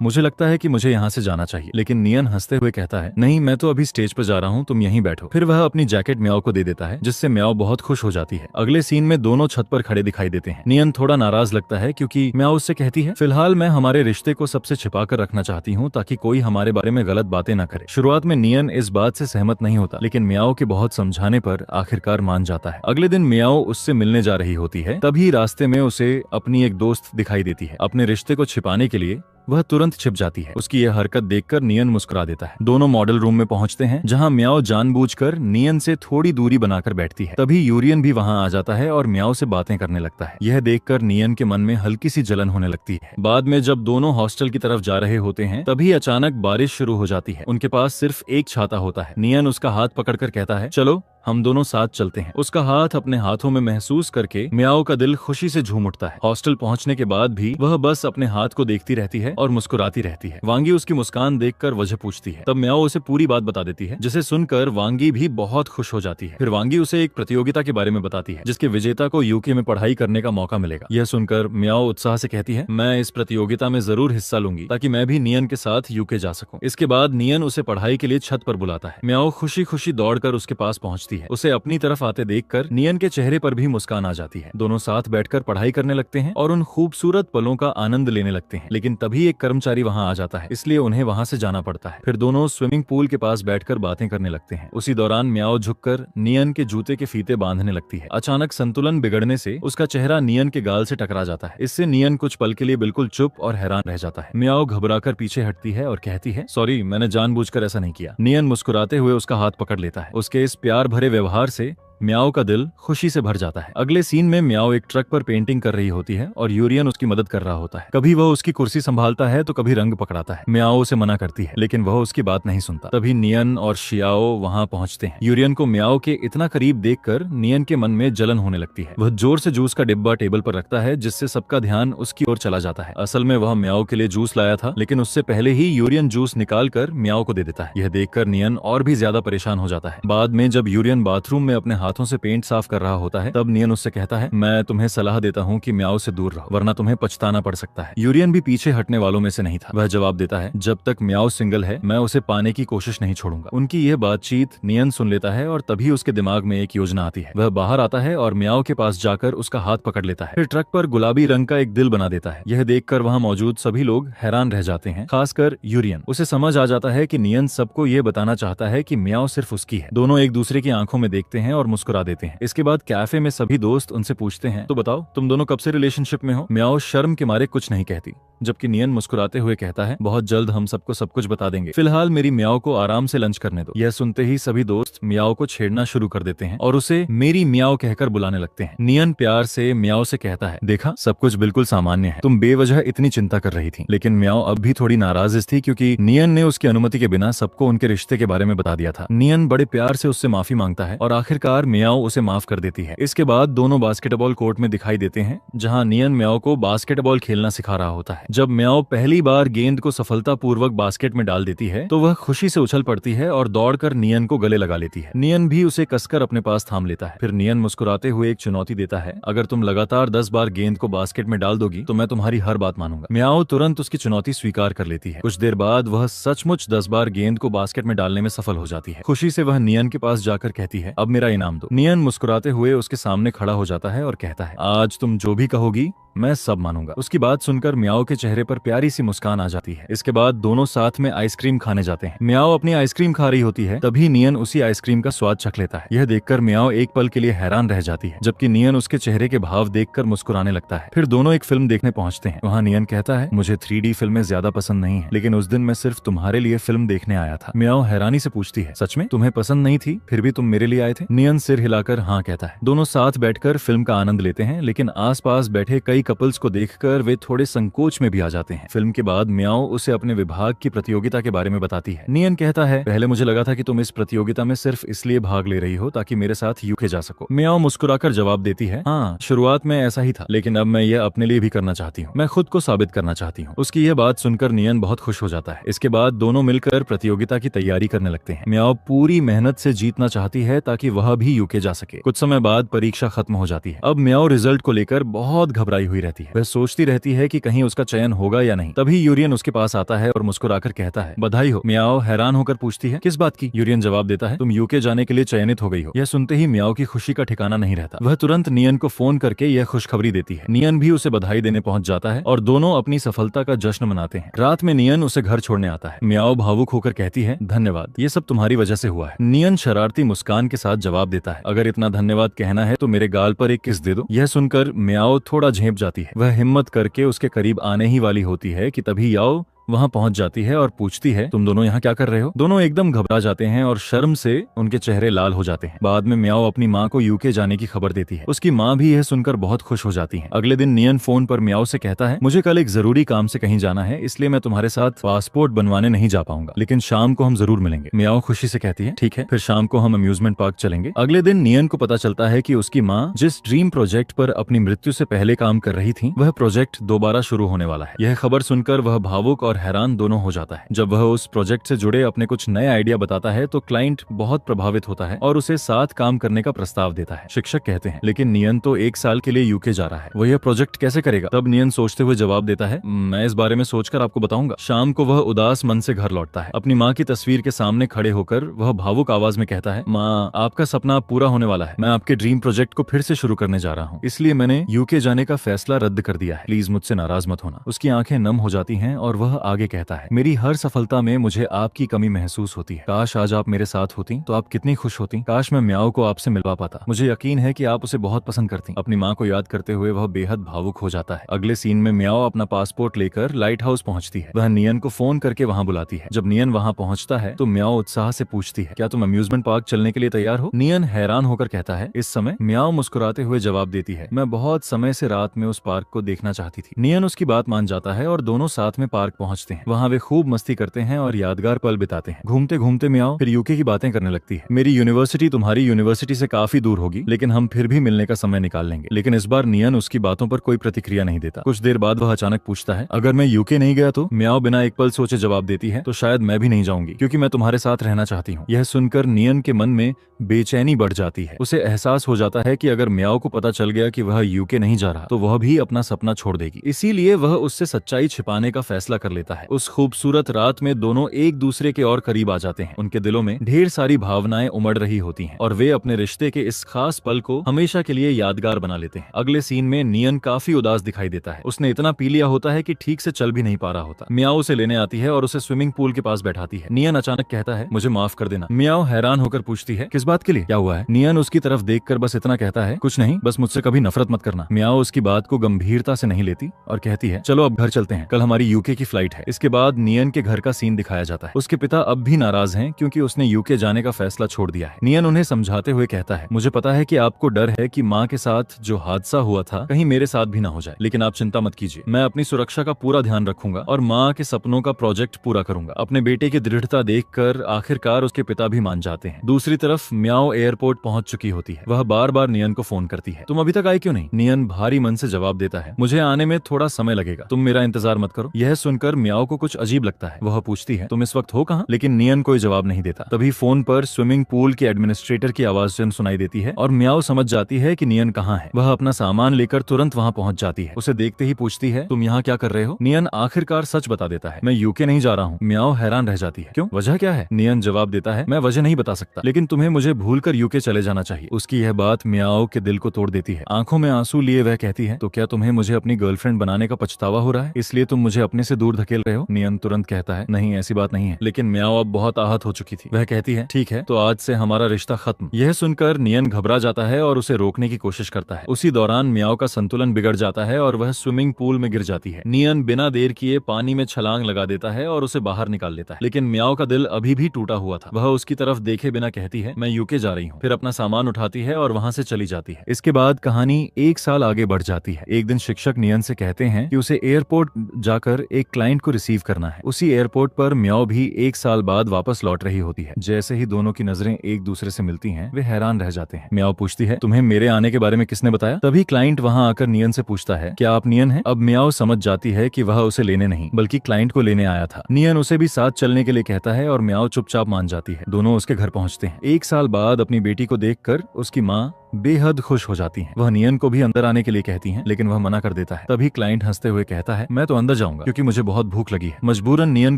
मुझे लगता है कि मुझे यहाँ से जाना चाहिए। लेकिन नियन हंसते हुए कहता है नहीं मैं तो अभी स्टेज पर जा रहा हूँ तुम यहीं बैठो। फिर वह अपनी जैकेट मियाओ को दे देता है जिससे मियाओ बहुत खुश हो जाती है। अगले सीन में दोनों छत पर खड़े दिखाई देते हैं। नियन थोड़ा नाराज लगता है क्योंकि मियाओ उससे कहती है फिलहाल मैं हमारे रिश्ते को सबसे छिपा कर रखना चाहती हूँ ताकि कोई हमारे बारे में गलत बातें न करे। शुरुआत में नियन इस बात से सहमत नहीं होता लेकिन मियाओ के बहुत समझाने पर आखिरकार मान जाता है। अगले दिन मियाओ उससे मिलने जा रही होती है तभी रास्ते में उसे अपनी एक दोस्त दिखाई देती है। अपने रिश्ते को छिपाने के लिए वह तुरंत छिप जाती है। उसकी यह हरकत देखकर नियन मुस्कुरा देता है। दोनों मॉडल रूम में पहुंचते हैं जहां मियाओ जानबूझकर नियन से थोड़ी दूरी बनाकर बैठती है। तभी यूरियन भी वहां आ जाता है और मियाओ से बातें करने लगता है। यह देखकर नियन के मन में हल्की सी जलन होने लगती है। बाद में जब दोनों हॉस्टल की तरफ जा रहे होते हैं तभी अचानक बारिश शुरू हो जाती है। उनके पास सिर्फ एक छाता होता है। नियन उसका हाथ पकड़कर कहता है चलो हम दोनों साथ चलते हैं। उसका हाथ अपने हाथों में महसूस करके मियाओ का दिल खुशी से झूम उठता है। हॉस्टल पहुंचने के बाद भी वह बस अपने हाथ को देखती रहती है और मुस्कुराती रहती है। वांगी उसकी मुस्कान देखकर वजह पूछती है। तब मियाओ उसे पूरी बात बता देती है जिसे सुनकर वांगी भी बहुत खुश हो जाती है। फिर वांगी उसे एक प्रतियोगिता के बारे में बताती है जिसके विजेता को यूके में पढ़ाई करने का मौका मिलेगा। यह सुनकर मियाओ उत्साह से कहती है मैं इस प्रतियोगिता में जरूर हिस्सा लूंगी ताकि मैं भी नियन के साथ यूके जा सकूं। इसके बाद नियन उसे पढ़ाई के लिए छत पर बुलाता है। मियाओ खुशी खुशी दौड़कर उसके पास पहुंचती है। उसे अपनी तरफ आते देखकर नियन के चेहरे पर भी मुस्कान आ जाती है। दोनों साथ बैठकर पढ़ाई करने लगते हैं और उन खूबसूरत पलों का आनंद लेने लगते हैं। लेकिन तभी एक कर्मचारी वहां आ जाता है इसलिए उन्हें वहां से जाना पड़ता है। फिर दोनों स्विमिंग पूल के पास बैठकर बातें करने लगते हैं। उसी दौरान मियाओ झुककर नियन के जूते के फीते बांधने लगती है। अचानक संतुलन बिगड़ने से उसका चेहरा नियन के गाल से टकरा जाता है। इससे नियन कुछ पल के लिए बिल्कुल चुप और हैरान रह जाता है। मियाओ घबराकर पीछे हटती है और कहती है सॉरी मैंने जानबूझकर ऐसा नहीं किया। नियन मुस्कुराते हुए उसका हाथ पकड़ लेता है। उसके इस प्यार भरे व्यवहार से मियाओ का दिल खुशी से भर जाता है। अगले सीन में मियाओ एक ट्रक पर पेंटिंग कर रही होती है और यूरियन उसकी मदद कर रहा होता है। कभी वह उसकी कुर्सी संभालता है तो कभी रंग पकड़ाता है। मियाओ उसे मना करती है लेकिन वह उसकी बात नहीं सुनता। तभी नियन और शियाओ वहां पहुंचते हैं। यूरियन को मियाओ के इतना करीब देखकर नियन के मन में जलन होने लगती है। वह जोर से जूस का डिब्बा टेबल पर रखता है जिससे सबका ध्यान उसकी ओर चला जाता है। असल में वह मियाओ के लिए जूस लाया था लेकिन उससे पहले ही यूरियन जूस निकाल कर मियाओ को दे देता है। यह देखकर नियन और भी ज्यादा परेशान हो जाता है। बाद में जब यूरियन बाथरूम में अपने हाथ हाथों से पेंट साफ कर रहा होता है तब नियन उससे कहता है, मैं तुम्हें सलाह देता हूँ कि म्याओ से दूर रहो वरना तुम्हें पछताना पड़ सकता है। यूरियन भी पीछे हटने वालों में से नहीं था। वह जवाब देता है, जब तक म्याओ सिंगल है मैं उसे पाने की कोशिश नहीं छोड़ूंगा। उनकी यह बातचीत नियन सुन लेता है और तभी उसके दिमाग में एक योजना आती है। वह बाहर आता है और म्याओ के पास जाकर उसका हाथ पकड़ लेता है, फिर ट्रक पर गुलाबी रंग का एक दिल बना देता है। यह देखकर वहाँ मौजूद सभी लोग हैरान रह जाते हैं, खासकर यूरियन। उसे समझ आ जाता है कि नियन सबको ये बताना चाहता है कि म्याओ सिर्फ उसकी है। दोनों एक दूसरे की आंखों में देखते हैं और मुस्कुरा देते हैं। इसके बाद कैफे में सभी दोस्त उनसे पूछते हैं, तो बताओ तुम दोनों कब से रिलेशनशिप में हो? म्याओ शर्म के मारे कुछ नहीं कहती, जबकि नियन मुस्कुराते हुए कहता है, बहुत जल्द हम सबको सब कुछ बता देंगे, फिलहाल मेरी म्याओ को आराम से लंच करने दो। यह सुनते ही सभी दोस्त म्याओ को छेड़ना शुरू कर देते हैं और उसे मेरी म्याओ कहकर बुलाने लगते हैं। नियन प्यार से म्याओ से कहता है, देखा सब कुछ बिल्कुल सामान्य है, तुम बेवजह इतनी चिंता कर रही थी। लेकिन म्याओ अब भी थोड़ी नाराज थी क्योंकि नियन ने उसकी अनुमति के बिना सबको उनके रिश्ते के बारे में बता दिया था। नियन बड़े प्यार से उससे माफी मांगता है और आखिरकार म्याओ उसे माफ कर देती है। इसके बाद दोनों बास्केटबॉल कोर्ट में दिखाई देते हैं जहाँ नियन म्याओ को बास्केटबॉल खेलना सिखा रहा होता है। जब म्याओ पहली बार गेंद को सफलतापूर्वक बास्केट में डाल देती है तो वह खुशी से उछल पड़ती है और दौड़कर नियन को गले लगा लेती है। नियन भी उसे कसकर अपने पास थाम लेता है। फिर नियन मुस्कुराते हुए एक चुनौती देता है, अगर तुम लगातार 10 बार गेंद को बास्केट में डाल दोगी तो मैं तुम्हारी हर बात मानूंगा। म्याओ तुरंत उसकी चुनौती स्वीकार कर लेती है। कुछ देर बाद वह सचमुच 10 बार गेंद को बास्केट में डालने में सफल हो जाती है। खुशी से वह नियन के पास जाकर कहती है, अब मेरा इनाम दो। नियन मुस्कुराते हुए उसके सामने खड़ा हो जाता है और कहता है, आज तुम जो भी कहोगी मैं सब मानूंगा। उसकी बात सुनकर म्याओ के चेहरे पर प्यारी सी मुस्कान आ जाती है। इसके बाद दोनों साथ में आइसक्रीम खाने जाते हैं। म्याओ अपनी आइसक्रीम खा रही होती है, तभी नियन उसी आइसक्रीम का स्वाद चख लेता है। यह देखकर म्याओ एक पल के लिए हैरान रह जाती है, जबकि नियन उसके चेहरे के भाव देखकर मुस्कुराने लगता है। फिर दोनों एक फिल्म देखने पहुंचते हैं। वहाँ नियन कहता है, मुझे 3D फिल्में ज्यादा पसंद नहीं है, लेकिन उस दिन मैं सिर्फ तुम्हारे लिए फिल्म देखने आया था। म्याओ हैरानी से पूछती है, सच में तुम्हें पसंद नहीं थी, फिर भी तुम मेरे लिए आए थे? नियन सिर हिलाकर हाँ कहता है। दोनों साथ बैठकर फिल्म का आनंद लेते हैं, लेकिन आसपास बैठे कई कपल्स को देख वे थोड़े संकोच में भी आ जाते हैं। फिल्म के बाद म्याओ उसे अपने विभाग की प्रतियोगिता के बारे में बताती है। नियन कहता है, पहले मुझे लगा था कि तुम इस प्रतियोगिता में सिर्फ इसलिए भाग ले रही हो ताकि मेरे साथ यूके जा सको। म्याओ मुस्कुराकर जवाब देती है, हाँ शुरुआत में ऐसा ही था, लेकिन अब मैं यह अपने लिए भी करना चाहती हूँ। मैं खुद को साबित करना चाहती हूँ। उसकी यह बात सुनकर नियन बहुत खुश हो जाता है। इसके बाद दोनों मिलकर प्रतियोगिता की तैयारी करने लगते हैं। म्याओ पूरी मेहनत से जीतना चाहती है ताकि वह भी यूके जा सके। कुछ समय बाद परीक्षा खत्म हो जाती है। अब म्याओ रिजल्ट को लेकर बहुत घबराई हुई रहती है। वह सोचती रहती है कि कहीं उसका चयन होगा या नहीं। तभी यूरियन उसके पास आता है और मुस्कुराकर कहता है, बधाई हो। म्याओ हैरान होकर पूछती है, किस बात की? यूरियन जवाब देता है, तुम यूके जाने के लिए चयनित हो गई हो। यह सुनते ही म्याओ की खुशी का ठिकाना नहीं रहता। वह तुरंत नियन को फोन करके यह खुशखबरी देती है। नियन भी उसे बधाई देने पहुंच जाता है और दोनों अपनी सफलता का जश्न मनाते हैं। रात में नियन उसे घर छोड़ने आता है। म्याओ भावुक होकर कहती है, धन्यवाद, ये सब तुम्हारी वजह से हुआ है। नियन शरारती मुस्कान के साथ जवाब देता है, अगर इतना धन्यवाद कहना है तो मेरे गाल पर एक किस दे दो। यह सुनकर म्याओ थोड़ा झेंप जाती है। वह हिम्मत करके उसके करीब आने ही वाली होती है कि तभी याओ वहां पहुंच जाती है और पूछती है, तुम दोनों यहाँ क्या कर रहे हो? दोनों एकदम घबरा जाते हैं और शर्म से उनके चेहरे लाल हो जाते हैं। बाद में म्याओ अपनी माँ को यूके जाने की खबर देती है। उसकी माँ भी यह सुनकर बहुत खुश हो जाती है। अगले दिन नियन फोन पर म्याओ से कहता है, मुझे कल एक जरूरी काम से कहीं जाना है, इसलिए मैं तुम्हारे साथ पासपोर्ट बनवाने नहीं जा पाऊंगा, लेकिन शाम को हम जरूर मिलेंगे। म्याओ खुशी से कहती है, ठीक है, फिर शाम को हम अम्यूजमेंट पार्क चलेंगे। अगले दिन नियन को पता चलता है कि उसकी माँ जिस ड्रीम प्रोजेक्ट पर अपनी मृत्यु से पहले काम कर रही थी, वह प्रोजेक्ट दोबारा शुरू होने वाला है। यह खबर सुनकर वह भावुक और हैरान दोनों हो जाता है। जब वह उस प्रोजेक्ट से जुड़े अपने कुछ नए आइडिया बताता है तो क्लाइंट बहुत प्रभावित होता है और उसे साथ काम करने का प्रस्ताव देता है। शिक्षक कहते हैं, लेकिन नियन तो 1 साल के लिए यूके जा रहा है, वह यह प्रोजेक्ट कैसे करेगा? तब नियन सोचते हुए जवाब देता है, मैं इस बारे में सोचकर आपको बताऊंगा। शाम को वह उदास मन से घर लौटता है। अपनी माँ की तस्वीर के सामने खड़े होकर वह भावुक आवाज में कहता है, माँ आपका सपना पूरा होने वाला है। मैं आपके ड्रीम प्रोजेक्ट को फिर से शुरू करने जा रहा हूँ, इसलिए मैंने यूके जाने का फैसला रद्द कर दिया है। प्लीज मुझसे नाराज मत होना। उसकी आंखें नम हो जाती हैं और वह आगे कहता है, मेरी हर सफलता में मुझे आपकी कमी महसूस होती है। काश आज आप मेरे साथ होती तो आप कितनी खुश होती। काश मैं म्याओ को आपसे मिलवा पाता। मुझे यकीन है कि आप उसे बहुत पसंद करती। अपनी माँ को याद करते हुए वह बेहद भावुक हो जाता है। अगले सीन में म्याओ अपना पासपोर्ट लेकर लाइट हाउस पहुंचती है। वह नियन को फोन करके वहां बुलाती है। जब नियन वहां पहुंचता है तो म्याओ उत्साह से पूछती है, क्या तुम अम्यूजमेंट पार्क चलने के लिए तैयार हो? नियन हैरान होकर कहता है, इस समय? म्याओ मुस्कुराते हुए जवाब देती है, मैं बहुत समय से रात में उस पार्क को देखना चाहती थी। नियन उसकी बात मान जाता है और दोनों साथ में पार्क पहुंच पहुंचते हैं। वहाँ वे खूब मस्ती करते हैं और यादगार पल बिताते हैं। घूमते घूमते म्याओ फिर यूके की बातें करने लगती है। मेरी यूनिवर्सिटी तुम्हारी यूनिवर्सिटी से काफी दूर होगी, लेकिन हम फिर भी मिलने का समय निकाल लेंगे। लेकिन इस बार नियन उसकी बातों पर कोई प्रतिक्रिया नहीं देता। कुछ देर बाद वह अचानक पूछता है, अगर मैं यूके नहीं गया तो? म्याओ बिना एक पल सोचे जवाब देती है, तो शायद मैं भी नहीं जाऊंगी, क्योंकि मैं तुम्हारे साथ रहना चाहती हूँ। यह सुनकर नियन के मन में बेचैनी बढ़ जाती है। उसे एहसास हो जाता है कि अगर म्याओ को पता चल गया कि वह यूके नहीं जा रहा तो वह भी अपना सपना छोड़ देगी। इसीलिए वह उससे सच्चाई छिपाने का फैसला कर लेता है। उस खूबसूरत रात में दोनों एक दूसरे के और करीब आ जाते हैं। उनके दिलों में ढेर सारी भावनाएं उमड़ रही होती हैं और वे अपने रिश्ते के इस खास पल को हमेशा के लिए यादगार बना लेते हैं। अगले सीन में नियन काफी उदास दिखाई देता है। उसने इतना पी लिया होता है कि ठीक से चल भी नहीं पा रहा होता। म्याओ उसे लेने आती है और उसे स्विमिंग पूल के पास बैठाती है। नियन अचानक कहता है, मुझे माफ कर देना। म्याओ हैरान होकर पूछती है, किस बात के लिए? क्या हुआ है? नियन उसकी तरफ देखकर बस इतना कहता है, कुछ नहीं, बस मुझसे कभी नफरत मत करना। म्याओ उसकी बात को गंभीरता से नहीं लेती और कहती है, चलो अब घर चलते हैं, कल हमारी यूके की फ्लाइट है। इसके बाद नियन के घर का सीन दिखाया जाता है। उसके पिता अब भी नाराज हैं क्योंकि उसने यूके जाने का फैसला छोड़ दिया है। नियन उन्हें समझाते हुए कहता है, मुझे पता है कि आपको डर है कि माँ के साथ जो हादसा हुआ था कहीं मेरे साथ भी ना हो जाए, लेकिन आप चिंता मत कीजिए, मैं अपनी सुरक्षा का पूरा ध्यान रखूंगा और माँ के सपनों का प्रोजेक्ट पूरा करूंगा। अपने बेटे की दृढ़ता देखकर आखिरकार उसके पिता भी मान जाते हैं। दूसरी तरफ म्याओ एयरपोर्ट पहुंच चुकी होती है। वह बार बार नियन को फोन करती है, तुम अभी तक आए क्यों नहीं? नियन भारी मन से जवाब देता है, मुझे आने में थोड़ा समय लगेगा, तुम मेरा इंतजार मत करो। यह सुनकर म्याओ को कुछ अजीब लगता है। वह पूछती है, तुम इस वक्त हो कहाँ? लेकिन नियन कोई जवाब नहीं देता। तभी फोन पर स्विमिंग पूल के एडमिनिस्ट्रेटर की आवाज सुनाई देती है और म्याओ समझ जाती है कि नियन कहाँ है। वह अपना सामान लेकर तुरंत वहाँ पहुँच जाती है। उसे देखते ही पूछती है, तुम यहाँ क्या कर रहे हो? नियन आखिरकार सच बता देता है, मैं यूके नहीं जा रहा हूँ। म्याओ हैरान रह जाती है, क्यों, वजह क्या है? नियन जवाब देता है, मैं वजह नहीं बता सकता, लेकिन तुम्हें मुझे भूलकर यूके चले जाना चाहिए। उसकी यह बात म्याओ के दिल को तोड़ देती है। आंखों में आंसू लिए वह कहती है, तो क्या तुम्हें मुझे अपनी गर्लफ्रेंड बनाने का पछतावा हो रहा है, इसलिए तुम मुझे अपने से दूर धकेल रहे हो? नियन तुरंत कहता है, नहीं ऐसी बात नहीं है, लेकिन म्याओ अब बहुत आहत हो चुकी थी। वह कहती है, ठीक है, तो आज से हमारा रिश्ता खत्म। यह सुनकर नियन घबरा जाता है और उसे रोकने की कोशिश करता है। उसी दौरान म्याओ का संतुलन बिगड़ जाता है और वह स्विमिंग पूल में गिर जाती है। नियन बिना देर किए पानी में छलांग लगा देता है और उसे बाहर निकाल लेता है, लेकिन म्याओ का दिल अभी भी टूटा हुआ था। वह उसकी तरफ देखे बिना कहती है, मैं यूके जा रही हूँ। फिर अपना सामान उठाती है और वहाँ से चली जाती है। इसके बाद कहानी एक साल आगे बढ़ जाती है। एक दिन शिक्षक नियन से कहते हैं कि उसे एयरपोर्ट जाकर एक क्लाइंट को रिसीव करना है। उसी एयरपोर्ट पर म्याओ भी एक साल बाद वापस लौट रही होती है। जैसे ही दोनों की नजरें एक दूसरे से मिलती हैं, वे हैरान रह जाते हैं। म्याओ पूछती है, तुम्हें मेरे आने के बारे में किसने बताया? तभी क्लाइंट वहाँ आकर नियन से पूछता है, क्या आप नियन हैं? अब म्याओ समझ जाती है कि वह उसे लेने नहीं बल्कि क्लाइंट को लेने आया था। नियन उसे भी साथ चलने के लिए कहता है और म्याओ चुपचाप मान जाती है। दोनों उसके घर पहुँचते हैं। एक साल बाद अपनी बेटी को देखकर उसकी माँ बेहद खुश हो जाती हैं। वह नियन को भी अंदर आने के लिए कहती हैं, लेकिन वह मना कर देता है। तभी क्लाइंट हंसते हुए कहता है, मैं तो अंदर जाऊंगा क्योंकि मुझे बहुत भूख लगी है। मजबूरन नियन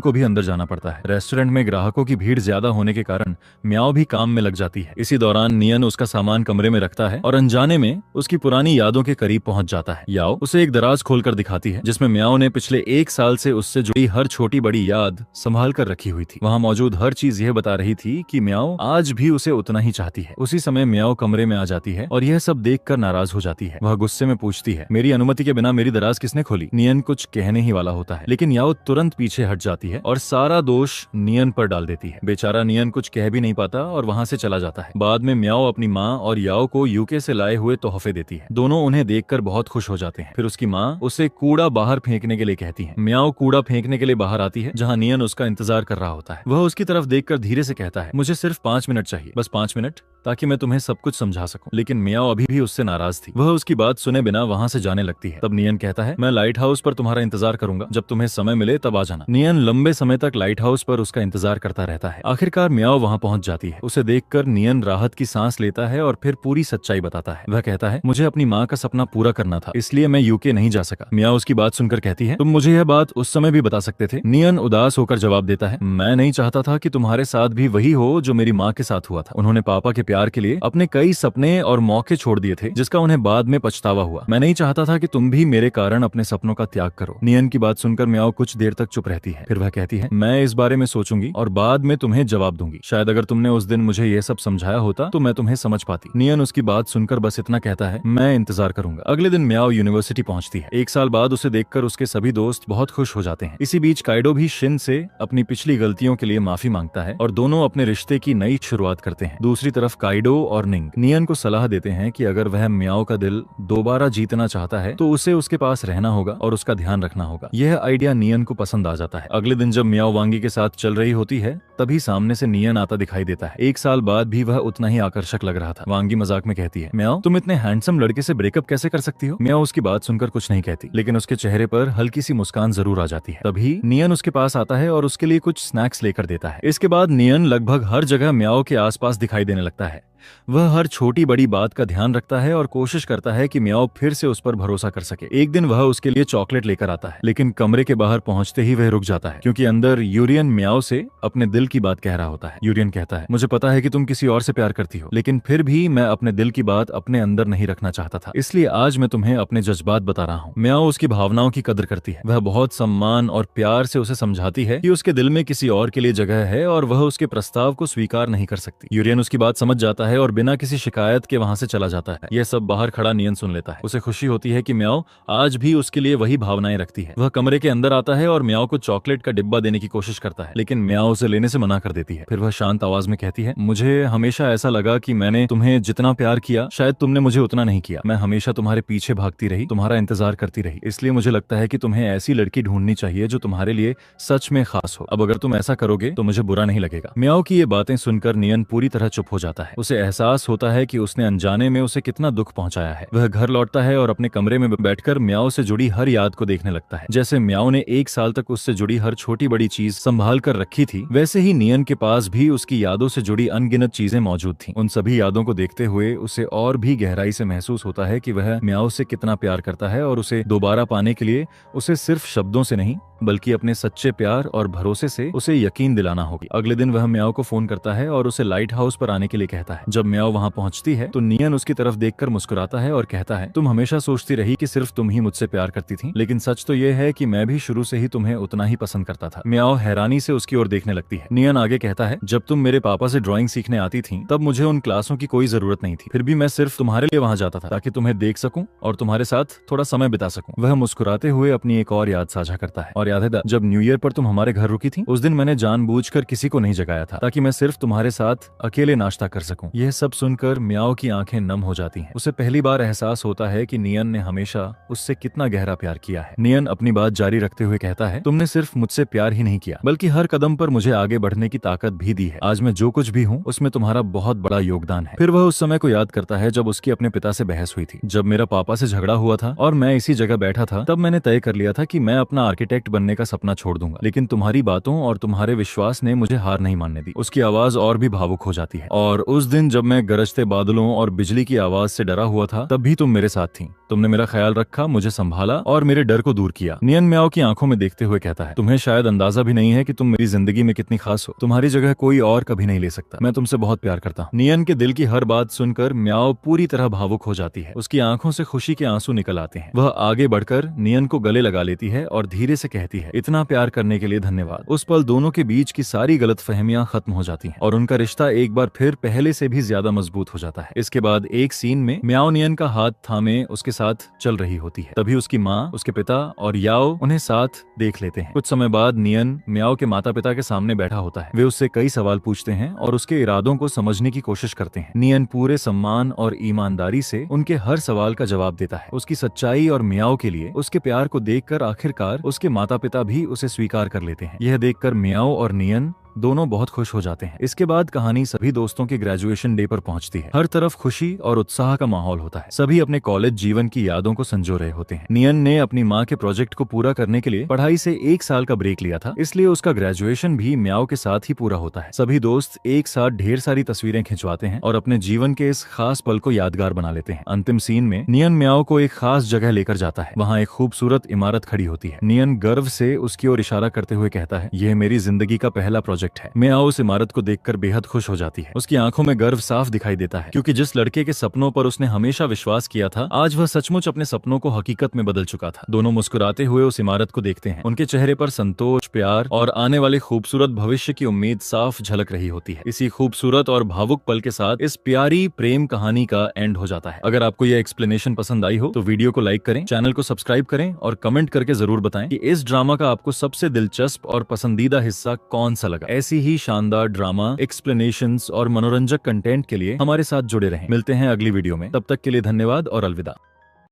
को भी अंदर जाना पड़ता है। रेस्टोरेंट में ग्राहकों की भीड़ ज्यादा होने के कारण म्याओ भी काम में लग जाती है। इसी दौरान नियन उसका सामान कमरे में रखता है और अनजाने में उसकी पुरानी यादों के करीब पहुंच जाता है। याओ उसे एक दराज खोलकर दिखाती है जिसमें म्याओ ने पिछले एक साल से उससे जुड़ी हर छोटी बड़ी याद संभाल कर रखी हुई थी। वहाँ मौजूद हर चीज यह बता रही थी कि म्याओ आज भी उसे उतना ही चाहती है। उसी समय म्याओ कमरे में आ जाती है और यह सब देखकर नाराज हो जाती है। वह गुस्से में पूछती है, मेरी अनुमति के बिना मेरी दराज किसने खोली? नियन कुछ कहने ही वाला होता है, लेकिन याओ तुरंत पीछे हट जाती है और सारा दोष नियन पर डाल देती है। बेचारा नियन कुछ कह भी नहीं पाता और वहाँ से चला जाता है। बाद में म्याओ अपनी माँ और याओ को यूके से लाए हुए तोहफे देती है। दोनों उन्हें देखकर बहुत खुश हो जाते हैं। फिर उसकी माँ उसे कूड़ा बाहर फेंकने के लिए कहती है। म्याओ कूड़ा फेंकने के लिए बाहर आती है जहाँ नियन उसका इंतजार कर रहा होता है। वह उसकी तरफ देखकर धीरे से कहता है, मुझे सिर्फ 5 मिनट चाहिए, बस 5 मिनट, ताकि मैं तुम्हें सब कुछ समझा सकूं। लेकिन म्याओ अभी भी उससे नाराज थी। वह उसकी बात सुने बिना वहाँ से जाने लगती है। तब नियन कहता है, मैं लाइट हाउस पर तुम्हारा इंतजार करूंगा, जब तुम्हें समय मिले तब आ जाना। नियन लंबे समय तक लाइट हाउस पर उसका इंतजार करता रहता है। आखिरकार म्याओ वहाँ पहुँच जाती है। उसे देखकर नियन राहत की सांस लेता है और फिर पूरी सच्चाई बताता है। वह कहता है, मुझे अपनी माँ का सपना पूरा करना था, इसलिए मैं यूके नहीं जा सका। म्याओ उसकी बात सुनकर कहती है, तुम मुझे यह बात उस समय भी बता सकते थे। नियन उदास होकर जवाब देता है, मैं नहीं चाहता था कि तुम्हारे साथ भी वही हो जो मेरी माँ के साथ हुआ था। उन्होंने पापा के प्यार के लिए अपने कई सपने और मौके छोड़ दिए थे, जिसका उन्हें बाद में पछतावा हुआ। मैं नहीं चाहता था कि तुम भी मेरे कारण अपने सपनों का त्याग करो। नियन की बात सुनकर म्याओ कुछ देर तक चुप रहती है। फिर वह कहती है, मैं इस बारे में सोचूंगी और बाद में तुम्हें जवाब दूंगी। शायद अगर तुमने उस दिन मुझे यह सब समझाया होता तो मैं तुम्हें समझ पाती। नियन उसकी बात सुनकर बस इतना कहता है, मैं इंतजार करूंगा। अगले दिन म्याओ यूनिवर्सिटी पहुंचती है। एक साल बाद उसे देखकर उसके सभी दोस्त बहुत खुश हो जाते हैं। इसी बीच काइडो भी शिन से अपनी पिछली गलतियों के लिए माफी मांगता है और दोनों अपने रिश्ते की नई शुरुआत करते हैं। दूसरी तरफ काइडो और निंग नियन को सलाह सलाह देते हैं कि अगर वह म्याओ का दिल दोबारा जीतना चाहता है तो उसे उसके पास रहना होगा और उसका ध्यान रखना होगा। यह आइडिया नियन को पसंद आ जाता है। अगले दिन जब म्याओ वांगी के साथ चल रही होती है तभी सामने से नियन आता दिखाई देता है। 1 साल बाद भी वह उतना ही आकर्षक लग रहा था। वांगी मजाक में कहती है, म्याओ तुम इतने हैंडसम लड़के से ब्रेकअप कैसे कर सकती हो? म्याओ उसकी बात सुनकर कुछ नहीं कहती, लेकिन उसके चेहरे पर हल्की सी मुस्कान जरूर आ जाती है। तभी नियन उसके पास आता है और उसके लिए कुछ स्नैक्स लेकर देता है। इसके बाद नियन लगभग हर जगह म्याओ के आसपास दिखाई देने लगता है। वह हर छोटी बड़ी बात का ध्यान रखता है और कोशिश करता है कि म्याओ फिर से उस पर भरोसा कर सके। एक दिन वह उसके लिए चॉकलेट लेकर आता है, लेकिन कमरे के बाहर पहुंचते ही वह रुक जाता है क्योंकि अंदर यूरियन म्याओ से अपने दिल की बात कह रहा होता है। यूरियन कहता है, मुझे पता है कि तुम किसी और से प्यार करती हो, लेकिन फिर भी मैं अपने दिल की बात अपने अंदर नहीं रखना चाहता था, इसलिए आज मैं तुम्हें अपने जज्बात बता रहा हूँ। म्याओ उसकी भावनाओं की कदर करती है। वह बहुत सम्मान और प्यार से उसे समझाती है कि उसके दिल में किसी और के लिए जगह है और वह उसके प्रस्ताव को स्वीकार नहीं कर सकती। यूरियन उसकी बात समझ जाता है और बिना किसी शिकायत के वहां से चला जाता है। यह सब बाहर खड़ा नियन सुन लेता है। उसे खुशी होती है कि म्याओ आज भी उसके लिए वही भावनाएं रखती है। वह कमरे के अंदर आता है और म्याओ को चॉकलेट का डिब्बा देने की कोशिश करता है, लेकिन म्याओ उसे लेने से मना कर देती है। फिर वह शांत आवाज में कहती है, मुझे हमेशा ऐसा लगा कि मैंने तुम्हें जितना प्यार किया शायद तुमने मुझे उतना नहीं किया। मैं हमेशा तुम्हारे पीछे भागती रही, तुम्हारा इंतजार करती रही, इसलिए मुझे लगता है कि तुम्हें ऐसी लड़की ढूंढनी चाहिए जो तुम्हारे लिए सच में खास हो। अब अगर तुम ऐसा करोगे तो मुझे बुरा नहीं लगेगा। म्याओ की ये बातें सुनकर नियन पूरी तरह चुप हो जाता है। उसे एहसास होता है कि उसने अनजाने में उसे कितना दुख पहुंचाया है। वह घर लौटता है और अपने कमरे में बैठकर म्याओ से जुड़ी हर याद को देखने लगता है। जैसे म्याओ ने 1 साल तक उससे जुड़ी हर छोटी बड़ी चीज संभाल कर रखी थी, वैसे ही नियन के पास भी उसकी यादों से जुड़ी अनगिनत चीजें मौजूद थीं। उन सभी यादों को देखते हुए उसे और भी गहराई से महसूस होता है कि वह म्याओ से कितना प्यार करता है और उसे दोबारा पाने के लिए उसे सिर्फ शब्दों से नहीं बल्कि अपने सच्चे प्यार और भरोसे से उसे यकीन दिलाना होगी। अगले दिन वह म्याओ को फोन करता है और उसे लाइट हाउस पर आने के लिए कहता है। जब म्याओ वहां पहुंचती है तो नियन उसकी तरफ देखकर मुस्कुराता है और कहता है, तुम हमेशा सोचती रही कि सिर्फ तुम ही मुझसे प्यार करती थी, लेकिन सच तो यह है कि मैं भी शुरू से ही तुम्हें उतना ही पसंद करता था। म्याओ हैरानी से उसकी ओर देखने लगती है। नियन आगे कहता है, जब तुम मेरे पापा से ड्राइंग सीखने आती थी तब मुझे उन क्लासों की कोई जरूरत नहीं थी, फिर भी मैं सिर्फ तुम्हारे लिए वहां जाता था ताकि तुम्हें देख सकूं और तुम्हारे साथ थोड़ा समय बिता सकूं। वह मुस्कुराते हुए अपनी एक और याद साझा करता है, और याद है जब न्यू ईयर पर तुम हमारे घर रुकी थी, उस दिन मैंने जानबूझकर किसी को नहीं जगाया था ताकि मैं सिर्फ तुम्हारे साथ अकेले नाश्ता कर सकूं। यह सब सुनकर म्याओ की आंखें नम हो जाती हैं। उसे पहली बार एहसास होता है कि नियन ने हमेशा उससे कितना गहरा प्यार किया है। नियन अपनी बात जारी रखते हुए कहता है, तुमने सिर्फ मुझसे प्यार ही नहीं किया बल्कि हर कदम पर मुझे आगे बढ़ने की ताकत भी दी है। आज मैं जो कुछ भी हूँ उसमें तुम्हारा बहुत बड़ा योगदान है। फिर वह उस समय को याद करता है जब उसकी अपने पिता से बहस हुई थी। जब मेरा पापा से झगड़ा हुआ था और मैं इसी जगह बैठा था, तब मैंने तय कर लिया था कि मैं अपना आर्किटेक्ट बनने का सपना छोड़ दूंगा, लेकिन तुम्हारी बातों और तुम्हारे विश्वास ने मुझे हार नहीं मानने दी। उसकी आवाज और भी भावुक हो जाती है। और उस दिन जब मैं गरजते बादलों और बिजली की आवाज से डरा हुआ था तब भी तुम मेरे साथ थी। तुमने मेरा ख्याल रखा, मुझे संभाला और मेरे डर को दूर किया। नियन म्याओ की आंखों में देखते हुए कहता है, तुम्हें शायद अंदाजा भी नहीं है कि तुम मेरी जिंदगी में कितनी खास हो। तुम्हारी जगह कोई और कभी नहीं ले सकता। मैं तुमसे बहुत प्यार करता हूँ। नियन के दिल की हर बात सुनकर म्याओ पूरी तरह भावुक हो जाती है। उसकी आंखों से खुशी के आंसू निकल आते हैं। वह आगे बढ़कर नियन को गले लगा लेती है और धीरे से कहती है, इतना प्यार करने के लिए धन्यवाद। उस पल दोनों के बीच की सारी गलतफहमियां खत्म हो जाती हैं और उनका रिश्ता एक बार फिर पहले से भी ज्यादा मजबूत हो जाता है। इसके बाद एक सीन में म्याओ नियन का हाथ थामे उसके साथ चल रही होती है। तभी उसकी माँ, उसके पिता और याओ उन्हें साथ देख लेते हैं। कुछ समय बाद नियन म्याओ के माता पिता के सामने बैठा होता है। वे उससे कई सवाल पूछते हैं और उसके इरादों को समझने की कोशिश करते हैं। नियन पूरे सम्मान और ईमानदारी से उनके हर सवाल का जवाब देता है। उसकी सच्चाई और म्याओ के लिए उसके प्यार को देखकर आखिरकार उसके माता पिता भी उसे स्वीकार कर लेते हैं। यह देखकर म्याओ और नियन दोनों बहुत खुश हो जाते हैं। इसके बाद कहानी सभी दोस्तों के ग्रेजुएशन डे पर पहुंचती है। हर तरफ खुशी और उत्साह का माहौल होता है। सभी अपने कॉलेज जीवन की यादों को संजो रहे होते हैं। नियन ने अपनी माँ के प्रोजेक्ट को पूरा करने के लिए पढ़ाई से 1 साल का ब्रेक लिया था, इसलिए उसका ग्रेजुएशन भी म्याओ के साथ ही पूरा होता है। सभी दोस्त एक साथ ढेर सारी तस्वीरें खिंचवाते हैं और अपने जीवन के इस खास पल को यादगार बना लेते हैं। अंतिम सीन में नियन म्याओ को एक खास जगह लेकर जाता है। वहाँ एक खूबसूरत इमारत खड़ी होती है। नियन गर्व से उसकी ओर इशारा करते हुए कहता है, यह मेरी जिंदगी का पहला प्रोजेक्ट है। म्याओ उस इमारत को देखकर बेहद खुश हो जाती है। उसकी आंखों में गर्व साफ दिखाई देता है, क्योंकि जिस लड़के के सपनों पर उसने हमेशा विश्वास किया था, आज वह सचमुच अपने सपनों को हकीकत में बदल चुका था। दोनों मुस्कुराते हुए उस इमारत को देखते हैं। उनके चेहरे पर संतोष, प्यार और आने वाले खूबसूरत भविष्य की उम्मीद साफ झलक रही होती है। इसी खूबसूरत और भावुक पल के साथ इस प्यारी प्रेम कहानी का एंड हो जाता है। अगर आपको यह एक्सप्लेनेशन पसंद आई हो तो वीडियो को लाइक करें, चैनल को सब्सक्राइब करें और कमेंट करके जरूर बताएं कि इस ड्रामा का आपको सबसे दिलचस्प और पसंदीदा हिस्सा कौन सा लगा। ऐसी ही शानदार ड्रामा, एक्सप्लेनेशंस और मनोरंजक कंटेंट के लिए हमारे साथ जुड़े रहें। मिलते हैं अगली वीडियो में, तब तक के लिए धन्यवाद और अलविदा।